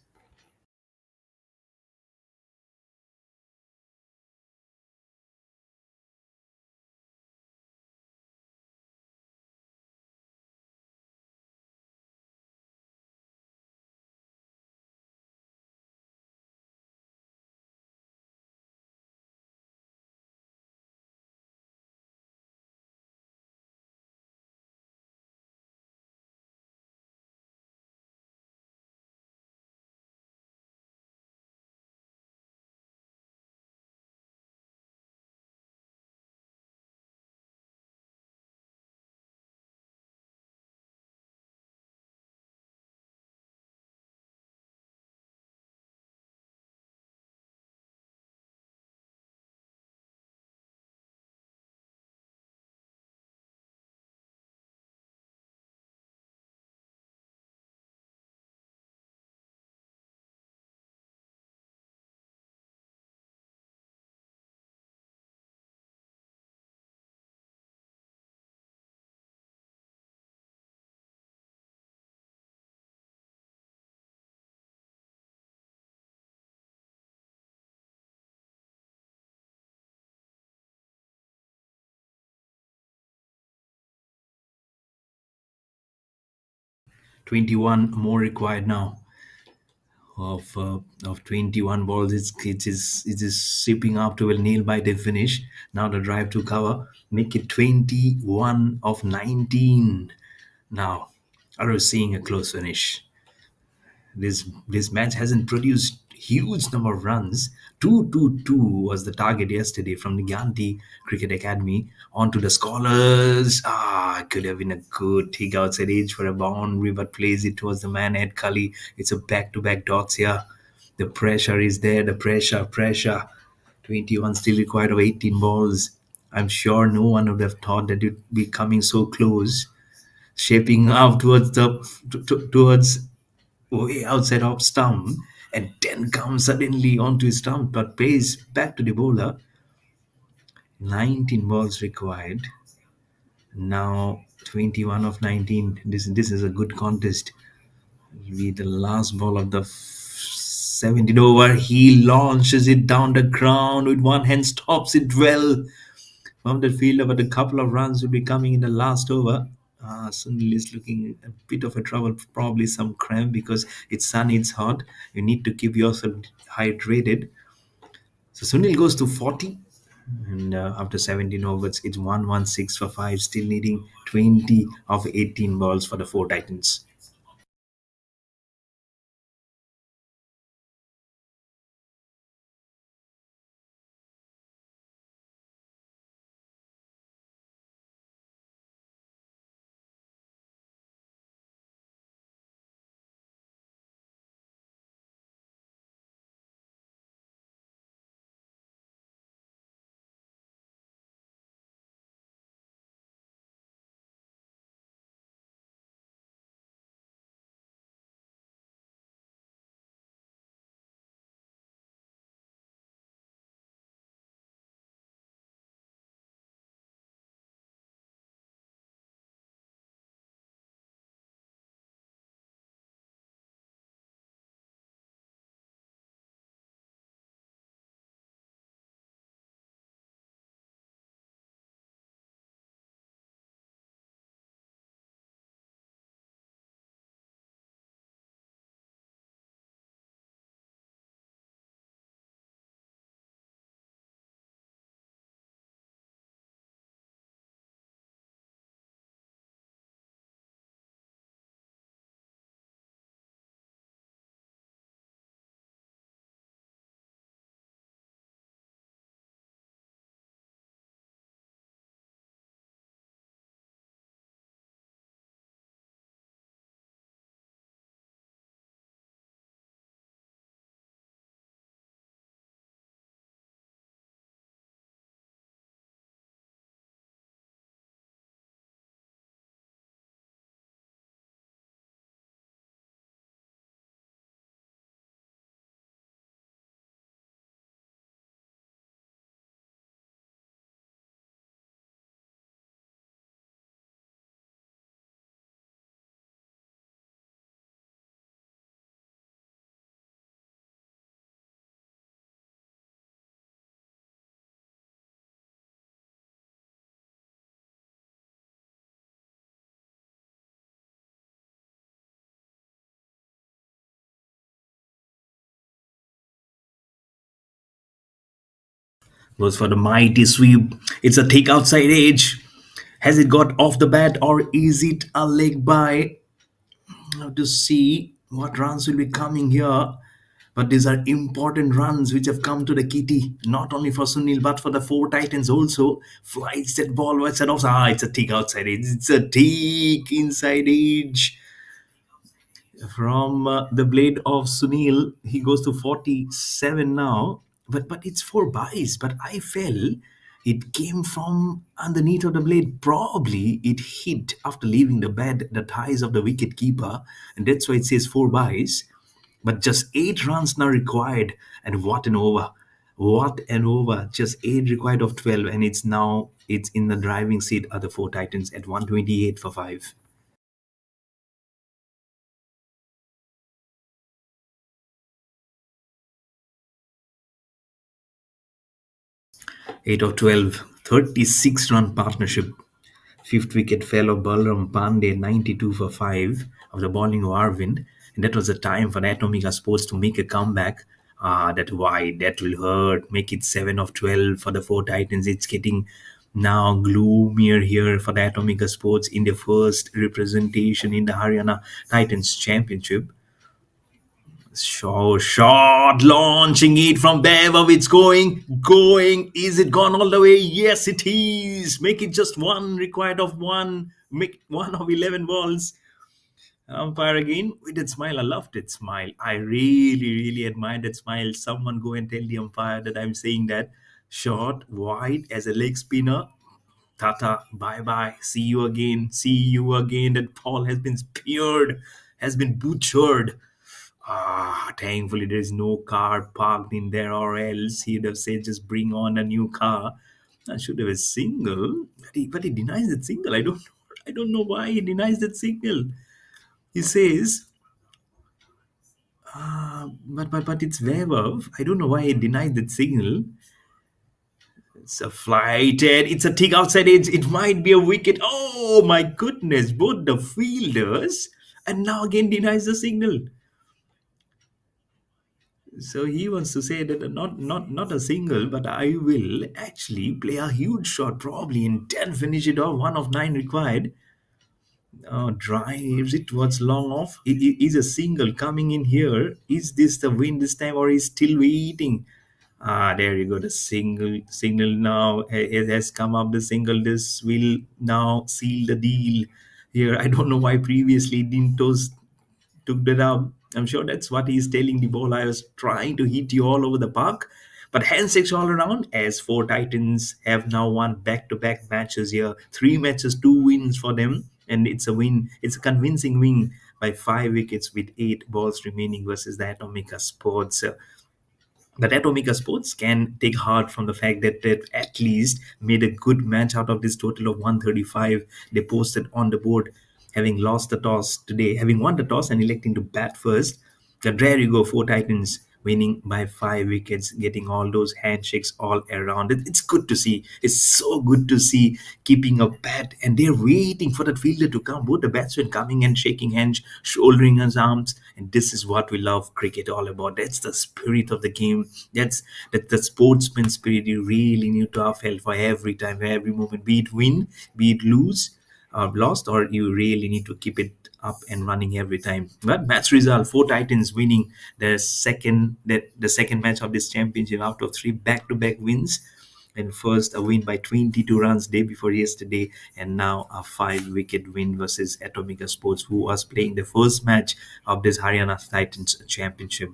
21 more required now of 21 balls. It is shipping up to a nail biter finish. Now the drive to cover make it 21 of 19. Now, are we seeing a close finish? This match hasn't produced huge number of runs. 222 was the target yesterday from the Gandhi Cricket Academy. On to the scholars. Could have been a good take outside edge for a boundary, but plays it towards the man Ed Cully. It's a back-to-back dots here. The pressure is there. The pressure. 21 still required of 18 balls. I'm sure no one would have thought that it would be coming so close, shaping up towards way outside off stump, and then comes suddenly onto his stump but pays back to the bowler. 19 balls required. Now 21 of 19. This is a good contest. Be the last ball of the 17th over. He launches it down the ground with one hand, stops it well from the fielder, but a couple of runs will be coming in the last over. Sunil is looking a bit of a trouble, probably some cramp because it's sunny, it's hot. You need to keep yourself hydrated. So Sunil goes to 40, and after 17 overs, it's 116 for 5, still needing 20 of 18 balls for the four Titans. Goes for the mighty sweep. It's a thick outside edge. Has it got off the bat or is it a leg by? Now to see what runs will be coming here. But these are important runs which have come to the kitty, not only for Sunil but for the four Titans also. Flies that ball right side off. It's a thick outside edge. It's a thick inside edge from the blade of Sunil. He goes to 47 now. But it's four buys. But I felt it came from underneath of the blade. Probably it hit after leaving the bed the thighs of the wicket keeper, and that's why it says four buys. But just 8 runs now required, and what an over! What an over! Just 8 required of 12, and it's in the driving seat of the four Titans at 128 for 5. 8 of 12, 36 run partnership. Fifth wicket fell of Balram Pandey, 92 for 5 of the bowling of Arvind. And that was the time for the Atomica Sports to make a comeback. That wide, that will hurt. Make it 7 of 12 for the four Titans. It's getting now gloomier here for the Atomica Sports in the first representation in the Haryana Titans Championship. Shot, launching it from there. It's going. Is it gone all the way? Yes, it is. Make it just one, required of one. Make one of 11 balls. Umpire again with that smile. I loved that smile. I really, really admired that smile. Someone go and tell the umpire that I'm saying that. Short, wide as a leg spinner. Tata, bye bye. See you again. See you again. That ball has been speared, has been butchered. Thankfully, there is no car parked in there, or else he'd have said, just bring on a new car. I should have a single, but he denies that single. I don't know why he denies that single. He says, but it's Vaibhav. I don't know why he denied that signal. It's a flighted. It's a tick outside edge. It might be a wicket. Oh my goodness! Both the fielders, and now again denies the signal. So he wants to say that not a single, but I will actually play a huge shot, probably in 10, finish it off, one of nine required. Drives it towards long off. Is a single coming in here? Is this the win this time, or is still waiting? There you go. The signal now has come up. The single. This will now seal the deal. Here, I don't know why previously didn't took that up. I'm sure that's what he's telling the ball. I was trying to hit you all over the park. But handshakes all around as four Titans have now won back to back matches here. Three matches, two wins for them. And it's a win. It's a convincing win by 5 wickets with 8 balls remaining versus the Atomica Sports. But Atomica Sports can take heart from the fact that they at least made a good match out of this total of 135 they posted on the board, having lost the toss today, having won the toss and electing to bat first. There you go, four Titans winning by 5 wickets, getting all those handshakes all around. It's good to see. It's so good to see keeping a bat, and they're waiting for that fielder to come. Both the batsmen coming and shaking hands, shouldering his arms, and this is what we love cricket all about. That's the spirit of the game. That's the sportsman spirit you really need to have felt for every time, every moment, be it win, be it lose or lost, or you really need to keep it up and running every time. But match result: four Titans winning the second match of this championship out of three back-to-back wins. And first a win by 22 runs day before yesterday, and now a 5 wicket win versus Atomica Sports, who was playing the first match of this Haryana Titans championship.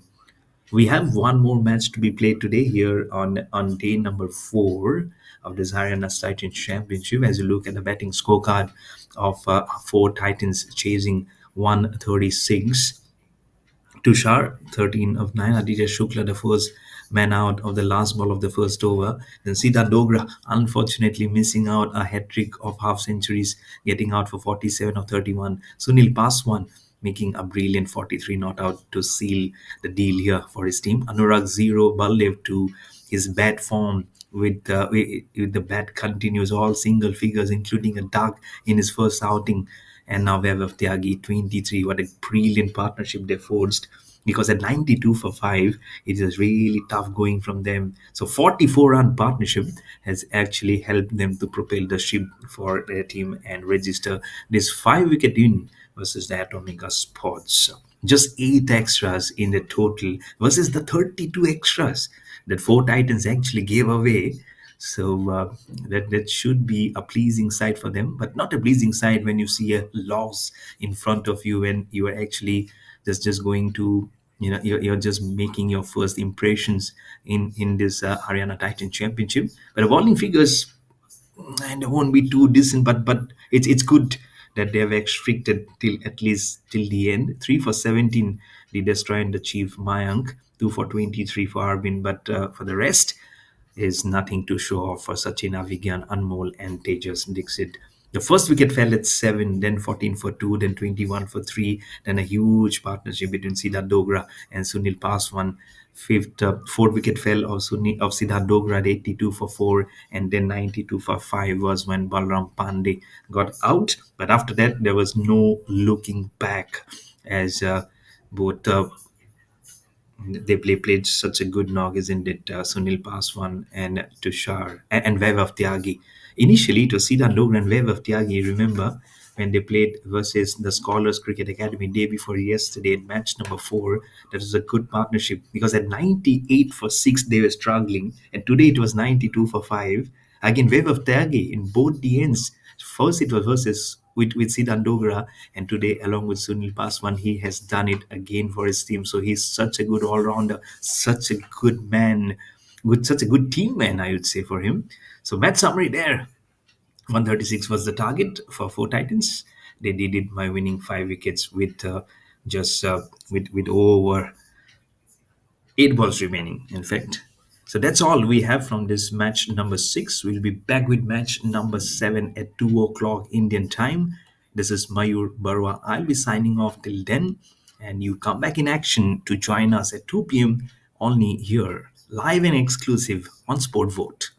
We have one more match to be played today here on day number 4 of this Haryana Titans Championship. As you look at the betting scorecard of four Titans chasing 136. Tushar, 13 of 9. Aditya Shukla, the first man out of the last ball of the first over. Then Sita Dogra, unfortunately missing out a hat trick of half centuries, getting out for 47 of 31. Sunil Paswan making a brilliant 43 not out to seal the deal here for his team. Anurag 0, Baldev 2. His bat form with the bat continues all single figures, including a duck in his first outing. And now Vaibhav Tyagi, 23. What a brilliant partnership they forged. Because at 92 for 5, it is really tough going from them. So 44-run partnership has actually helped them to propel the ship for their team and register this 5 wicket win versus the Atomica Sports. Just 8 extras in the total versus the 32 extras that four Titans actually gave away. So that should be a pleasing sight for them, but not a pleasing sight when you see a loss in front of you when you are actually just going to, you're just making your first impressions in this Haryana Titan Championship. But the bowling figures, and they won't be too decent, but it's good that they have restricted till at least till the end. 3 for 17 the destroy and the chief Mayank, 2 for 23 for Arvind, but for the rest is nothing to show off for Sachin, Avigyan, Anmol, and Tejas Dixit. The first wicket fell at 7, then 14 for 2, then 21 for 3, then a huge partnership between Siddharth Dogra and Sunil Paswan Fifth, fourth wicket fell of Siddharth Dogra at 82 for 4, and then 92 for 5 was when Balram Pandey got out. But after that, there was no looking back, as both played such a good knock, isn't it? Sunil Paswan and Tushar and Vaibhav Tyagi. Initially, it was Siddharth Dogra and Vaibhav Tyagi. Remember when they played versus the Scholars Cricket Academy day before yesterday at match number 4? That was a good partnership because at 98 for 6 they were struggling, and today it was 92 for 5. Again, Vaibhav Tyagi in both the ends. First, it was versus with Siddharth Dogra, and today, along with Sunil Paswan, he has done it again for his team. So he's such a good all rounder, such a good man, such a good team man, I would say, for him. So, match summary there. 136 was the target for four Titans. They did it by winning 5 wickets with just with over 8 balls remaining, in fact. So that's all we have from this match number 6. We'll be back with match number 7 at 2 o'clock Indian time. This is Mayur Barwa. I'll be signing off till then. And you come back in action to join us at 2 p.m. only here, live and exclusive on Sport Vote.